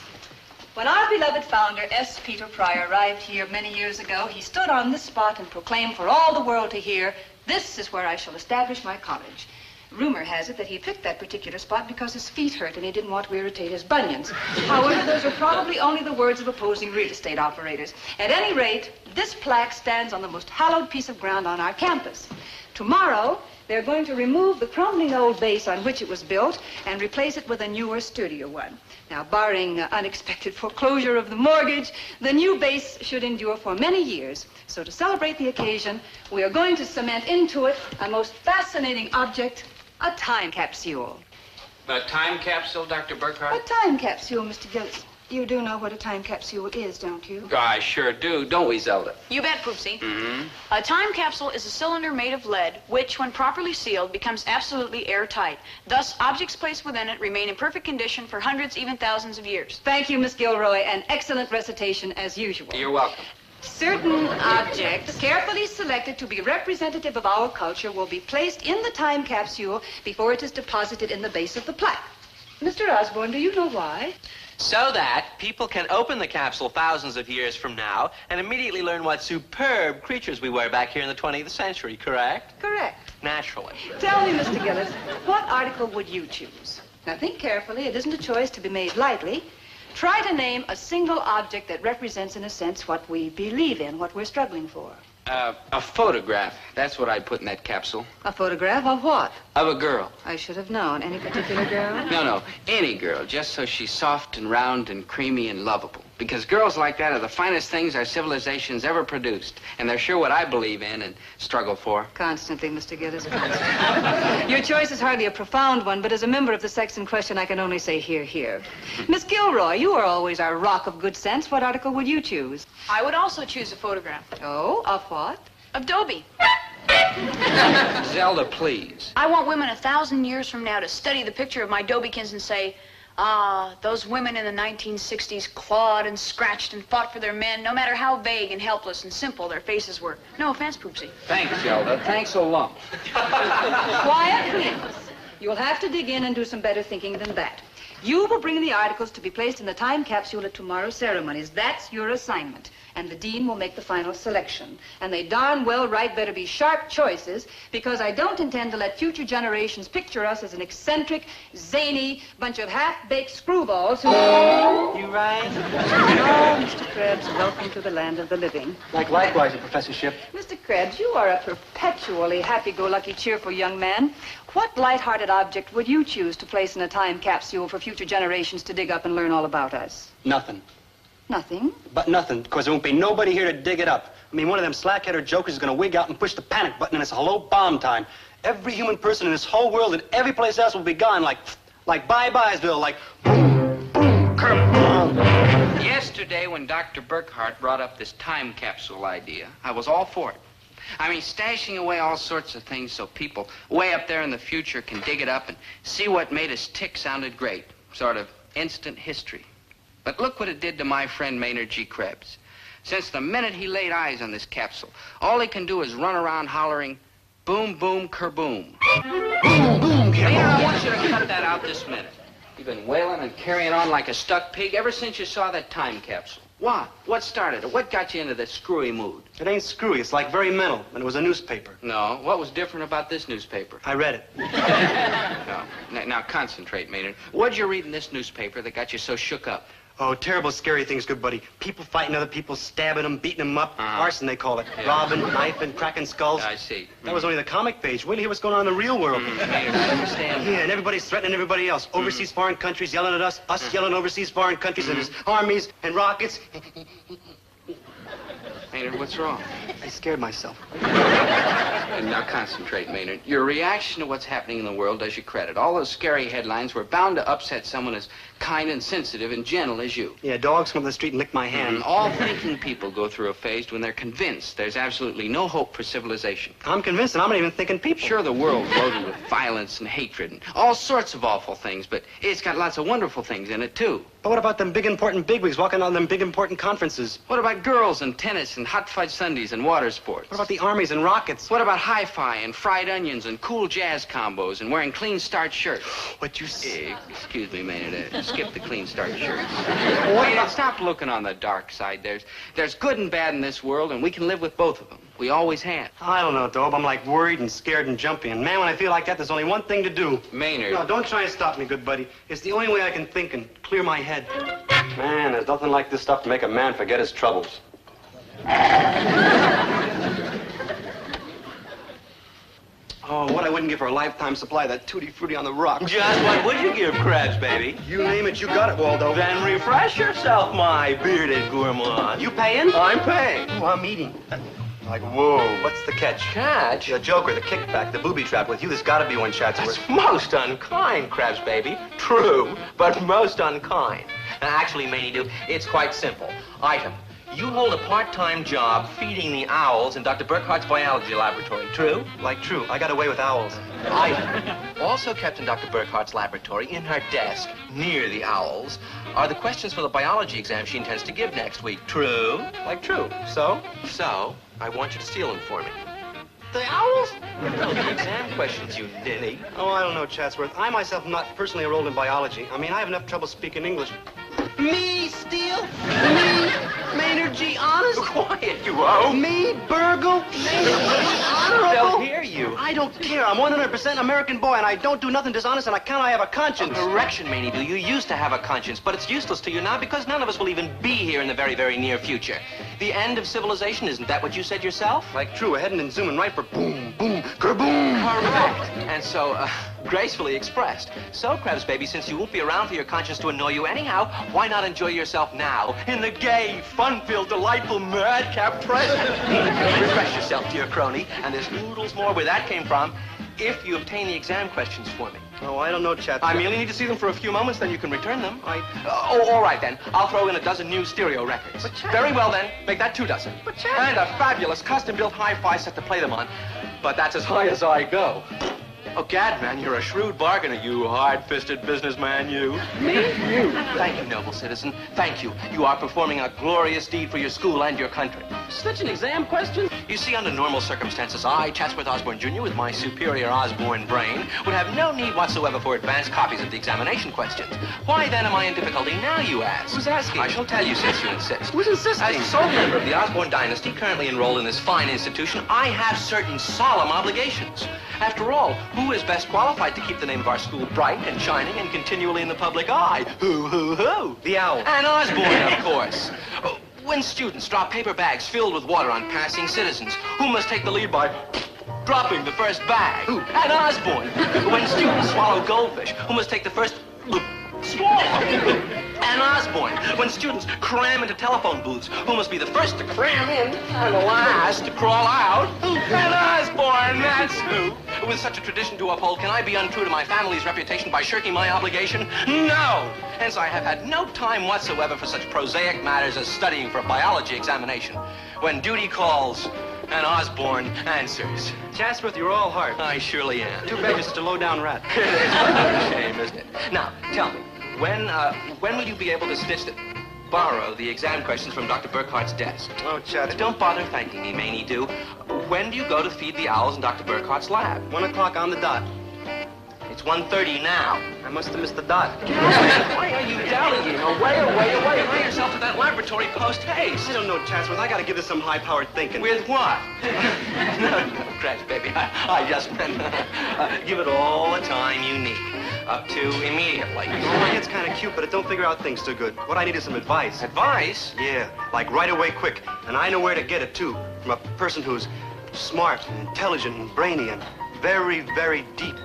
When our beloved founder, S. Peter Pryor, arrived here many years ago, he stood on this spot and proclaimed for all the world to hear, "This is where I shall establish my college." Rumor has it that he picked that particular spot because his feet hurt and he didn't want to irritate his bunions. However, those are probably only the words of opposing real estate operators. At any rate, this plaque stands on the most hallowed piece of ground on our campus. Tomorrow, they're going to remove the crumbling old base on which it was built and replace it with a newer, sturdier one. Now, barring unexpected foreclosure of the mortgage, the new base should endure for many years. So to celebrate the occasion, we are going to cement into it a most fascinating object, a time capsule. A time capsule, Dr. Burkhardt? A time capsule, Mr. Gillis. You do know what a time capsule is, don't you? I sure do, don't we, Zelda? You bet, Poopsie. Mm-hmm. A time capsule is a cylinder made of lead, which, when properly sealed, becomes absolutely airtight. Thus, objects placed within it remain in perfect condition for hundreds, even thousands of years. Thank you, Miss Gilroy. An excellent recitation, as usual. You're welcome. Certain objects, carefully selected to be representative of our culture, will be placed in the time capsule before it is deposited in the base of the plaque. Mr. Osborne, do you know why? So that people can open the capsule thousands of years from now and immediately learn what superb creatures we were back here in the 20th century, correct? Correct. Naturally. Tell me, Mr. Gillis, what article would you choose? Now, think carefully. It isn't a choice to be made lightly. Try to name a single object that represents, in a sense, what we believe in, what we're struggling for. A photograph. That's what I'd put in that capsule. A photograph of what? Of a girl. I should have known. Any particular girl? No, any girl, just so she's soft and round and creamy and lovable. Because girls like that are the finest things our civilization's ever produced. And they're sure what I believe in and struggle for. Constantly, Mr. Gillis, constantly. Your choice is hardly a profound one, but as a member of the sex in question, I can only say hear, hear. Miss Gilroy, you are always our rock of good sense. What article would you choose? I would also choose a photograph. Oh, of what? Of Dobie. Zelda, please. I want women 1,000 years from now to study the picture of my Dobiekins and say, ah, those women in the 1960s clawed and scratched and fought for their men, no matter how vague and helpless and simple their faces were. No offense, Poopsie. Thanks, Zelda. Thanks a lot. Quiet, please. You'll have to dig in and do some better thinking than that. You will bring the articles to be placed in the time capsule at tomorrow's ceremonies. That's your assignment. And the dean will make the final selection. And they darn well right better be sharp choices, because I don't intend to let future generations picture us as an eccentric, zany bunch of half-baked screwballs who... You right? No, Mr. Krebs, welcome to the land of the living. Likewise, Your Professorship. Mr. Krebs, you are a perpetually happy-go-lucky, cheerful young man. What light-hearted object would you choose to place in a time capsule for future generations to dig up and learn all about us? Nothing. Nothing? But nothing, because there won't be nobody here to dig it up. I mean, one of them slack-headed jokers is going to wig out and push the panic button, and it's hello bomb time. Every human person in this whole world and every place else will be gone, like bye-byesville, like boom, boom, kerboom. Yesterday, when Dr. Burkhardt brought up this time capsule idea, I was all for it. I mean, stashing away all sorts of things so people way up there in the future can dig it up and see what made us tick sounded great. Sort of instant history. But look what it did to my friend Maynard G. Krebs. Since the minute he laid eyes on this capsule, all he can do is run around hollering, boom, boom, kerboom. Boom, boom, kerboom. Maynard, I want you to cut that out this minute. You've been wailing and carrying on like a stuck pig ever since you saw that time capsule. What? What started it? What got you into this screwy mood? It ain't screwy. It's like very mental. And it was a newspaper. No. What was different about this newspaper? I read it. No. Now concentrate, Maynard. What'd you read in this newspaper that got you so shook up? Oh, terrible, scary things, good buddy. People fighting other people, stabbing them, beating them up. Arson, they call it. Yeah. Robbing, knifing, cracking skulls. I see. That was only the comic page. Wait till you hear what's going on in the real world. Maynard, I understand. Yeah, and everybody's threatening everybody else. Overseas foreign countries yelling at us yelling overseas foreign countries, and there's armies and rockets. Maynard, what's wrong? I scared myself. Now concentrate, Maynard. Your reaction to what's happening in the world does you credit. All those scary headlines were bound to upset someone as kind and sensitive and gentle as you. Yeah, dogs come up the street and lick my hand. All thinking people go through a phase when they're convinced there's absolutely no hope for civilization. I'm convinced, and I'm not even thinking people. Sure, the world's loaded with violence and hatred and all sorts of awful things, but it's got lots of wonderful things in it, too. But what about them big, important bigwigs walking on them big, important conferences? What about girls and tennis and hot fudge sundaes and water sports? What about the armies and rockets? What about hi-fi and fried onions and cool jazz combos and wearing clean starch shirts? What you say? Excuse me, Maynard. Skip the clean starch shirts. Maynard, stop looking on the dark side. There's good and bad in this world, and we can live with both of them. We always have. I don't know, Dobe. I'm like worried and scared and jumpy. And man, when I feel like that, there's only one thing to do. Maynard. No, don't try and stop me, good buddy. It's the only way I can think and clear my head. Man, there's nothing like this stuff to make a man forget his troubles. Oh, what I wouldn't give for a lifetime supply of that Tutti Frutti on the rocks. Just what would you give, Krabs, baby? You name it, you got it, Waldo. Then refresh yourself, my bearded gourmand. You paying? I'm paying. Oh, I'm eating. Like, whoa, what's the catch? Catch? The joker, the kickback, the booby trap. With you, there's got to be one, Chatsworth. That's most unkind, Krabs, baby. True, but most unkind. Actually, Maney, do, it's quite simple. Item. You hold a part-time job feeding the owls in Dr. Burkhart's biology laboratory. True? Like true. I got away with owls. Item. Also kept in Dr. Burkhart's laboratory, in her desk, near the owls, are the questions for the biology exam she intends to give next week. True? Like true. So? So, I want you to steal them for me. The owls? The exam questions, you ninny. Oh, I don't know, Chatsworth. I myself am not personally enrolled in biology. I mean, I have enough trouble speaking English. Me steal? Me? Maynard G. Honest? Quiet, you owe. Me burgle? Maynard G. Honorable? They'll hear you. I don't care. I'm 100% American boy, and I don't do nothing dishonest, and I have a conscience. Correction, Maney, do you used to have a conscience, but it's useless to you now because none of us will even be here in the very, very near future. The end of civilization, isn't that what you said yourself? Like true, we're heading and zooming right for boom, boom, kerboom. Correct. And so, gracefully expressed. So, Krebs, baby, since you won't be around for your conscience to annoy you anyhow, why not enjoy yourself now in the gay, fun-filled, delightful, madcap present? Refresh yourself, dear crony, and there's noodles more where that came from if you obtain the exam questions for me. Oh, I don't know, Chatsworth. I merely need to see them for a few moments, then you can return them. All right, then. I'll throw in a dozen new stereo records. Very well, then. Make that 2 dozen. And a fabulous custom-built hi-fi set to play them on. But that's as high as I go. Oh, gad, man, you're a shrewd bargainer, you hard-fisted businessman, you. Me? You. Thank you, noble citizen. Thank you. You are performing a glorious deed for your school and your country. Such an exam question? You see, under normal circumstances, I, Chatsworth Osborne Jr., with my superior Osborne brain, would have no need whatsoever for advanced copies of the examination questions. Why, then, am I in difficulty now, you ask? Who's asking? I shall tell you since you insist. Who's insisting? As sole member of the Osborne dynasty, currently enrolled in this fine institution, I have certain solemn obligations. After all, who is best qualified to keep the name of our school bright and shining and continually in the public eye? Who? The owl. And Osborne, of course. When students drop paper bags filled with water on passing citizens, who must take the lead by dropping the first bag? Who? And Osborne. When students swallow goldfish, who must take the first swallow? And Osborne. When students cram into telephone booths, who must be the first to cram in and the last to crawl out? And Osborne, that's who. With such a tradition to uphold, can I be untrue to my family's reputation by shirking my obligation? No! Hence, I have had no time whatsoever for such prosaic matters as studying for a biology examination. When duty calls, and Osborne answers. Chatsworth, you're all heart. I surely am. Too bad you're such a low-down rat. It is a shame, isn't it? Now, tell me, when will you be able to borrow the exam questions from Dr. Burkhart's desk? Oh, Chatsworth. Don't bother thanking me, Maney, do. When do you go to feed the owls in Dr. Burkhart's lab? 1 o'clock on the dot. It's 1:30 now. I must have missed the dot. Why are you dallying? Away. Bring yourself to that laboratory post-haste. I don't know, Chatsworth. I gotta give this some high-powered thinking. With what? No, Crash, baby. I just meant give it all the time you need. Up to immediately. Oh, my head's kind of cute, but it don't figure out things too good. What I need is some advice. Advice? Yeah, like right away, quick. And I know where to get it, too. From a person who's smart and intelligent and brainy and very, very deep.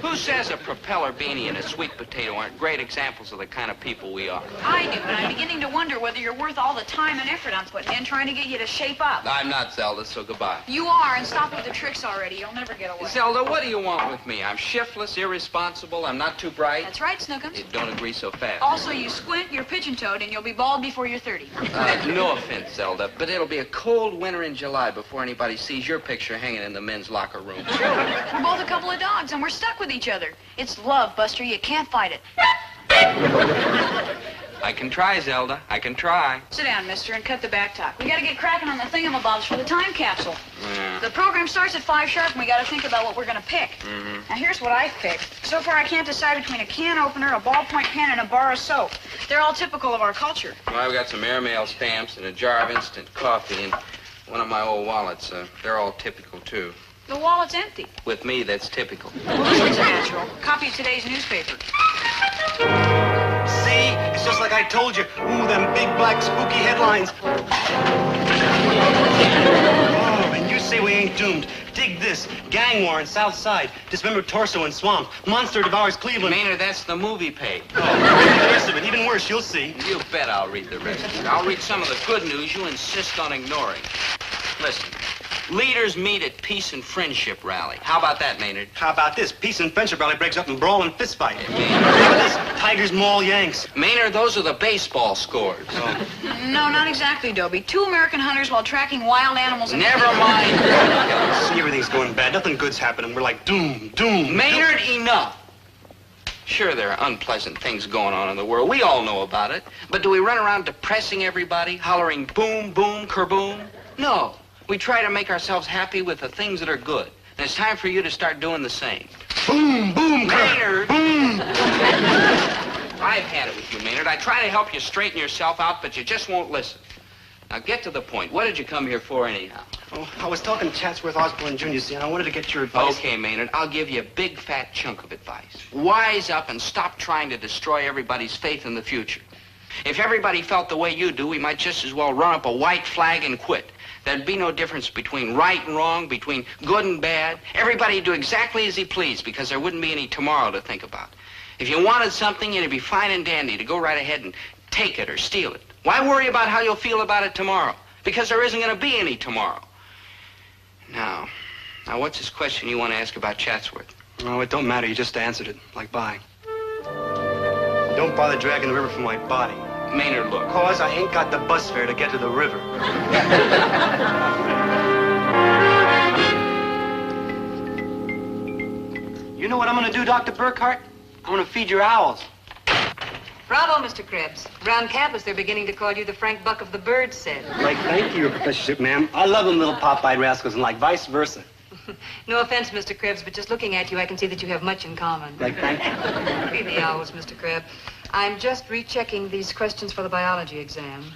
Who says a propeller beanie and a sweet potato aren't great examples of the kind of people we are? I do, and I'm beginning to wonder whether you're worth all the time and effort I'm putting in trying to get you to shape up. I'm not, Zelda, so goodbye. You are, and stop with the tricks already. You'll never get away. Zelda, what do you want with me? I'm shiftless, irresponsible, I'm not too bright. That's right, Snookums. You don't agree so fast. Also, you squint, you're pigeon-toed, and you'll be bald before you're 30. No offense, Zelda, but it'll be a cold winter in July before anybody sees your picture hanging in the men's locker room. We're both a couple of dogs, and we're stuck with each other. It's love, Buster. You can't fight it. I can try, Zelda. I can try. Sit down, mister, and cut the back talk. We gotta get cracking on the thingamabobs for the time capsule. Yeah. The program starts at 5 sharp, and we gotta think about what we're gonna pick. Now, here's what I've picked. So far, I can't decide between a can opener, a ballpoint pen, and a bar of soap. They're all typical of our culture. Well, I've got some airmail stamps and a jar of instant coffee and one of my old wallets. They're all typical, too. The wallet's empty. With me, that's typical. Well, this looks natural. Copy of today's newspaper. See? It's just like I told you. Ooh, them big, black, spooky headlines. Oh, and you say we ain't doomed. Dig this. Gang war in South Side. Dismembered torso in swamp. Monster devours Cleveland. Maynard, that's the movie page. Oh, read the rest of it. Even worse, you'll see. You bet I'll read the rest of it. I'll read some of the good news you insist on ignoring. Listen. Leaders meet at Peace and Friendship Rally. How about that, Maynard? How about this? Peace and Friendship Rally breaks up in brawl and fist fight. How about this? Tigers maul Yanks. Maynard, those are the baseball scores. Oh. No, not exactly, Dobie. 2 American hunters while tracking wild animals. Never mind. See, everything's going bad. Nothing good's happening. We're like doomed. Maynard, enough. Sure, there are unpleasant things going on in the world. We all know about it. But do we run around depressing everybody, hollering boom, boom, kerboom? No. We try to make ourselves happy with the things that are good. And it's time for you to start doing the same. Boom, boom, Maynard! Boom! I've had it with you, Maynard. I try to help you straighten yourself out, but you just won't listen. Now, get to the point. What did you come here for, anyhow? Oh, I was talking to Chatsworth Osborne Jr., see, and I wanted to get your advice. Okay, Maynard, I'll give you a big, fat chunk of advice. Wise up and stop trying to destroy everybody's faith in the future. If everybody felt the way you do, we might just as well run up a white flag and quit. There'd be no difference between right and wrong, between good and bad. Everybody'd do exactly as he pleased because there wouldn't be any tomorrow to think about. If you wanted something, it'd be fine and dandy to go right ahead and take it or steal it. Why worry about how you'll feel about it tomorrow? Because there isn't going to be any tomorrow. Now, what's this question you want to ask about Chatsworth? No, it don't matter. You just answered it. Like, bye. Don't bother dragging the river from my body. Maynard, look. Cause I ain't got the bus fare to get to the river. You know what I'm gonna do, Dr. Burkhart? I'm gonna feed your owls. Bravo, Mr. Krebs. Around campus, they're beginning to call you the Frank Buck of the bird set. Like, thank you, your professorship, ma'am. I love them little pop-eyed rascals and like vice versa. No offense, Mr. Krebs, but just looking at you, I can see that you have much in common. Like, thank you. Feed the owls, Mr. Krebs. I'm just rechecking these questions for the biology exam.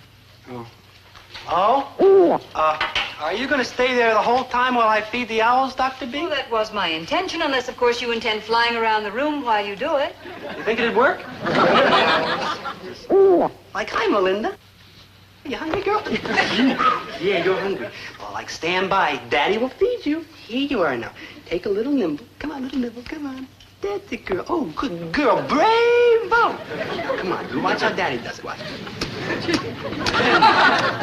Oh? Are you going to stay there the whole time while I feed the owls, Dr. B? Well, that was my intention, unless, of course, you intend flying around the room while you do it. You think it'd work? Like, hi, Melinda. You hungry, girl? Yeah, you're hungry. Well, like, stand by. Daddy will feed you. Here you are now. Take a little nibble. Come on, little nibble. Come on. That's it, girl. Oh, good girl. Bravo. Come on, you watch how Daddy does it. Watch.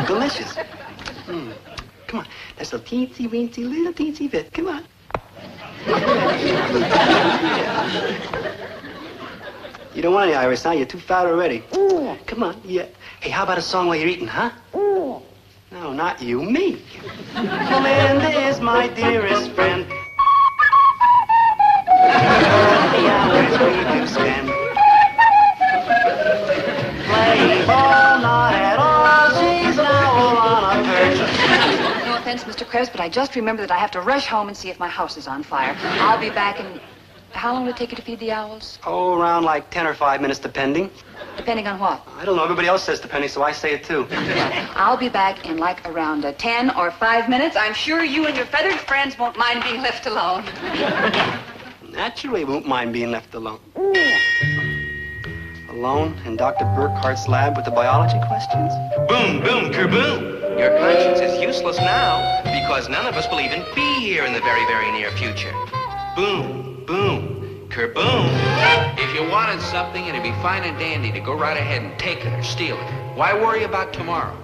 Delicious. Come on. That's a teensy weensy little teensy bit. Come on. You don't want any iris, huh? You're too fat already. Come on. Yeah. Hey, how about a song while you're eating, huh? No, not you. Me. Melinda is my dearest friend. The hours we do spend playing ball, not at all. She's now on a perch. No offense, Mr. Krebs, but I just remember that I have to rush home and see if my house is on fire. I'll be back in... How long will it take you to feed the owls? Oh, around like 10 or 5 minutes, depending. Depending on what? I don't know. Everybody else says depending, so I say it too. I'll be back in like around 10 or 5 minutes. I'm sure you and your feathered friends won't mind being left alone. Naturally, won't mind being left alone. Alone in Dr. Burkhart's lab with the biology questions? Boom, boom, kerboom. Your conscience is useless now because none of us will even be here in the very, very near future. Boom, boom, kerboom. If you wanted something, it'd be fine and dandy to go right ahead and take it or steal it. Why worry about tomorrow?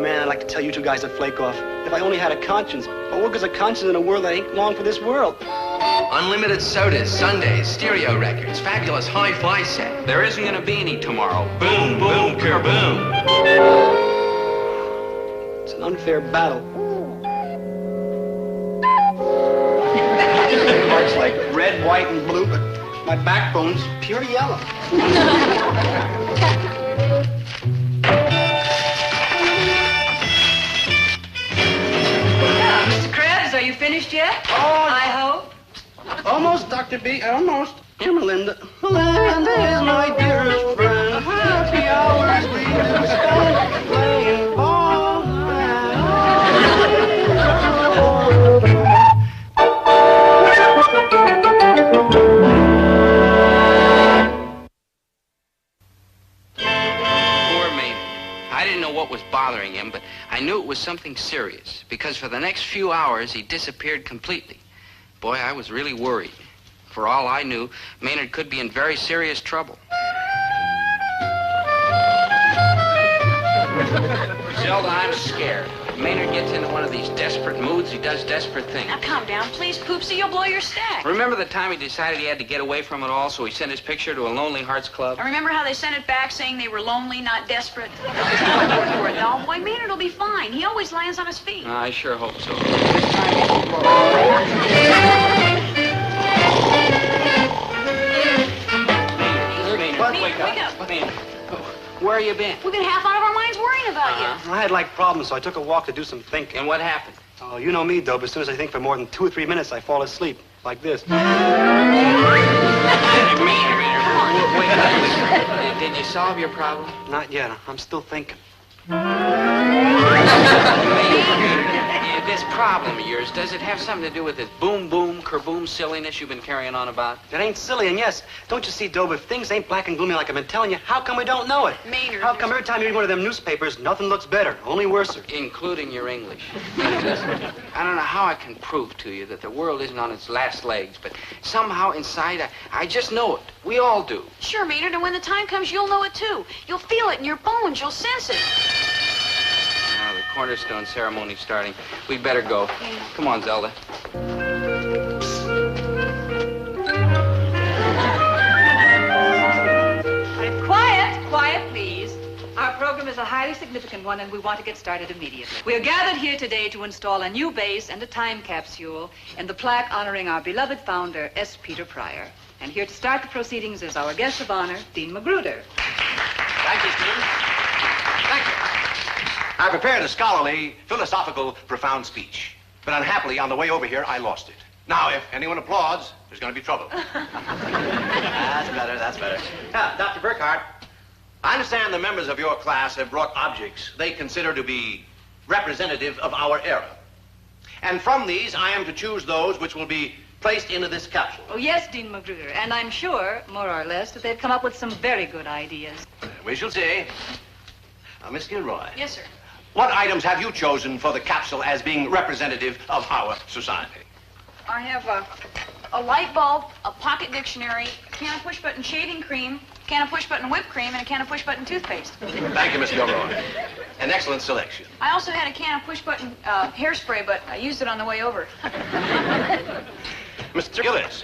Man, I'd like to tell you two guys to flake off. If I only had a conscience. But what goes a conscience in a world that ain't long for this world? Unlimited sodas, sundaes, stereo records, fabulous hi-fi set. There isn't going to be any tomorrow. Boom, boom, kerboom. It's an unfair battle. Heart's like red, white, and blue, but my backbone's pure yellow. Mr. Krebs, are you finished yet? Oh, I hope. Almost, Dr. B, almost. Here, Melinda. Melinda is my dearest friend. Happy hours we do spend playing ball. Poor Maynard. I didn't know what was bothering him, but I knew it was something serious, because for the next few hours, he disappeared completely. Boy, I was really worried. For all I knew, Maynard could be in very serious trouble. Zelda, I'm scared. Maynard gets into one of these desperate moods. He does desperate things. Now, calm down, please, Poopsie. You'll blow your stack. Remember the time he decided he had to get away from it all, so he sent his picture to a Lonely Hearts Club? I remember how they sent it back saying they were lonely, not desperate. You were a doll boy. Maynard will be fine. He always lands on his feet. I sure hope so. Maynard, wake up. Maynard, where you been? We've been half out of our minds worrying about you. I had like problems, so I took a walk to do some thinking. And what happened? Oh, you know me, Dope. As soon as I think for more than 2 or 3 minutes, I fall asleep. Like this. Did you solve your problem? Not yet. I'm still thinking. This problem of yours, does it have something to do with this boom, boom, kerboom silliness you've been carrying on about? It ain't silly, and yes, don't you see, Dobe, if things ain't black and gloomy like I've been telling you, how come we don't know it? Maynard. How come every time you read one of them newspapers, nothing looks better, only worser? Including your English. Listen, I don't know how I can prove to you that the world isn't on its last legs, but somehow inside, I just know it. We all do. Sure, Maynard, and when the time comes, you'll know it, too. You'll feel it in your bones. You'll sense it. Now, the cornerstone ceremony's starting. We'd better go. Come on, Zelda. Quiet, please. Our program is a highly significant one, and we want to get started immediately. We are gathered here today to install a new base and a time capsule and the plaque honoring our beloved founder, S. Peter Pryor. And here to start the proceedings is our guest of honor, Dean Magruder. Thank you, Steve. Thank you. I prepared a scholarly, philosophical, profound speech. But unhappily, on the way over here, I lost it. Now, if anyone applauds, there's going to be trouble. That's better, that's better. Now, Dr. Burkhart, I understand the members of your class have brought objects they consider to be representative of our era. And from these, I am to choose those which will be placed into this capsule. Oh, yes, Dean Magruder. And I'm sure, more or less, that they've come up with some very good ideas. We shall see. Now, Miss Gilroy. Yes, sir. What items have you chosen for the capsule as being representative of our society? I have a light bulb, a pocket dictionary, a can of push-button shaving cream, a can of push-button whipped cream, and a can of push-button toothpaste. Thank you, Miss Gilroy. An excellent selection. I also had a can of push-button hairspray, but I used it on the way over. Mr. Gillis,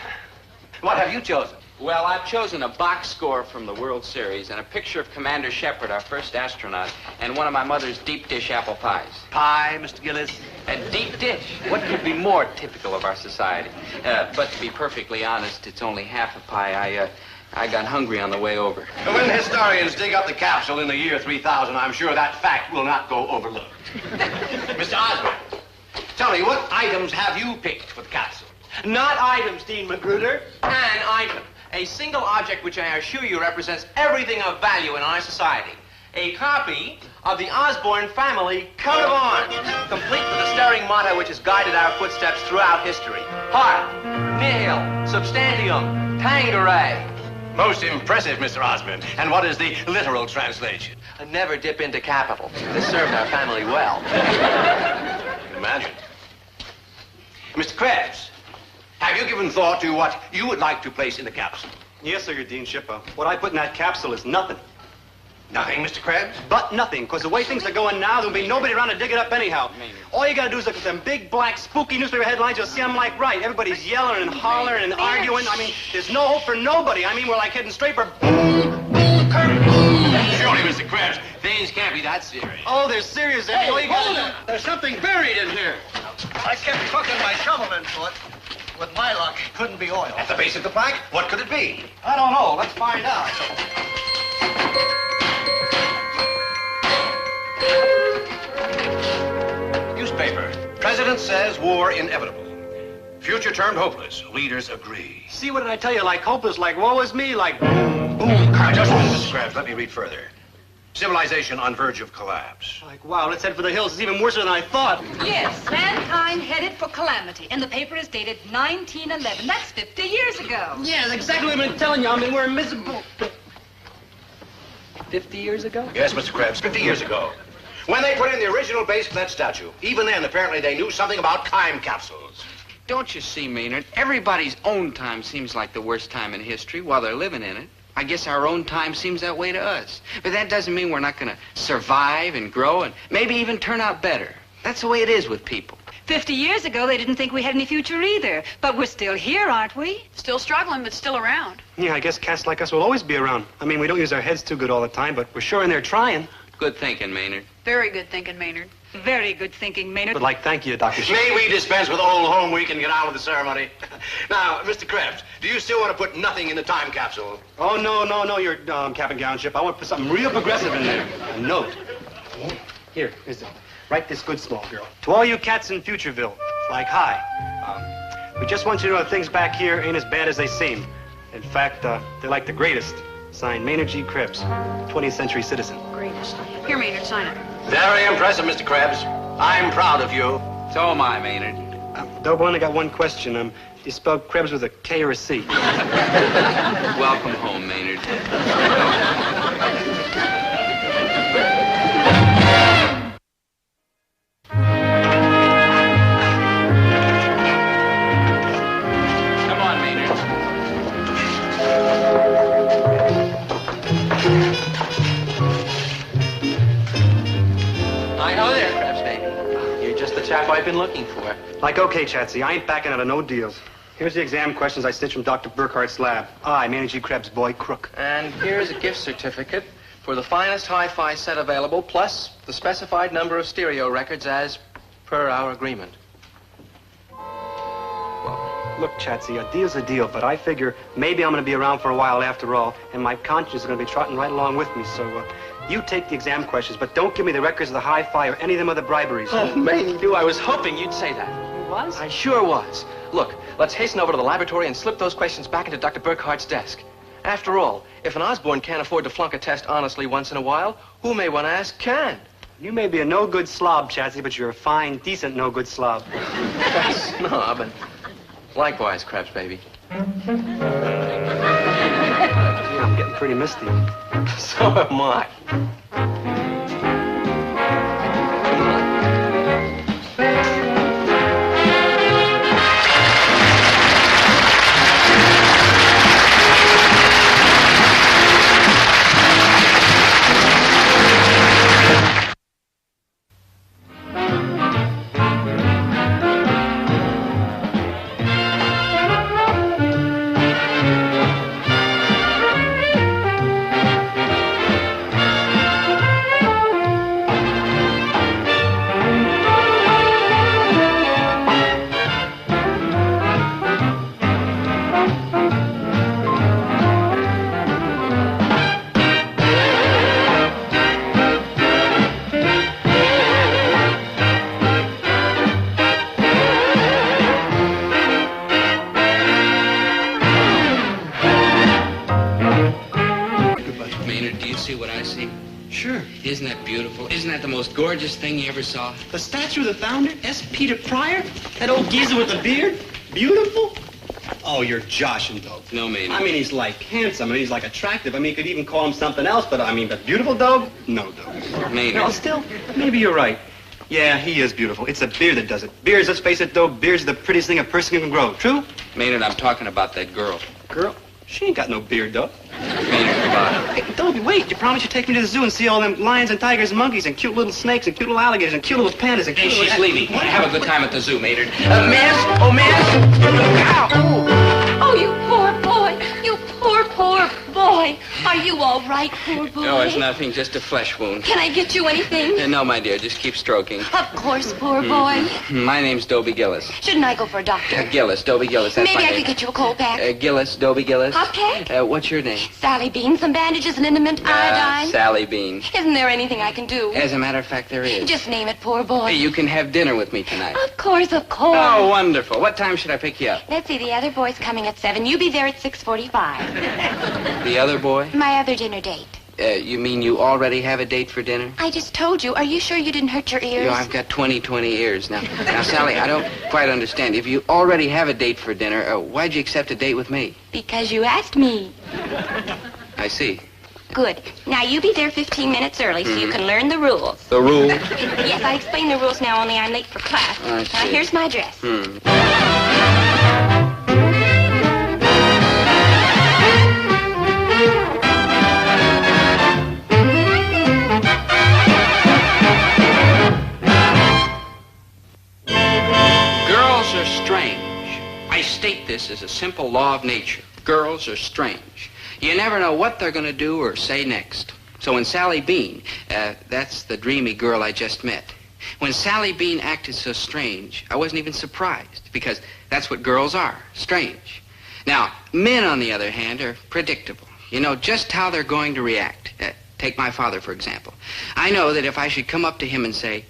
what have you chosen? Well, I've chosen a box score from the World Series and a picture of Commander Shepard, our first astronaut, and one of my mother's deep dish apple pies. Pie, Mr. Gillis? A deep dish. What could be more typical of our society? But to be perfectly honest, it's only half a pie. I got hungry on the way over. When historians dig up the capsule in the year 3000, I'm sure that fact will not go overlooked. Mr. Osborne, tell me, what items have you picked for the capsule? Not items, Dean Magruder. An item. A single object which I assure you represents everything of value in our society. A copy of the Osborne family coat of arms, complete with the stirring motto which has guided our footsteps throughout history. Hoc, nihil, substantium, tangere. Most impressive, Mr. Osborne. And what is the literal translation? Never dip into capital. This served our family well. Imagine. Mr. Krebs, have you given thought to what you would like to place in the capsule? Yes, sir, your deanship. What I put in that capsule is nothing. Nothing, Mr. Krebs? But nothing, because the way things are going now, there'll be nobody around to dig it up anyhow. All you gotta do is look at them big, black, spooky newspaper headlines. You'll see them like right. Everybody's yelling and hollering and arguing. I mean, there's no hope for nobody. I mean, we're like heading straight for Surely, Mr. Krebs, things can't be that serious. Oh, they're serious, Eddie. All you hold gotta it! There's something buried in here. I kept hooking my shovel into it. With my luck, it couldn't be oil. At the base of the plank, what could it be? I don't know. Let's find out. Newspaper. President says war inevitable. Future termed hopeless. Leaders agree. See, what did I tell you? Like hopeless, like woe is me, like Boom. Just a minute, Mr. Krebs. Let me read further. Civilization on verge of collapse. Like, wow, let's head for the hills. It's even worse than I thought. Yes, mankind headed for calamity. And the paper is dated 1911. That's 50 years ago. Yeah, that's exactly what I've been telling you. I mean, we're miserable. 50 years ago? Yes, Mr. Krebs, 50 years ago. When they put in the original base for that statue, even then, apparently, they knew something about time capsules. Don't you see, Maynard? Everybody's own time seems like the worst time in history while they're living in it. I guess our own time seems that way to us. But that doesn't mean we're not going to survive and grow and maybe even turn out better. That's the way it is with people. 50 years ago, they didn't think we had any future either. But we're still here, aren't we? Still struggling, but still around. Yeah, I guess cats like us will always be around. I mean, we don't use our heads too good all the time, but we're sure in there trying. Good thinking, Maynard. Very good thinking, Maynard. Very good thinking, Maynard. But, like, thank you, Dr. May we dispense with old home week and get on with the ceremony? Now, Mr. Krebs, do you still want to put nothing in the time capsule? Oh, no, your cap and gown ship. I want to put something real progressive in there. A note. Here, is it? Write this good small girl. To all you cats in Futureville, like, hi. We just want you to know that things back here ain't as bad as they seem. In fact, they're like the greatest. Signed, Maynard G. Krebs, 20th century citizen. Greatest. Here, Maynard, sign it. Very impressive, Mr. Krebs. I'm proud of you. So am I, Maynard. Dob, I only got one question. Do you spell Krebs with a K or a C? Welcome home, Maynard. Come on, Maynard. I know there, Krebs, baby. You're just the chap I've been looking for. Like, okay, Chatsy, I ain't backing out of no deals. Here's the exam questions I stitched from Dr. Burkhart's lab. I, Manny G. Krebs, boy, crook. And here's a gift certificate for the finest hi-fi set available, plus the specified number of stereo records as per our agreement. Look, Chatsy, a deal's a deal, but I figure maybe I'm going to be around for a while after all, and my conscience is going to be trotting right along with me, so you take the exam questions, but don't give me the records of the hi-fi or any of them other briberies. Oh, Manny, I was hoping you'd say that. You was? I sure was. Look, let's hasten over to the laboratory and slip those questions back into Dr. Burkhart's desk. After all, if an Osborne can't afford to flunk a test honestly once in a while, who may one ask can? You may be a no-good slob, Chatsy, but you're a fine, decent no-good slob. Snob, and likewise, Krebs, baby. I'm getting pretty misty. So am I. see? Sure. Isn't that beautiful? Isn't that the most gorgeous thing you ever saw? The statue of the founder, S. Peter Pryor? That old geezer with the beard? Beautiful? Oh, you're joshing, Dope. No, Maynard. I mean, he's like handsome, and he's like attractive. I mean, you could even call him something else, but beautiful, Dope? No, Dope. Maynard. No, still, maybe you're right. Yeah, he is beautiful. It's the beard that does it. Beards, let's face it, Dope, beards are the prettiest thing a person can grow. True? Maynard, I'm talking about that girl. Girl? She ain't got no beard, Dope. Maynard, come on. Hey, Dobie, wait. You promised you'd take me to the zoo and see all them lions and tigers and monkeys and cute little snakes and cute little alligators and cute little pandas and Hey, cute she's little... leaving. Have a good time at the zoo, Maynard. Miss! Oh, miss! Ow! Oh, you poor boy. You poor boy. Are you all right, poor boy? No, it's nothing. Just a flesh wound. Can I get you anything? No, my dear. Just keep stroking. Of course, poor boy. My name's Dobie Gillis. Shouldn't I go for a doctor? Gillis, Dobie Gillis. That's Maybe my I name. could get you a cold pack. Gillis, Dobie Gillis. Hot pack? What's your name? Sally Bean, some bandages, an liniment, iodine. Sally Bean. Isn't there anything I can do? As a matter of fact, there is. Just name it, poor boy. Hey, you can have dinner with me tonight. Of course, of course. Oh, wonderful. What time should I pick you up? Let's see, the other boy's coming at 7. You be there at 6:45. The other boy? My other dinner date. You mean you already have a date for dinner? I just told you. Are you sure you didn't hurt your ears? You know, I've got 20 ears now. Now, Sally, I don't quite understand. If you already have a date for dinner, why'd you accept a date with me? Because you asked me. I see. Good. Now, you be there 15 minutes early so you can learn the rules. The rule? Yes, I explain the rules now, only I'm late for class. I see. Now, here's my dress. Girls are strange. I state this as a simple law of nature. Girls are strange. You never know what they're going to do or say next. So when Sally Bean, that's the dreamy girl I just met, when Sally Bean acted so strange, I wasn't even surprised, because that's what girls are, strange. Now, men, on the other hand, are predictable. You know just how they're going to react. Take my father, for example. I know that if I should come up to him and say,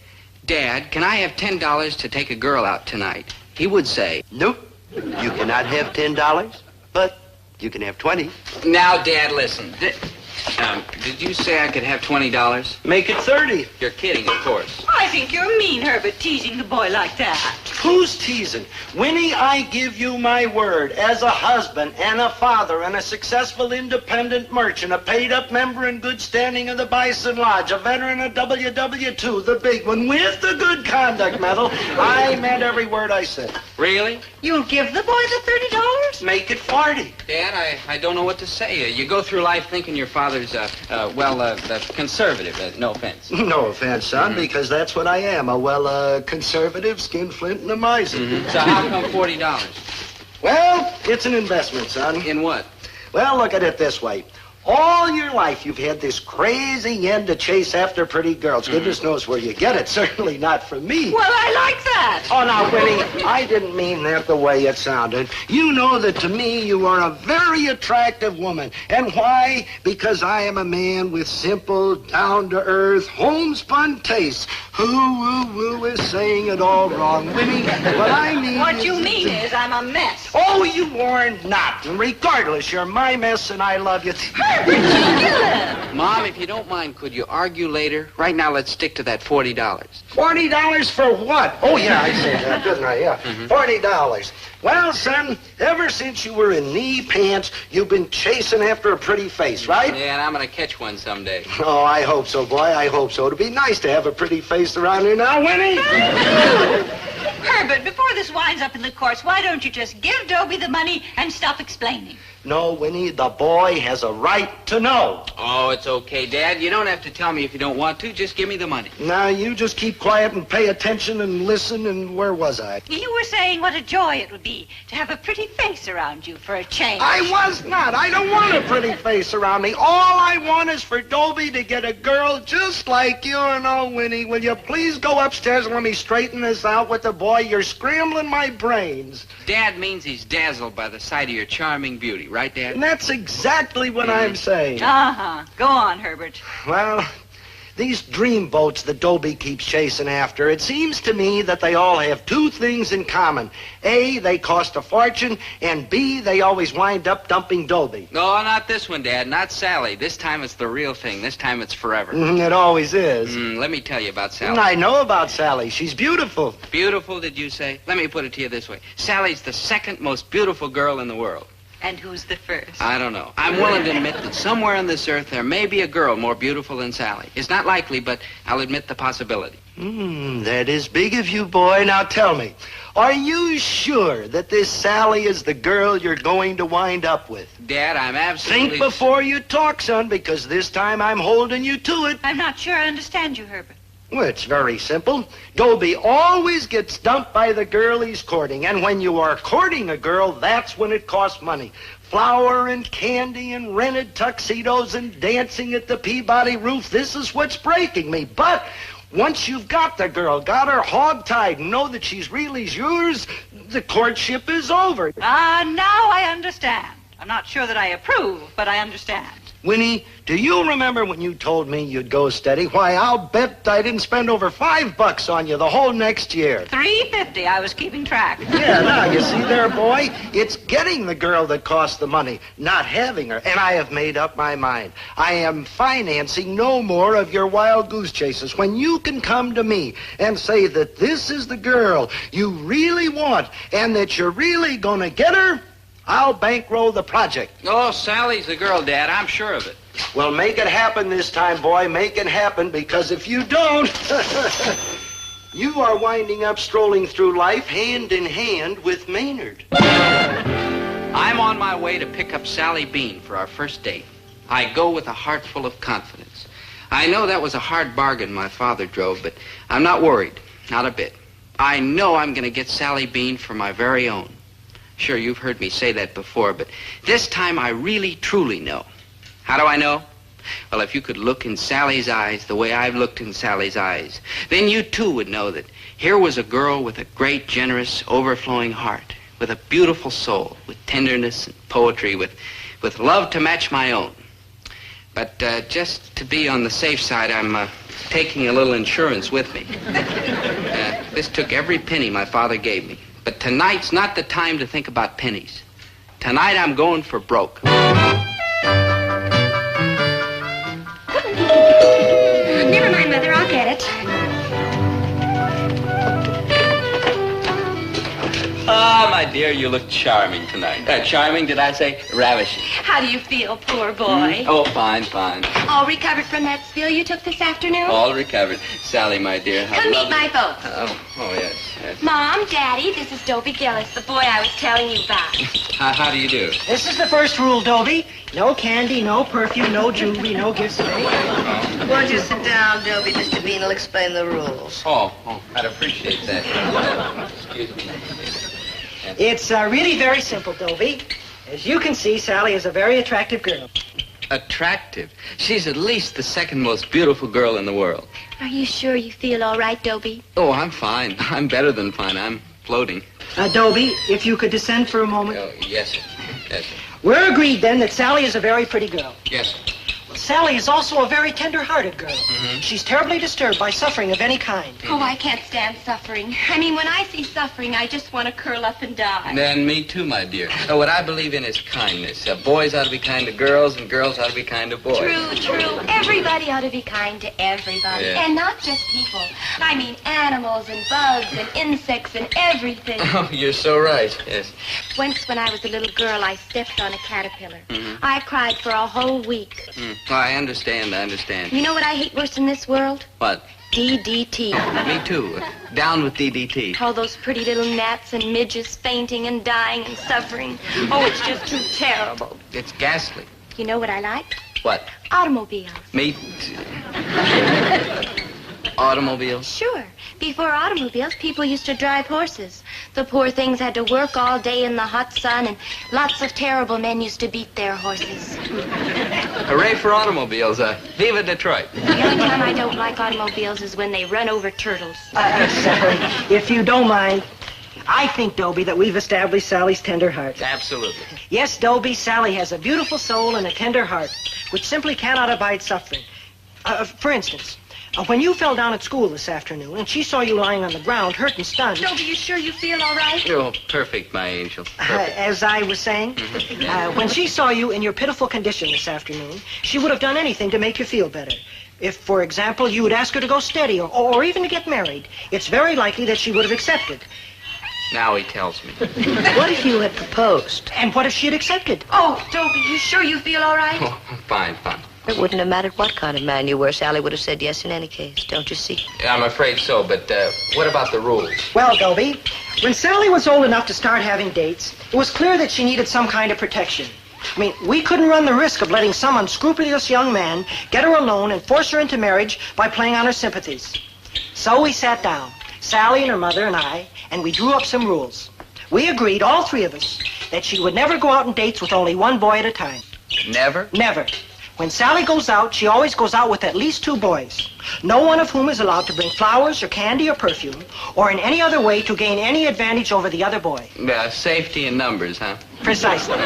Dad, can I have $10 to take a girl out tonight? He would say, Nope. You cannot have $10, but you can have 20. Now, Dad, listen. Did you say I could have $20? Make it 30. You're kidding, of course. I think you're mean, Herbert, teasing the boy like that. Who's teasing? Winnie, I give you my word. As a husband and a father and a successful independent merchant, a paid-up member in good standing of the Bison Lodge, a veteran of WW2, the big one, with the good conduct medal, I meant every word I said. Really? You'll give the boy the $30? Make it 40. Dad, I don't know what to say. You go through life thinking your father's, conservative. No offense. No offense, son, because that's what I am, a conservative, skinflint, and a miser. So how come $40? Well, it's an investment, son. In what? Well, look at it this way. All your life, you've had this crazy end to chase after pretty girls. Goodness knows where you get it. Certainly not from me. Well, I like that. Oh, now, Winnie, I didn't mean that the way it sounded. You know that to me, you are a very attractive woman. And why? Because I am a man with simple, down-to-earth, homespun tastes. Who is saying it all wrong, Winnie? What I mean What you mean is I'm a mess. Oh, you are not. And regardless, you're my mess, and I love you. Mom, if you don't mind, could you argue later? Right now, let's stick to that $40. $40 for what? Oh, yeah, I said that, didn't I? Yeah. $40. Well, son, ever since you were in knee pants, you've been chasing after a pretty face, right? Yeah, and I'm going to catch one someday. Oh, I hope so, boy. I hope so. It'd be nice to have a pretty face around here now, Winnie. Herbert, before this winds up in the courts, why don't you just give Dobie the money and stop explaining? No, Winnie, the boy has a right to know. Oh, it's okay, Dad. You don't have to tell me if you don't want to. Just give me the money. Now, you just keep quiet and pay attention and listen, and where was I? You were saying what a joy it would be to have a pretty face around you for a change. I was not. I don't want a pretty face around me. All I want is for Dobie to get a girl just like you. And oh, Winnie, will you please go upstairs and let me straighten this out with the boy? You're scrambling my brains. Dad means he's dazzled by the sight of your charming beauty, right, Dad? And that's exactly what I'm saying. Uh-huh. Go on, Herbert. Well, These dream boats that Dobie keeps chasing after, it seems to me that they all have two things in common. A, they cost a fortune, and B, they always wind up dumping Dobie. No, not this one, Dad. Not Sally. This time it's the real thing. This time it's forever. It always is. Let me tell you about Sally. I know about Sally. She's beautiful. Beautiful, did you say? Let me put it to you this way. Sally's the second most beautiful girl in the world. And who's the first? I don't know. I'm willing to admit that somewhere on this earth there may be a girl more beautiful than Sally. It's not likely, but I'll admit the possibility. That is big of you, boy. Now tell me, are you sure that this Sally is the girl you're going to wind up with? Dad, I'm absolutely... Think before you talk, son, because this time I'm holding you to it. I'm not sure I understand you, Herbert. Well, it's very simple. Dobie always gets dumped by the girl he's courting. And when you are courting a girl, that's when it costs money. Flour and candy and rented tuxedos and dancing at the Peabody roof. This is what's breaking me. But once you've got the girl, got her hog-tied, and know that she's really yours, the courtship is over. Now I understand. I'm not sure that I approve, but I understand. Winnie, do you remember when you told me you'd go steady? Why, I'll bet I didn't spend over $5 on you the whole next year. $3.50. I was keeping track. Yeah, now, you see there, boy? It's getting the girl that costs the money, not having her. And I have made up my mind. I am financing no more of your wild goose chases. When you can come to me and say that this is the girl you really want and that you're really gonna get her, I'll bankroll the project. Oh, Sally's the girl, Dad. I'm sure of it. Well, make it happen this time, boy. Make it happen, because if you don't, you are winding up strolling through life hand in hand with Maynard. I'm on my way to pick up Sally Bean for our first date. I go with a heart full of confidence. I know that was a hard bargain my father drove, but I'm not worried. Not a bit. I know I'm going to get Sally Bean for my very own. Sure, you've heard me say that before, but this time I really, truly know. How do I know? Well, if you could look in Sally's eyes the way I've looked in Sally's eyes, then you too would know that here was a girl with a great, generous, overflowing heart, with a beautiful soul, with tenderness and poetry, with love to match my own. But just to be on the safe side, I'm taking a little insurance with me. This took every penny my father gave me. But tonight's not the time to think about pennies. Tonight I'm going for broke. Never mind, Mother. I'll get it. Ah, my dear, you look charming tonight. Charming, did I say? Ravishing. How do you feel, poor boy? Oh, fine, fine. All recovered from that spill you took this afternoon? All recovered. Sally, my dear, how Come meet lovely. my folks. Oh, yes. Mom, Daddy, this is Dobie Gillis, the boy I was telling you about. How do you do? This is the first rule, Dobie. No candy, no perfume, no jewelry, no gifts today. Won't you sit down, Dobie? Mr. Bean will explain the rules. Oh, I'd appreciate that. Excuse me. It's really very simple, Dobie. As you can see, Sally is a very attractive girl. Attractive? She's at least the second most beautiful girl in the world. Are you sure you feel all right, Dobie? Oh, I'm fine. I'm better than fine. I'm floating. Dobie, if you could descend for a moment. Oh, yes, sir. Yes, sir. We're agreed, then, that Sally is a very pretty girl. Yes, sir. Sally is also a very tender-hearted girl. She's terribly disturbed by suffering of any kind. Oh, I can't stand suffering. I mean, when I see suffering, I just want to curl up and die. And me too, my dear. What I believe in is kindness. Boys ought to be kind to girls, and girls ought to be kind to boys. True. Everybody ought to be kind to everybody. Yeah. And not just people. I mean, animals and bugs and insects and everything. Oh, you're so right. Yes. Once when I was a little girl, I stepped on a caterpillar. I cried for a whole week. Well, I understand. You know what I hate worse in this world? What? DDT. Me too. Down with DDT. All those pretty little gnats and midges fainting and dying and suffering. Oh, it's just too terrible. It's ghastly. You know what I like? What? Automobiles. Me? Automobiles? Sure. Before automobiles, people used to drive horses. The poor things had to work all day in the hot sun, and lots of terrible men used to beat their horses. Hooray for automobiles. Viva Detroit. The only time I don't like automobiles is when they run over turtles. Sally, if you don't mind, I think, Dobie, that we've established Sally's tender heart. Absolutely. Yes, Dobie, Sally has a beautiful soul and a tender heart, which simply cannot abide suffering. For instance, when you fell down at school this afternoon and she saw you lying on the ground, hurt and stunned... Dobie, you sure you feel all right? Oh, perfect, my angel. Perfect. As I was saying, when she saw you in your pitiful condition this afternoon, she would have done anything to make you feel better. If, for example, you would ask her to go steady or even to get married, it's very likely that she would have accepted. Now he tells me. What if you had proposed? And what if she had accepted? Oh, Dobie, you sure you feel all right? Oh, fine. It wouldn't have mattered what kind of man you were. Sally would have said yes in any case, don't you see? I'm afraid so, but what about the rules? Well, Dobie, when Sally was old enough to start having dates, it was clear that she needed some kind of protection. I mean, we couldn't run the risk of letting some unscrupulous young man get her alone and force her into marriage by playing on her sympathies. So we sat down, Sally and her mother and I, and we drew up some rules. We agreed, all three of us, that she would never go out on dates with only one boy at a time. Never? Never. When Sally goes out, she always goes out with at least 2 boys, no one of whom is allowed to bring flowers or candy or perfume, or in any other way to gain any advantage over the other boy. Safety in numbers, huh? Precisely.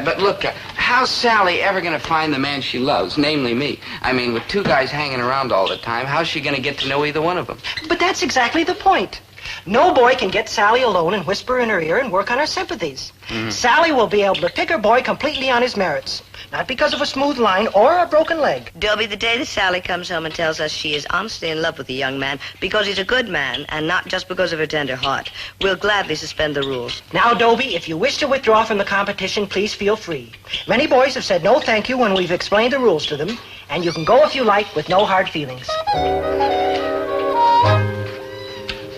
But look, how's Sally ever going to find the man she loves, namely me? I mean, with 2 guys hanging around all the time, how's she going to get to know either one of them? But that's exactly the point. No boy can get Sally alone and whisper in her ear and work on her sympathies. Sally will be able to pick her boy completely on his merits, not because of a smooth line or a broken leg. Dobie, the day that Sally comes home and tells us she is honestly in love with the young man because he's a good man and not just because of her tender heart, we'll gladly suspend the rules. Now, Dobie, if you wish to withdraw from the competition, please feel free. Many boys have said no thank you when we've explained the rules to them, and you can go if you like with no hard feelings.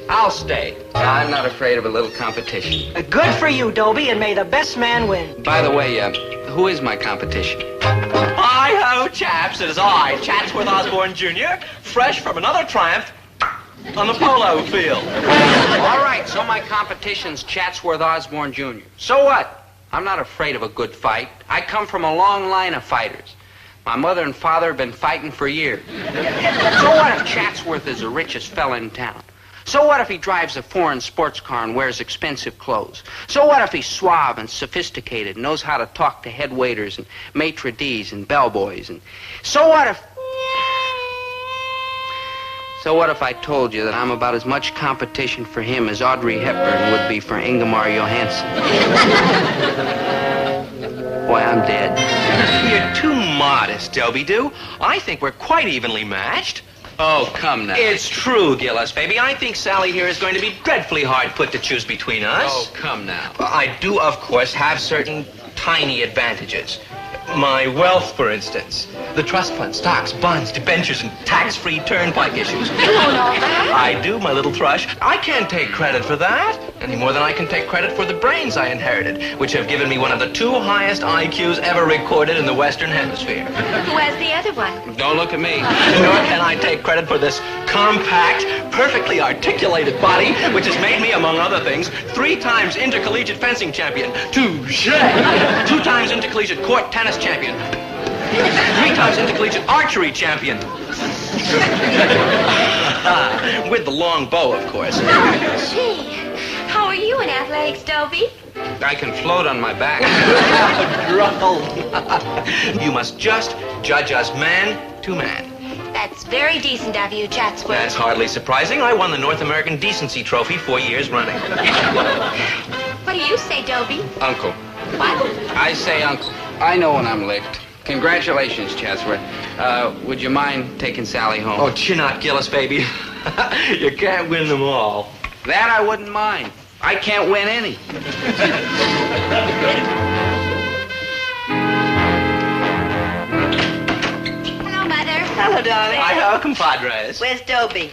I'll stay. I'm not afraid of a little competition. Good for you, Dobie, and may the best man win. By the way, who is my competition? Hi-ho, chaps. It is I, Chatsworth Osborne Jr., fresh from another triumph on the polo field. All right, so my competition's Chatsworth Osborne Jr. So what? I'm not afraid of a good fight. I come from a long line of fighters. My mother and father have been fighting for years. So what if Chatsworth is the richest fella in town? So what if he drives a foreign sports car and wears expensive clothes? So what if he's suave and sophisticated and knows how to talk to head waiters and maitre d's and bellboys? And so what if I told you that I'm about as much competition for him as Audrey Hepburn would be for Ingemar Johansson? Boy, I'm dead. You're too modest, Dobie-Doo. I think we're quite evenly matched. Oh, come now. It's true, Gillis, baby. I think Sally here is going to be dreadfully hard put to choose between us. Oh, come now. I do, of course, have certain tiny advantages. My wealth, for instance. The trust fund, stocks, bonds, debentures, and tax-free turnpike issues. I do, my little thrush. I can't take credit for that, any more than I can take credit for the brains I inherited, which have given me one of the 2 highest IQs ever recorded in the Western Hemisphere. Who has the other one? Don't look at me. Nor can I take credit for this compact, perfectly articulated body, which has made me, among other things, 3 times intercollegiate fencing champion. Touche! 2 times intercollegiate court tennis champion. 3 times intercollegiate archery champion. With the long bow, of course. Gee, how are you in athletics, Dobie? I can float on my back. Droll. You must just judge us man to man. That's very decent of you, Chatsworth. That's hardly surprising. I won the North American Decency Trophy 4 years running. What do you say, Dobie? Uncle. What? I say uncle. I know when I'm licked. Congratulations, Chatsworth. Would you mind taking Sally home? Oh, chin out, Gillis, baby. You can't win them all. That I wouldn't mind. I can't win any. Hello, Mother. Hello, darling. Hi-ho, compadres. Where's Dobie?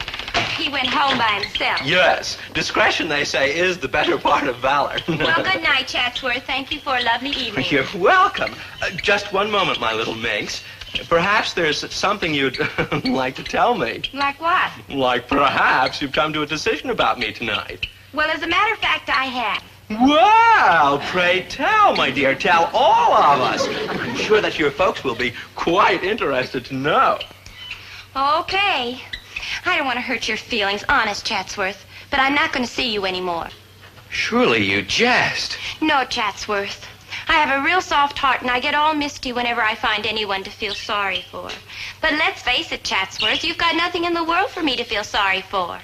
He went home by himself. Yes, discretion, they say, is the better part of valor. Well, good night, Chatsworth. Thank you for a lovely evening. You're welcome. Just one moment, my little minx. Perhaps there's something you'd like to tell me. Like what? Like perhaps you've come to a decision about me tonight. Well, as a matter of fact, I have. Well, pray tell, my dear. Tell all of us. I'm sure that your folks will be quite interested to know. Okay. I don't want to hurt your feelings, honest, Chatsworth, but I'm not going to see you anymore. Surely you jest. No, Chatsworth. I have a real soft heart, and I get all misty whenever I find anyone to feel sorry for. But let's face it, Chatsworth, you've got nothing in the world for me to feel sorry for.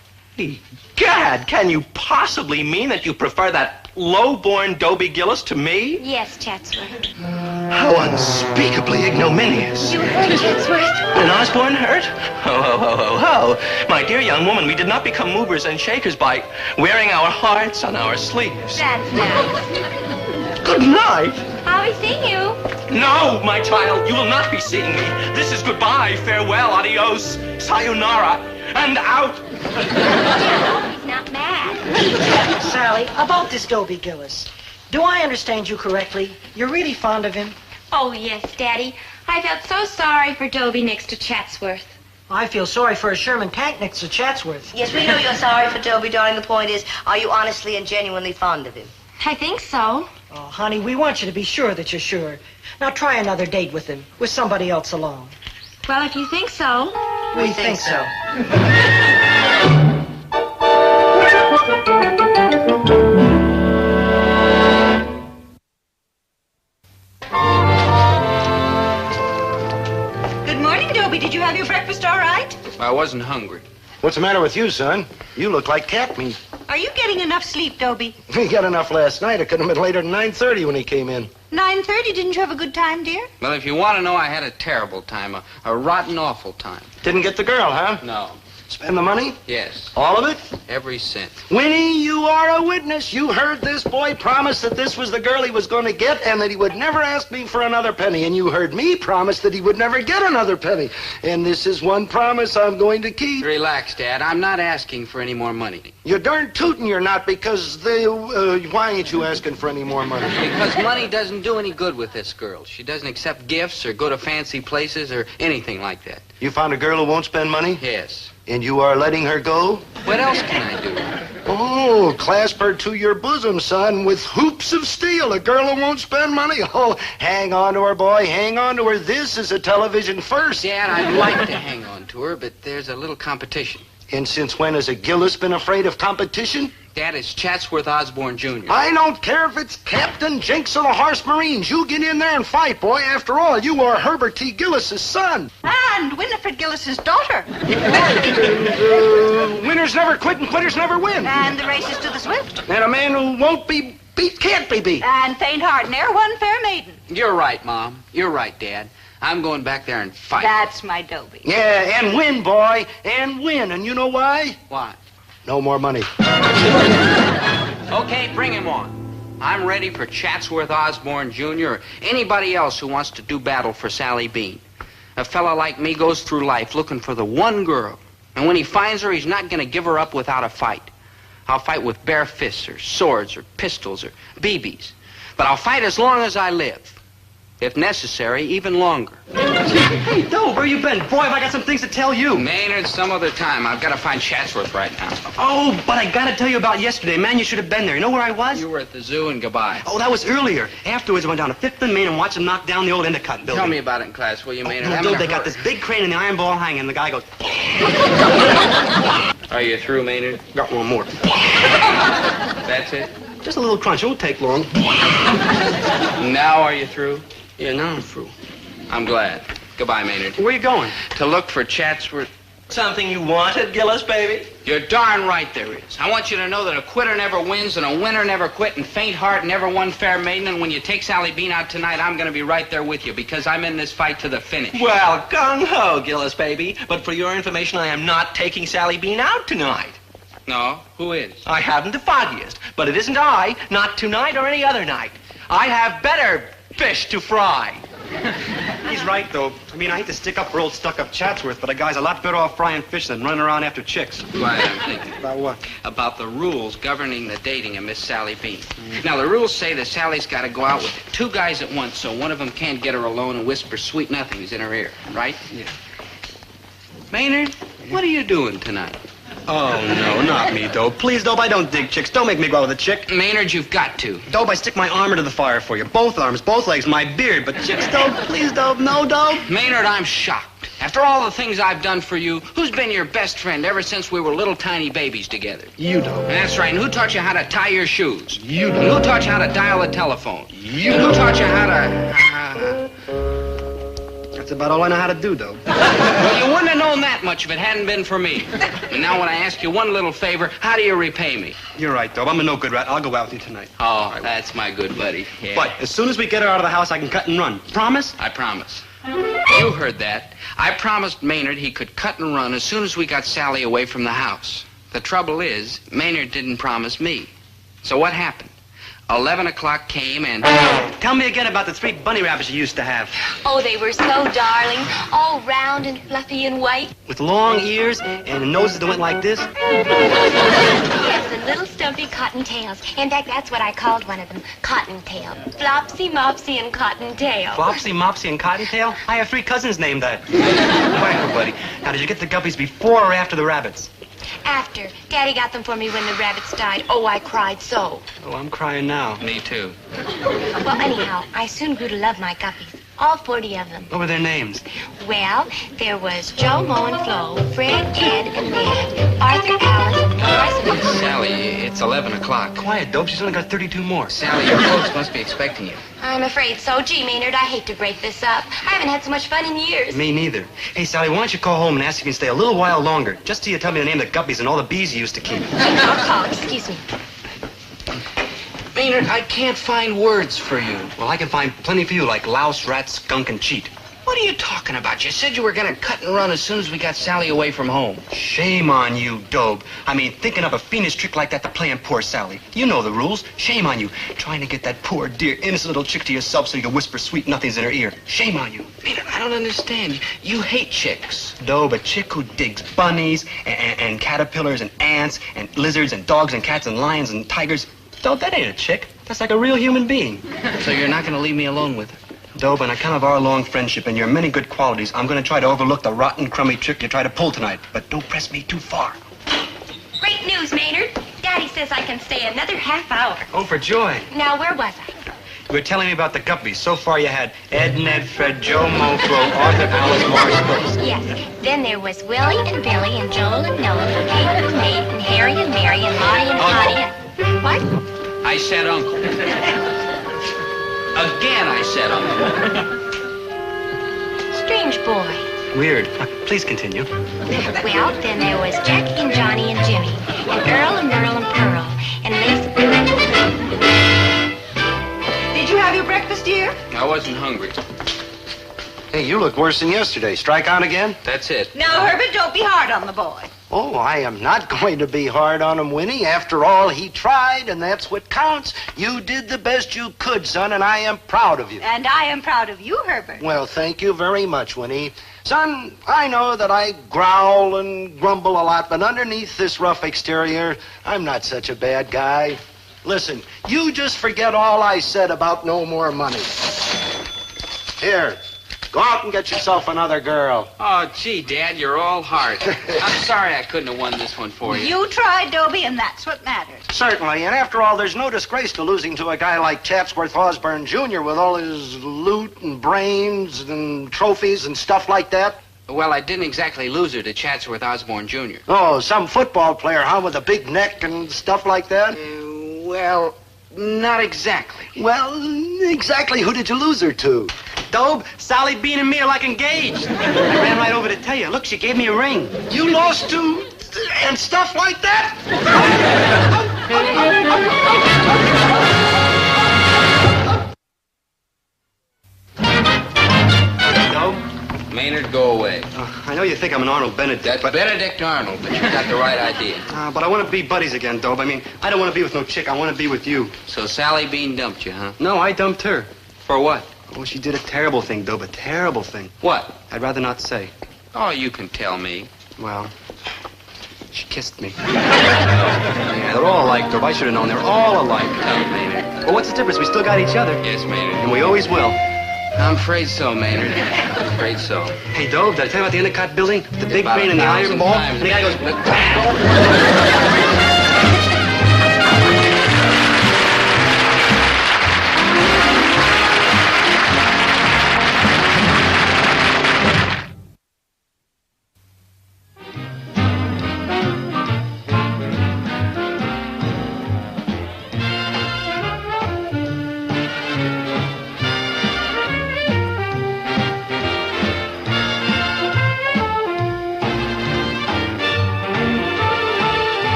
Gad, can you possibly mean that you prefer that low-born Dobie Gillis to me? Yes, Chatsworth. How unspeakably ignominious. You hurt, Chatsworth. And Osborne hurt? Ho, ho, ho, ho, ho. My dear young woman, we did not become movers and shakers by wearing our hearts on our sleeves. That's nice. Good night. I'll be seeing you. No, my child, you will not be seeing me. This is goodbye, farewell, adios, sayonara, and out. He's not mad. Sally, about this Dobie Gillis. Do I understand you correctly? You're really fond of him? Oh, yes, Daddy. I felt so sorry for Dobie next to Chatsworth. I feel sorry for a Sherman tank next to Chatsworth. Yes, we know you're sorry for Dobie, darling. The point is, are you honestly and genuinely fond of him? I think so. Oh, honey, we want you to be sure that you're sure. Now try another date with him, with somebody else along. Well, if you think so. We think so. Good morning, Dobie. Did you have your breakfast all right? I wasn't hungry. What's the matter with you, son? You look like cat meat. Are you getting enough sleep, Dobie? We got enough last night. It couldn't have been later than 9:30 when he came in. 9:30. Didn't you have a good time, dear? Well, if you want to know, I had a terrible time, a rotten, awful time. Didn't get the girl, huh? No. Spend the money? Yes. All of it? Every cent. Winnie, you are a witness. You heard this boy promise that this was the girl he was going to get and that he would never ask me for another penny. And you heard me promise that he would never get another penny. And this is one promise I'm going to keep. Relax, Dad. I'm not asking for any more money. You're darn tootin' you're not because why ain't you asking for any more money? Because money doesn't do any good with this girl. She doesn't accept gifts or go to fancy places or anything like that. You found a girl who won't spend money? Yes. And you are letting her go? What else can I do? Oh, clasp her to your bosom, son, with hoops of steel. A girl who won't spend money. Oh, hang on to her, boy. Hang on to her. This is a television first. Dad, I'd like to hang on to her, but there's a little competition. And since when has a Gillis been afraid of competition? Dad, it's Chatsworth Osborne, Jr. I don't care if it's Captain Jinks of the Horse Marines. You get in there and fight, boy. After all, you are Herbert T. Gillis's son. And Winifred Gillis's daughter. Winners never quit and quitters never win. And the race is to the swift. And a man who won't be beat can't be beat. And faint heart ne'er won fair maiden. You're right, Mom. You're right, Dad. I'm going back there and fight. That's my Dobie. Yeah, and win, boy. And win. And you know why? Why? No more money. Okay, bring him on. I'm ready for Chatsworth Osborne, Jr. or anybody else who wants to do battle for Sally Bean. A fella like me goes through life looking for the one girl. And when he finds her, he's not going to give her up without a fight. I'll fight with bare fists or swords or pistols or BBs. But I'll fight as long as I live. If necessary, even longer. Hey, Doe, where you been? Boy, have I got some things to tell you. Maynard, some other time. I've got to find Chatsworth right now. Oh, but I got to tell you about yesterday. Man, you should have been there. You know where I was? You were at the zoo in Goodbye. Oh, that was earlier. Afterwards, I went down to 5th and Main and watched them knock down the old Endicott building. Tell me about it in class, will you, Maynard? Oh, no, they got this big crane and the iron ball hanging, and the guy goes... Are you through, Maynard? Got one more. That's it? Just a little crunch. It won't take long. Now are you through? Yeah, now I'm through. I'm glad. Goodbye, Maynard. Where you going? To look for Chatsworth. Something you wanted, Gillis, baby? You're darn right there is. I want you to know that a quitter never wins and a winner never quit and faint heart never won fair maiden. And when you take Sally Bean out tonight, I'm going to be right there with you because I'm in this fight to the finish. Well, gung-ho, Gillis, baby. But for your information, I am not taking Sally Bean out tonight. No? Who is? I haven't the foggiest. But it isn't I, not tonight or any other night. I have better fish to fry. He's right, though. I mean, I hate to stick up for old stuck-up Chatsworth, but a guy's a lot better off frying fish than running around after chicks. Why, I'm thinking. About what? About the rules governing the dating of Miss Sally Bean. Now, the rules say that Sally's got to go out with two guys at once, so one of them can't get her alone and whisper sweet nothings in her ear, right? Yeah. Maynard, what are you doing tonight? Oh, no, not me, Doe. Please, Doe, I don't dig chicks. Don't make me go out with a chick. Maynard, you've got to. Doe, I stick my arm into the fire for you. Both arms, both legs, my beard. But chicks, Doe, please, Doe, no, Doe. Maynard, I'm shocked. After all the things I've done for you, who's been your best friend ever since we were little tiny babies together? You don't. That's right. And who taught you how to tie your shoes? You And don't. who taught you how to dial a telephone? You And who don't. taught you how to... That's about all I know how to do, though. Well, you wouldn't have known that much if it hadn't been for me. And now when I ask you one little favor, how do you repay me? You're right, Dob. I'm a no-good rat. I'll go out with you tonight. Oh, that's my good buddy. Yeah. But as soon as we get her out of the house, I can cut and run. Promise? I promise. You heard that. I promised Maynard he could cut and run as soon as we got Sally away from the house. The trouble is, Maynard didn't promise me. So what happened? 11 o'clock came and... Tell me again about the 3 bunny rabbits you used to have. Oh, they were so darling, all round and fluffy and white. With long ears and noses that went like this. Yes, and little stumpy cottontails. In fact, that's what I called one of them, Cottontail. Flopsy, Mopsy, and Cottontail. Flopsy, Mopsy, and Cottontail? I have 3 cousins named that. Whack, buddy. Now, did you get the guppies before or after the rabbits? After. Daddy got them for me when the rabbits died. Oh, I cried so. Oh, I'm crying now. Me too. Well, anyhow, I soon grew to love my guppies. All 40 of them. What were their names? Well, there was Joe, Mo, and Flo, Fred, Ed, and Ned, Arthur, Alice, Morris, and... Sally, it's 11 o'clock. Quiet, Dope. She's only got 32 more. Sally, your folks must be expecting you. I'm afraid so. Gee, Maynard, I hate to break this up. I haven't had so much fun in years. Me neither. Hey, Sally, why don't you call home and ask if you can stay a little while longer? Just till you tell me the name of the guppies and all the bees you used to keep. I'll call. Excuse me. Maynard, I can't find words for you. Well, I can find plenty for you, like louse, rat, skunk, and cheat. What are you talking about? You said you were going to cut and run as soon as we got Sally away from home. Shame on you, Dobe. I mean, thinking of a fiendish trick like that to play on poor Sally. You know the rules. Shame on you. Trying to get that poor, dear, innocent little chick to yourself so you can whisper sweet nothings in her ear. Shame on you. Maynard, I don't understand. You hate chicks. Dobe, a chick who digs bunnies and caterpillars and ants and lizards and dogs and cats and lions and tigers. Dobe, that ain't a chick. That's like a real human being. So you're not going to leave me alone with her? Dobe, on account of our long friendship and your many good qualities, I'm going to try to overlook the rotten, crummy trick you try to pull tonight. But don't press me too far. Great news, Maynard. Daddy says I can stay another half hour. Oh, for joy. Now, where was I? You were telling me about the guppies. So far you had Ed, Ned, Fred, Joe, Mo, Flo, Arthur, Alice, Morris, Brooks. Yes. Then there was Willie and Billy and Joel and Noah and Kate and Nate and Harry and Mary and Lottie and Toddy and... What? I said uncle. Again, I said uncle. Strange boy. Weird. Please continue. Well, then there was Jackie and Johnny and Jimmy, and Earl and Merle and Pearl, and Lisa. Did you have your breakfast, dear? I wasn't hungry. Hey, you look worse than yesterday. Strike out again? That's it. Now, Herbert, don't be hard on the boy. Oh, I am not going to be hard on him, Winnie. After all, he tried, and that's what counts. You did the best you could, son, and I am proud of you. And I am proud of you, Herbert. Well, thank you very much, Winnie. Son, I know that I growl and grumble a lot, but underneath this rough exterior, I'm not such a bad guy. Listen, you just forget all I said about no more money. Here, go out and get yourself another girl. Oh, gee, Dad, you're all heart. I'm sorry I couldn't have won this one for you. You tried, Dobie, and that's what matters. Certainly, and after all, there's no disgrace to losing to a guy like Chatsworth Osborne Jr. with all his loot and brains and trophies and stuff like that. Well, I didn't exactly lose her to Chatsworth Osborne Jr. Oh, some football player, huh, with a big neck and stuff like that? Well, not exactly. Well, exactly who did you lose her to? Dobe, Sally Bean and me are like engaged. I ran right over to tell you. Look, she gave me a ring. You lost to... and stuff like that? Dobe? Maynard, go away. I know you think I'm an Arnold Benedict, That's but... Benedict Arnold, but you got the right idea. But I want to be buddies again, Dobe. I mean, I don't want to be with no chick. I want to be with you. So Sally Bean dumped you, huh? No, I dumped her. For what? Oh, she did a terrible thing, Dobe, a terrible thing. What? I'd rather not say. Oh, you can tell me. Well, she kissed me. Yeah, they're all alike, Dobe. I should have known. They're all alike. Oh, Maynard. Well, what's the difference? We still got each other. Yes, Maynard. And we always will. I'm afraid so, Maynard. I'm afraid so. Hey, Dobe, did I tell you about the Endicott building? The big About crane and the 1,000 iron ball? times. And the guy goes...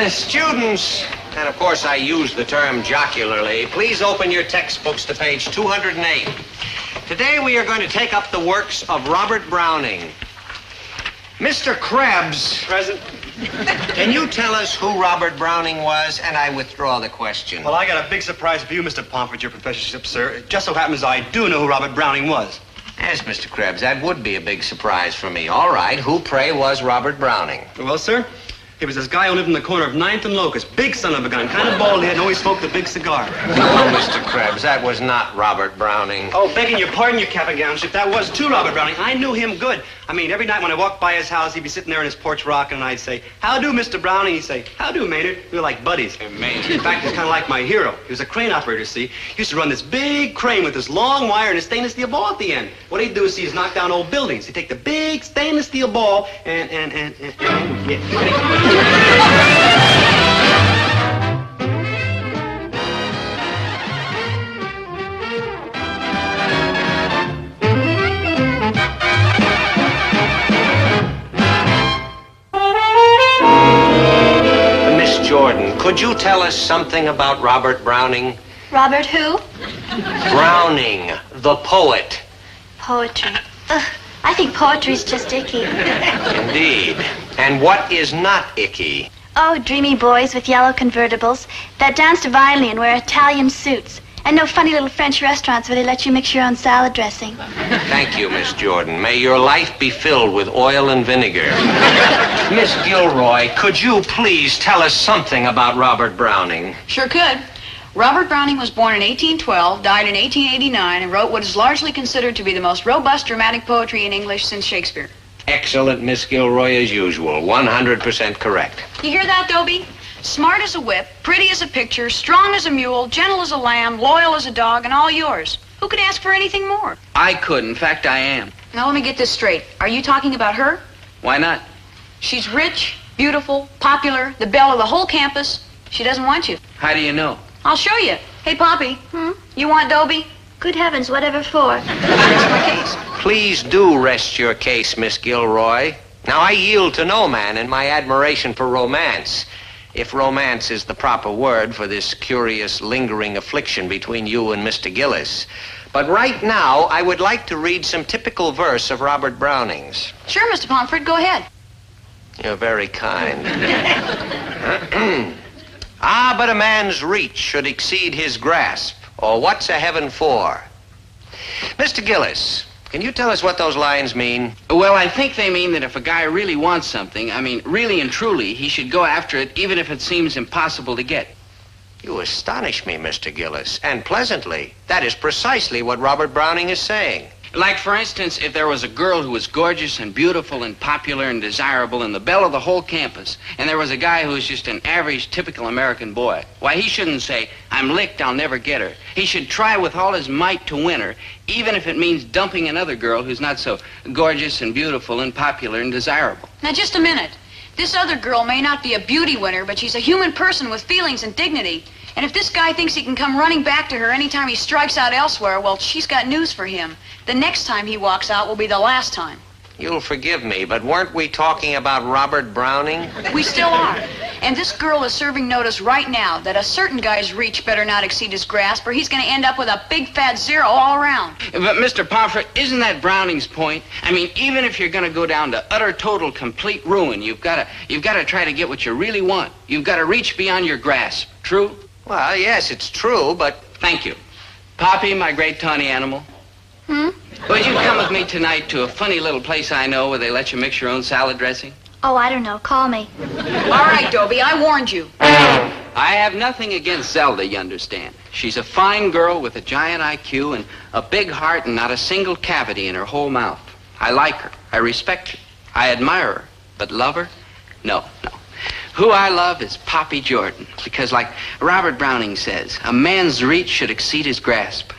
Students, and of course I use the term jocularly, please open your textbooks to page 208. Today we are going to take up the works of Robert Browning. Mr. Krebs. Present. Can you tell us who Robert Browning was? And I withdraw the question. Well, I got a big surprise for you, Mr. Pomfret, your professorship, sir. It just so happens I do know who Robert Browning was. Yes, Mr. Krebs, that would be a big surprise for me. All right, who, pray, was Robert Browning? Well, sir, he was this guy who lived in the corner of 9th and Locust. Big son of a gun, kind of bald head, and always smoked a big cigar. No, Mr. Krebs, that was not Robert Browning. Oh, begging your pardon, your cap and gownship, that was too Robert Browning. I knew him good. I mean, every night when I walked by his house, he'd be sitting there on his porch rocking, and I'd say, "How do, Mr. Browning?" He'd say, "How do, Maynard?" We were like buddies. Maynard. In fact, he's kind of like my hero. He was a crane operator, see? He used to run this big crane with this long wire and a stainless steel ball at the end. What he'd do is he'd knock down old buildings. He'd take the big stainless steel ball and yeah. Jordan, could you tell us something about Robert Browning? Robert who? Browning, the poet. Poetry. Ugh, I think poetry's just icky. Indeed. And what is not icky? Oh, dreamy boys with yellow convertibles that dance divinely and wear Italian suits. And no funny little French restaurants where they let you mix your own salad dressing. Thank you, Miss Jordan. May your life be filled with oil and vinegar. Miss Gilroy, could you please tell us something about Robert Browning? Sure could. Robert Browning was born in 1812, died in 1889, and wrote what is largely considered to be the most robust dramatic poetry in English since Shakespeare. Excellent, Miss Gilroy, as usual. 100% correct. You hear that, Dobie? Smart as a whip, pretty as a picture, strong as a mule, gentle as a lamb, loyal as a dog, and all yours. Who could ask for anything more? I could. In fact, I am. Now, let me get this straight. Are you talking about her? Why not? She's rich, beautiful, popular, the belle of the whole campus. She doesn't want you. How do you know? I'll show you. Hey, Poppy. You want Dobie? Good heavens, whatever for? That's my case. Please do rest your case, Miss Gilroy. Now, I yield to no man in my admiration for romance. If romance is the proper word for this curious, lingering affliction between you and Mr. Gillis. But right now, I would like to read some typical verse of Robert Browning's. Sure, Mr. Pomfret, go ahead. You're very kind. Ah, but a man's reach should exceed his grasp, or what's a heaven for? Mr. Gillis, can you tell us what those lines mean? Well, I think they mean that if a guy really wants something, I mean, really and truly, he should go after it even if it seems impossible to get. You astonish me, Mr. Gillis, and pleasantly. That is precisely what Robert Browning is saying. Like, for instance, if there was a girl who was gorgeous and beautiful and popular and desirable and the belle of the whole campus, and there was a guy who was just an average, typical American boy, why, he shouldn't say, "I'm licked, I'll never get her." He should try with all his might to win her, even if it means dumping another girl who's not so gorgeous and beautiful and popular and desirable. Now, just a minute. This other girl may not be a beauty winner, but she's a human person with feelings and dignity. And if this guy thinks he can come running back to her anytime he strikes out elsewhere, well, she's got news for him. The next time he walks out will be the last time. You'll forgive me, but weren't we talking about Robert Browning? We still are. And this girl is serving notice right now that a certain guy's reach better not exceed his grasp, or he's going to end up with a big fat zero all around. But, Mr. Pomfret, isn't that Browning's point? I mean, even if you're going to go down to utter, total, complete ruin, you've got to try to get what you really want. You've got to reach beyond your grasp. True? Well, yes, it's true, but... Thank you. Poppy, my great tawny animal. Would you come with me tonight to a funny little place I know where they let you mix your own salad dressing? Oh, I don't know. Call me. All right, Dobie, I warned you. I have nothing against Zelda, you understand. She's a fine girl with a giant IQ and a big heart and not a single cavity in her whole mouth. I like her. I respect her. I admire her. But love her? No. Who I love is Poppy Jordan, because like Robert Browning says, a man's reach should exceed his grasp.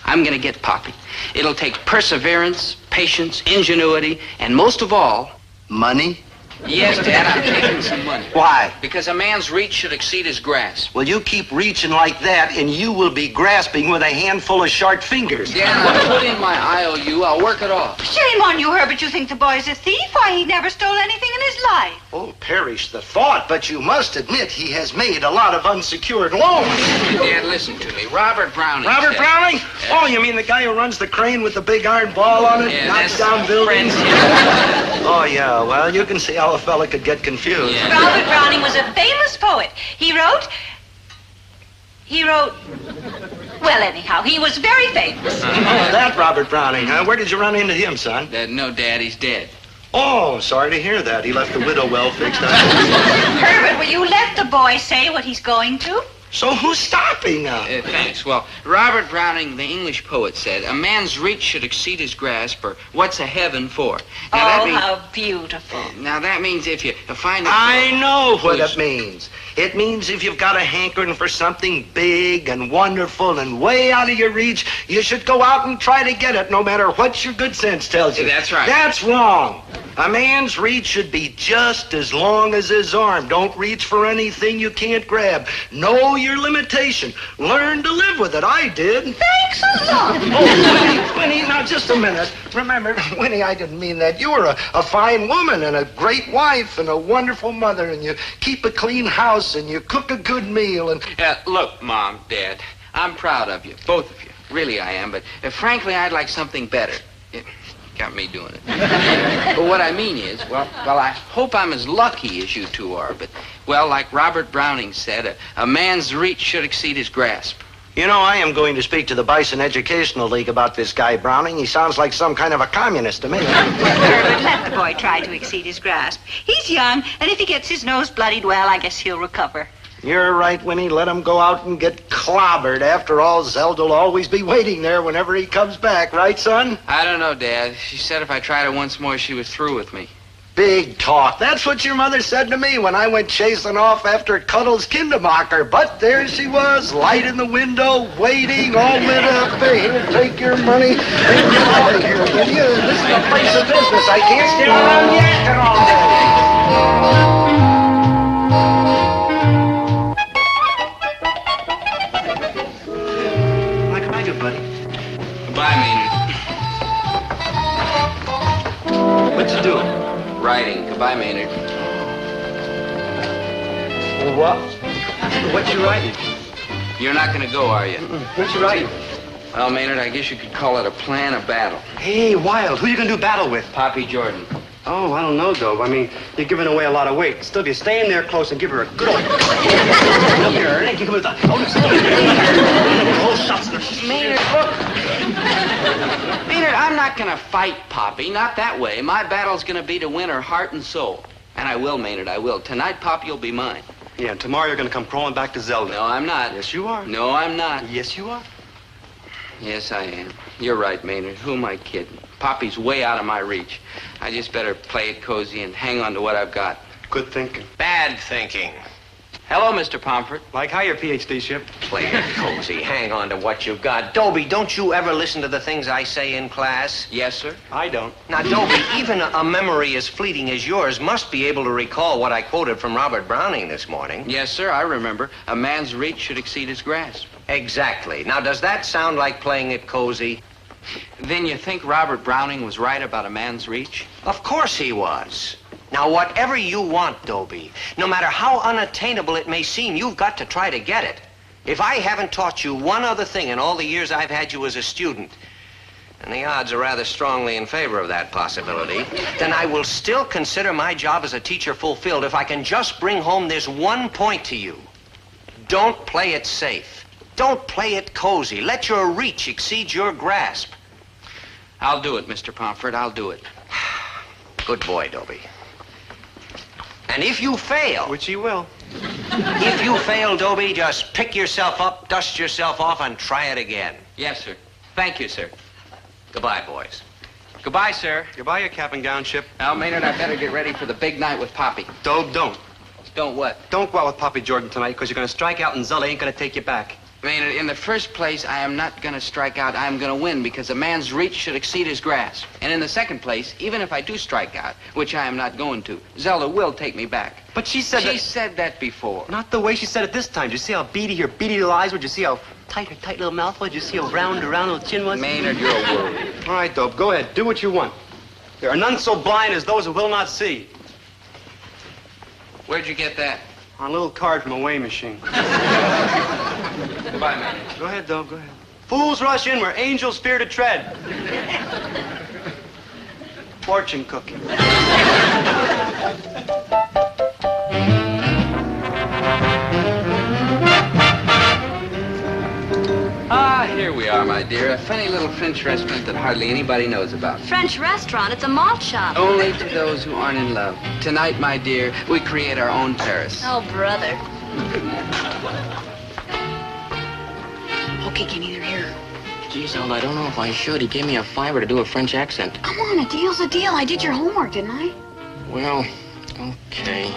I'm going to get Poppy. It'll take perseverance, patience, ingenuity, and most of all... Money? Yes, Dad, I'm taking some money. Why? Because a man's reach should exceed his grasp. Well, you keep reaching like that, and you will be grasping with a handful of sharp fingers. Dad, I'll put in my IOU. I'll work it off. Shame on you, Herbert. You think the boy's a thief? Why, he never stole anything in his life. Oh, perish the thought, but you must admit he has made a lot of unsecured loans. Dad, listen to me. Robert Browning. Robert Browning? Oh, you mean the guy who runs the crane with the big iron ball on it? Yeah, knocks that's down buildings? friends. Oh, yeah. Well, you can see how a fella could get confused. Yeah. Robert Browning was a famous poet. He wrote... Well, anyhow, he was very famous. Oh, that Robert Browning, huh? Where did you run into him, son? No, Dad, he's dead. Oh, sorry to hear that. He left the widow well fixed up. Herbert, will you let the boy say what he's going to? So who's stopping now? Thanks. Well, Robert Browning, the English poet, said, a man's reach should exceed his grasp, or what's a heaven for? Now, that means, how beautiful. Now, that means if you find... I know what it means. It means if you've got a hankering for something big and wonderful and way out of your reach, you should go out and try to get it, no matter what your good sense tells you. That's right. That's wrong. A man's reach should be just as long as his arm. Don't reach for anything you can't grab. Know your limitation. Learn to live with it. I did. Thanks a lot. Oh, Winnie, now just a minute. Remember, Winnie, I didn't mean that. You were a fine woman and a great wife and a wonderful mother, and you keep a clean house and you cook a good meal and... look, Mom, Dad, I'm proud of you, both of you. Really, I am, but frankly, I'd like something better. Got me doing it. But what I mean is, well, I hope I'm as lucky as you two are, but, well, like Robert Browning said, a man's reach should exceed his grasp. You know, I am going to speak to the Bison Educational League about this guy, Browning. He sounds like some kind of a communist to me. Herbert, let the boy try to exceed his grasp. He's young, and if he gets his nose bloodied, well, I guess he'll recover. You're right, Winnie. Let him go out and get clobbered. After all, Zelda will always be waiting there whenever he comes back. Right, son? I don't know, Dad. She said if I tried it once more, she was through with me. Big talk. That's what your mother said to me when I went chasing off after Cuddles Kindermacher. But there she was, light in the window, waiting, all lit up. Hey, here, take your money and get out of here, will you? This is a place of business. I can't stand around yakking all day. What can I do, buddy? Goodbye, Maynard. What you doing? Writing. Goodbye, Maynard. What? What you writing? You're not going to go, are you? What you writing? Well, Maynard, I guess you could call it a plan of battle. Hey, Wild, who you gonna do battle with? Poppy Jordan. Oh, I don't know, Dobe. I mean, you're giving away a lot of weight. Still, if you stay in there close and give her a good old... Come here, Ernie. Give her the... Oh, shots. Maynard, look. Maynard, I'm not going to fight Poppy. Not that way. My battle's going to be to win her heart and soul. And I will, Maynard, I will. Tonight, Poppy will be mine. Yeah, and tomorrow you're gonna come crawling back to Zelda. No, I'm not. Yes, you are. No, I'm not. Yes, you are. Yes, I am. You're right, Maynard. Who am I kidding? Poppy's way out of my reach. I just better play it cozy and hang on to what I've got. Good thinking. Bad thinking. Hello, Mr. Pomfret. Like how your PhD ship? Play it cozy. Hang on to what you've got. Dobie, don't you ever listen to the things I say in class? Yes, sir. I don't. Now, Dobie, even a memory as fleeting as yours must be able to recall what I quoted from Robert Browning this morning. Yes, sir, I remember. A man's reach should exceed his grasp. Exactly. Now, does that sound like playing it cozy? Then you think Robert Browning was right about a man's reach? Of course he was. Now, whatever you want, Dobie, no matter how unattainable it may seem, you've got to try to get it. If I haven't taught you one other thing in all the years I've had you as a student, and the odds are rather strongly in favor of that possibility, then I will still consider my job as a teacher fulfilled if I can just bring home this one point to you. Don't play it safe. Don't play it cozy. Let your reach exceed your grasp. I'll do it, Mr. Pomfret. I'll do it. Good boy, Dobie. And if you fail... Which he will. If you fail, Dobie, just pick yourself up, dust yourself off, and try it again. Yes, sir. Thank you, sir. Goodbye, boys. Goodbye, sir. Goodbye, your cap and gown ship. Now, Maynard, I better get ready for the big night with Poppy. Dobe, don't. Don't what? Don't go out with Poppy Jordan tonight, because you're going to strike out and Zelda ain't going to take you back. Maynard, in the first place, I am not going to strike out. I am going to win because a man's reach should exceed his grasp. And in the second place, even if I do strike out, which I am not going to, Zelda will take me back. But she said She said that before. Not the way she said it this time. Did you see how beady her beady little eyes were? Did you see how tight her tight little mouth was? Did you see how round her round little chin was? Maynard, you're a worry. All right, Dope, go ahead. Do what you want. There are none so blind as those who will not see. Where'd you get that? On a little card from a weighing machine. Goodbye, Maynard. Go ahead, Dope, go ahead. Fools rush in where angels fear to tread. Fortune cookie. Ah, here we are, my dear. A funny little French restaurant that hardly anybody knows about. French restaurant. It's a malt shop. Only to those who aren't in love. Tonight, my dear, we create our own Paris. Oh, brother. Okay, Kenny, they're here. Geez, Zelda, I don't know if I should. He gave me a $5 to do a French accent. Come on, a deal's a deal. I did your homework, didn't I? Well, okay.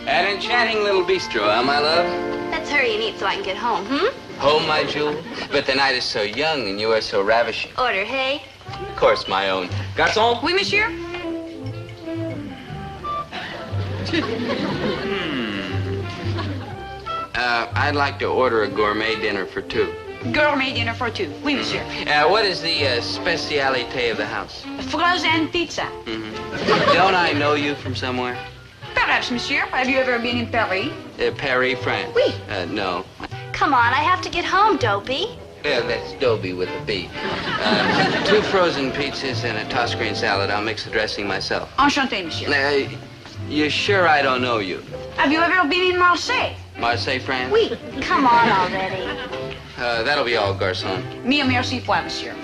An enchanting little bistro, huh, my love? Let's hurry and eat so I can get home, Home, my jewel. But the night is so young and you are so ravishing. Order, hey? Of course, my own. Garçon? Oui, monsieur? I'd like to order a gourmet dinner for two. Gourmet dinner for two. Oui, monsieur. What is the spécialité of the house? Frozen pizza. Don't I know you from somewhere? Perhaps, monsieur. Have you ever been in Paris? Paris, France? Oui. No. Come on, I have to get home, Dopey. Yeah, that's Dobie with a B. 2 frozen pizzas and a tossed green salad. I'll mix the dressing myself. Enchanté, monsieur. You sure I don't know you? Have you ever been in Marseille? Marseille, France? Oui. Come on already. That'll be all, garçon. Mille merci fois, monsieur.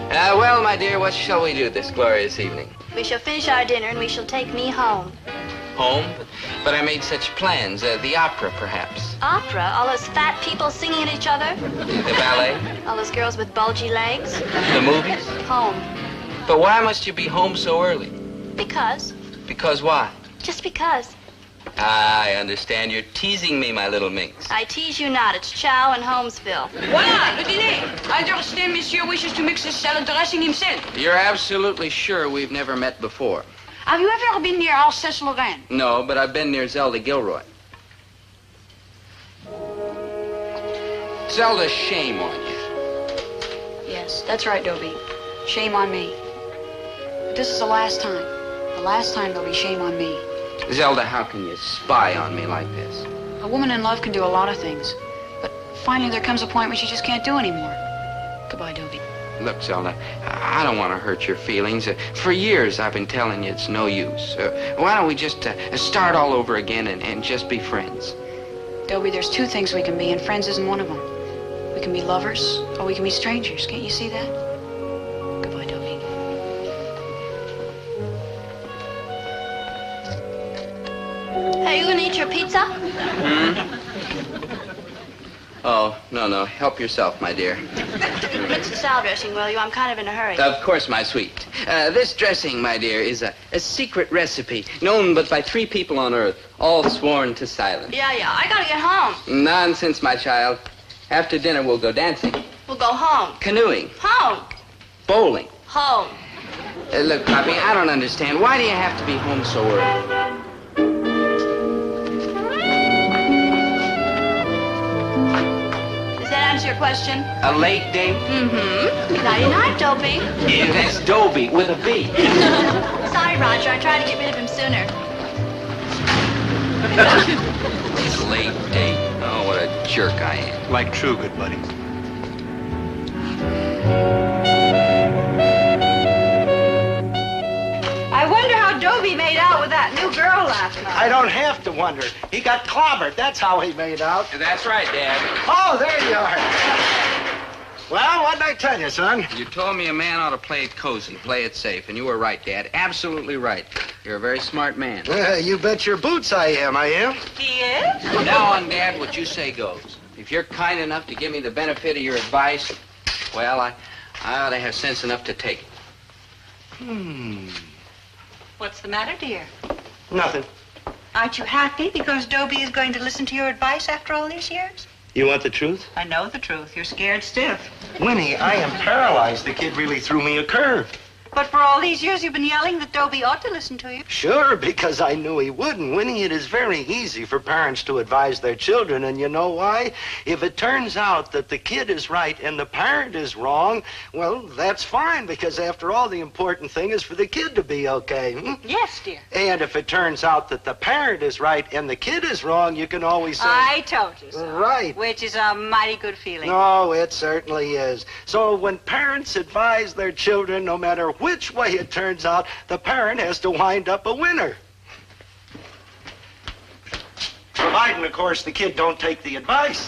Well, my dear, what shall we do this glorious evening? We shall finish our dinner and we shall take me home. Home? But I made such plans. The opera, perhaps. Opera? All those fat people singing at each other? The ballet? All those girls with bulgy legs? The movies? Home. But why must you be home so early? Because. Because why? Just because. I understand. You're teasing me, my little minx. I tease you not. It's Chow and Holmesville. Voilà, le dîner. I understand monsieur wishes to mix his salad dressing himself. You're absolutely sure we've never met before? Have you ever been near Alsace-Lorraine? No, but I've been near Zelda Gilroy. Zelda, shame on you. Yes, that's right, Dobie. Shame on me. But this is the last time. The last time there'll be shame on me. Zelda, how can you spy on me like this? A woman in love can do a lot of things. But finally there comes a point when she just can't do anymore. Goodbye, Dobie. Look, Zelda, I don't want to hurt your feelings. For years, I've been telling you it's no use. Why don't we just start all over again and just be friends? Dobie, there's 2 things we can be, and friends isn't one of them. We can be lovers, or we can be strangers. Can't you see that? Goodbye, Dobie. Are you gonna eat your pizza? Oh, no. Help yourself, my dear. Mix the salad dressing, will you? I'm kind of in a hurry. Of course, my sweet. This dressing, my dear, is a secret recipe known but by 3 people on Earth, all sworn to silence. Yeah, I gotta get home. Nonsense, my child. After dinner, we'll go dancing, We'll go home. canoeing, Home. bowling. Home. Look, Poppy, I don't understand. Why do you have to be home so early? Does that answer your question? A late date? Nighty-night, Dopey. Yeah, that's Dobie with a B. Sorry, Roger. I tried to get rid of him sooner. Late date. Oh, what a jerk I am. Like true, good buddy. I wonder how Dobie made out with that new girl last night. I don't have to wonder. He got clobbered. That's how he made out. That's right, Dad. Oh, there you are. Well, what'd I tell you, son? You told me a man ought to play it cozy, play it safe, and you were right, Dad. Absolutely right. You're a very smart man. You bet your boots I am, I am. He is? From now on, Dad, what you say goes. If you're kind enough to give me the benefit of your advice, well, I ought to have sense enough to take it. What's the matter, dear? Nothing. Aren't you happy because Dobie is going to listen to your advice after all these years? You want the truth? I know the truth. You're scared stiff. Winnie, I am paralyzed. The kid really threw me a curve. But for all these years, you've been yelling that Dobie ought to listen to you. Sure, because I knew he wouldn't. Winnie, it is very easy for parents to advise their children, and you know why? If it turns out that the kid is right and the parent is wrong, well, that's fine, because after all, the important thing is for the kid to be okay. Yes, dear. And if it turns out that the parent is right and the kid is wrong, you can always say... I told you so. Right. Which is a mighty good feeling. No, it certainly is. So when parents advise their children, no matter which way it turns out, the parent has to wind up a winner. Providing, of course, the kid don't take the advice.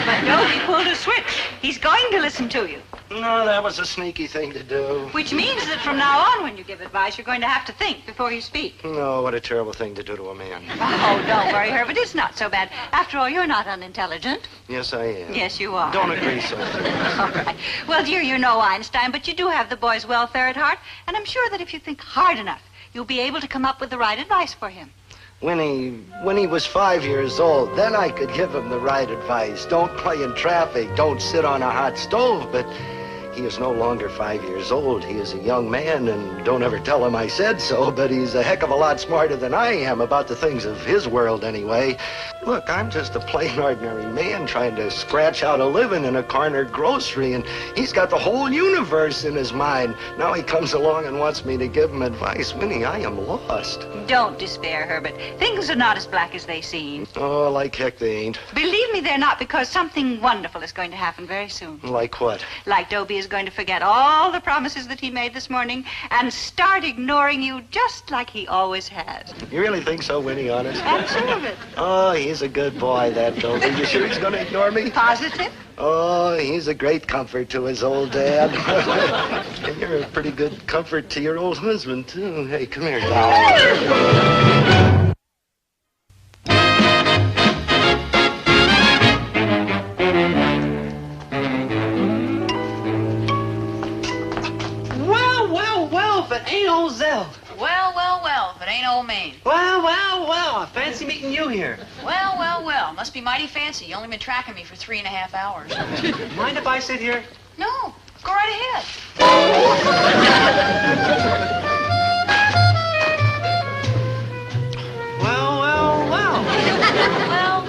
But Dobie pulled a switch. He's going to listen to you. No, that was a sneaky thing to do. Which means that from now on, when you give advice, you're going to have to think before you speak. No, what a terrible thing to do to a man. Oh, don't worry, Herbert. It's not so bad. After all, you're not unintelligent. Yes, I am. Yes, you are. Don't agree so. All right. Well, dear, you're no Einstein, but you do have the boy's welfare at heart, and I'm sure that if you think hard enough, you'll be able to come up with the right advice for him. When he was 5 years old, then I could give him the right advice. Don't play in traffic, don't sit on a hot stove, but he is no longer 5 years old. He is a young man, and don't ever tell him I said so, but he's a heck of a lot smarter than I am about the things of his world anyway. Look, I'm just a plain ordinary man trying to scratch out a living in a corner grocery, and he's got the whole universe in his mind. Now he comes along and wants me to give him advice. Winnie, I am lost. Don't despair, Herbert. Things are not as black as they seem. Oh, like heck they ain't. Believe me, they're not, because something wonderful is going to happen very soon. Like what? Like Dobie is going to forget all the promises that he made this morning and start ignoring you just like he always has. You really think so, Winnie, honest? I'm sure of it. Oh, he's a good boy, that Dobie. You sure he's going to ignore me? Positive? Oh, he's a great comfort to his old dad. And you're a pretty good comfort to your old husband, too. Hey, come here. Well, if it ain't old Zell. Well, if it ain't old Maine. Well, fancy meeting you here. Well, must be mighty fancy. You only been tracking me for 3.5 hours. Mind if I sit here? No, go right ahead.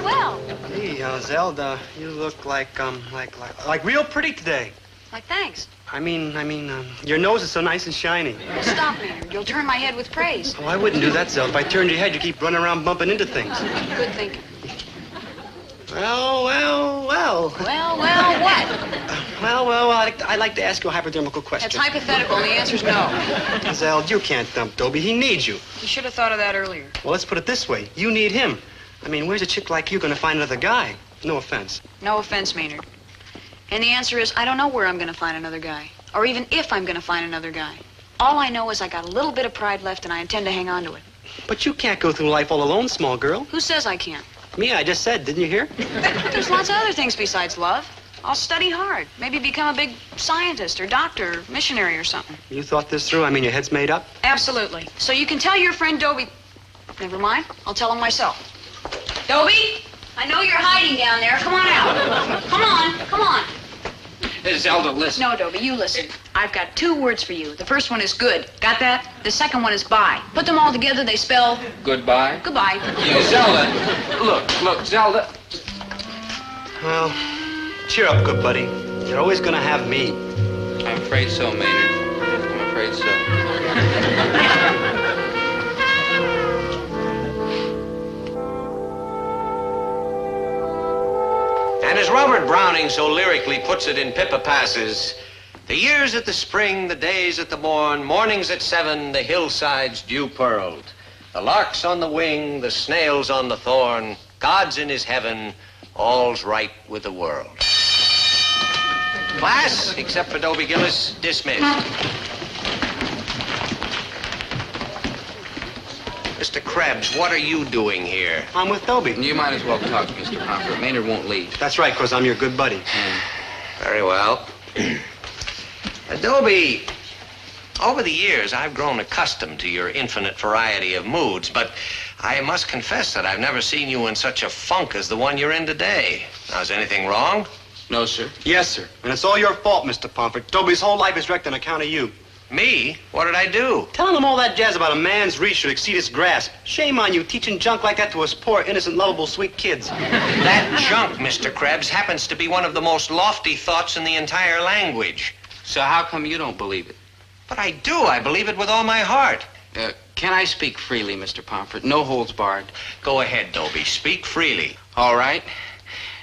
Well. Gee, Zelda, you look like real pretty today. Like, thanks. I mean, your nose is so nice and shiny. Stop, Maynard. You'll turn my head with praise. Oh, I wouldn't do that, Zelda. If I turned your head, you keep running around bumping into things. Good thinking. Well. Well, what? I'd like to ask you a hypodermical question. It's hypothetical, and the answer's no. Zeld, you can't dump Dobie. He needs you. You should have thought of that earlier. Well, let's put it this way. You need him. I mean, where's a chick like you going to find another guy? No offense. No offense, Maynard. And the answer is, I don't know where I'm going to find another guy. Or even if I'm going to find another guy. All I know is I got a little bit of pride left, and I intend to hang on to it. But you can't go through life all alone, small girl. Who says I can't? Me, I just said. Didn't you hear? There's lots of other things besides love. I'll study hard. Maybe become a big scientist or doctor or missionary or something. You thought this through? I mean, your head's made up? Absolutely. So you can tell your friend Dobie... Never mind. I'll tell him myself. Dobie, I know you're hiding down there. Come on out. Come on. Zelda, listen. No, Dobie, you listen. I've got 2 words for you. The first one is good. Got that? The second one is bye. Put them all together, they spell... Goodbye? Goodbye. Yeah, Zelda. Look, Zelda. Well, cheer up, good buddy. You're always going to have me. I'm afraid so, Maynard. I'm afraid so. And as Robert Browning so lyrically puts it in Pippa Passes, the years at the spring, the days at the morn, mornings at 7, the hillsides dew pearled, the larks on the wing, the snails on the thorn, God's in his heaven, all's right with the world. Class, except for Dobie Gillis, dismissed. Mr. Krebs, what are you doing here? I'm with Dobie. You might as well talk, Mr. Pomfret. Maynard won't leave. That's right, because I'm your good buddy. Very well. Dobie, Over the years, I've grown accustomed to your infinite variety of moods, but I must confess that I've never seen you in such a funk as the one you're in today. Now, is anything wrong? No, sir. Yes, sir. And it's all your fault, Mr. Pomfret. Dobie's whole life is wrecked on account of you. Me? What did I do? Telling him all that jazz about a man's reach should exceed his grasp. Shame on you, teaching junk like that to us poor, innocent, lovable, sweet kids. That junk, Mr. Krebs, happens to be one of the most lofty thoughts in the entire language. So how come you don't believe it? But I do. I believe it with all my heart. Can I speak freely, Mr. Pomfret? No holds barred. Go ahead, Dobie. Speak freely. All right.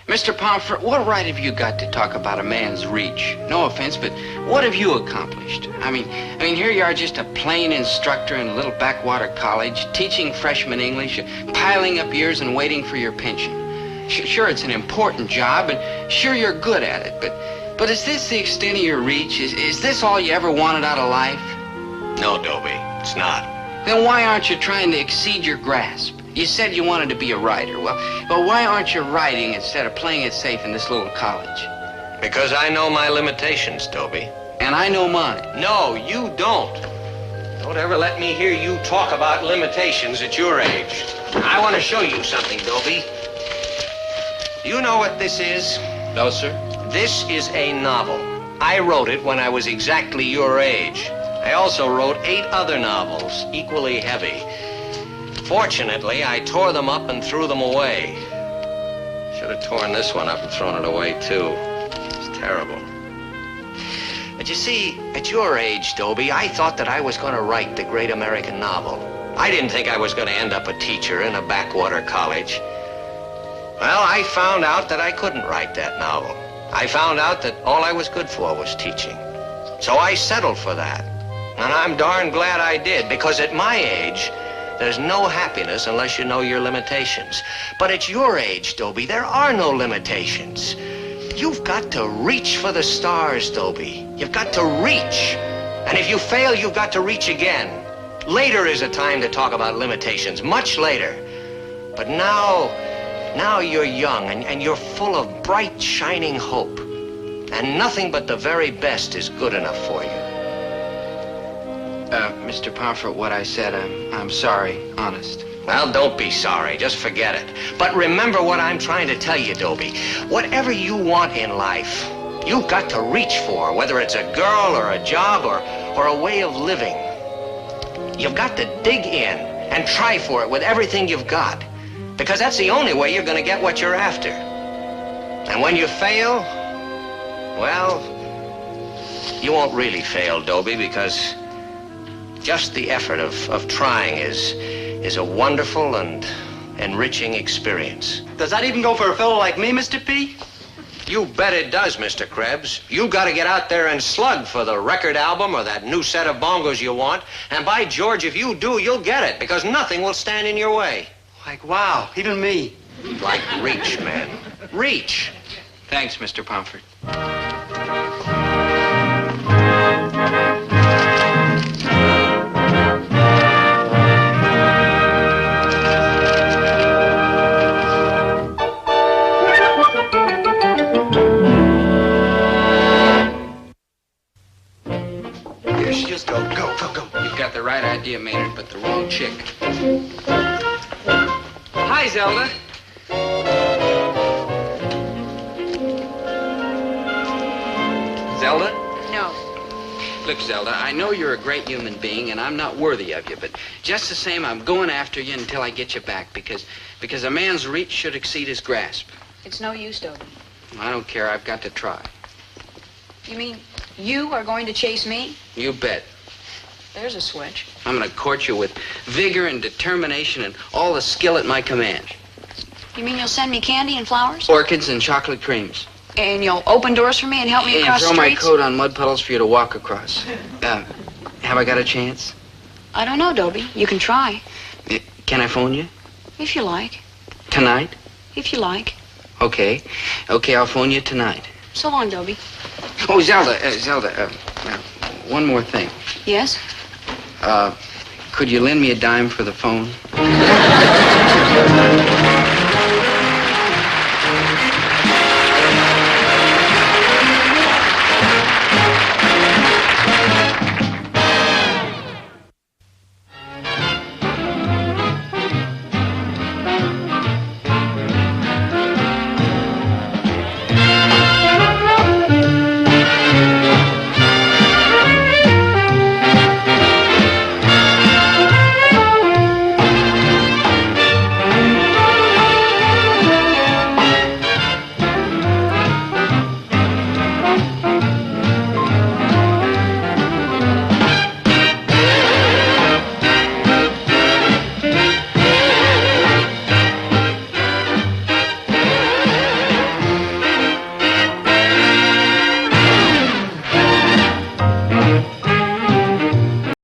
Mr. Pomfret, what right have you got to talk about a man's reach? No offense, but what have you accomplished? I mean, here you are, just a plain instructor in a little backwater college, teaching freshman English, piling up years and waiting for your pension. Sure, it's an important job, and sure, you're good at it, but is this the extent of your reach? Is this all you ever wanted out of life? No, Dobie, it's not. Then why aren't you trying to exceed your grasp? You said you wanted to be a writer. Well, why aren't you writing instead of playing it safe in this little college? Because I know my limitations, Dobie. And I know mine. No, you don't. Don't ever let me hear you talk about limitations at your age. I want to show you something, Dobie. You know what this is? No, sir. This is a novel. I wrote it when I was exactly your age. I also wrote 8 other novels, equally heavy. Fortunately, I tore them up and threw them away. Should have torn this one up and thrown it away, too. It's terrible. But you see, at your age, Dobie, I thought that I was going to write the great American novel. I didn't think I was going to end up a teacher in a backwater college. Well, I found out that I couldn't write that novel. I found out that all I was good for was teaching. So I settled for that. And I'm darn glad I did, because at my age, there's no happiness unless you know your limitations. But at your age, Dobie, there are no limitations. You've got to reach for the stars, Dobie. You've got to reach. And if you fail, you've got to reach again. Later is a time to talk about limitations, much later. But now you're young and you're full of bright, shining hope. And nothing but the very best is good enough for you. Mr. Pomfret, what I said, I'm sorry, honest. Well, don't be sorry. Just forget it. But remember what I'm trying to tell you, Dobie. Whatever you want in life, you've got to reach for, whether it's a girl or a job or a way of living. You've got to dig in and try for it with everything you've got, because that's the only way you're going to get what you're after. And when you fail, well, you won't really fail, Dobie, because just the effort of trying is a wonderful and enriching experience. Does that even go for a fellow like me, Mr. P? You bet it does, Mr. Krebs. You've got to get out there and slug for the record album or that new set of bongos you want. And by George, if you do, you'll get it, because nothing will stand in your way. Like, wow, even me. Like reach, man. Reach. Thanks, Mr. Pomfret. Just go. You've got the right idea, Maynard, but the wrong chick. Hi, Zelda. Zelda? No. Look, Zelda, I know you're a great human being, and I'm not worthy of you, but just the same, I'm going after you until I get you back, because a man's reach should exceed his grasp. It's no use, Dobie. I don't care. I've got to try. You mean you are going to chase me? You bet. There's a switch. I'm going to court you with vigor and determination and all the skill at my command. You mean you'll send me candy and flowers? Orchids and chocolate creams. And you'll open doors for me and help me And across throw my streets? coat on mud puddles for you to walk across. Have I got a chance? I don't know, Dobie. You can try. Can I phone you? If you like. Tonight? If you like. Okay. Okay, I'll phone you tonight. So long, Dobie. Oh, Zelda, one more thing. Yes? Could you lend me a dime for the phone?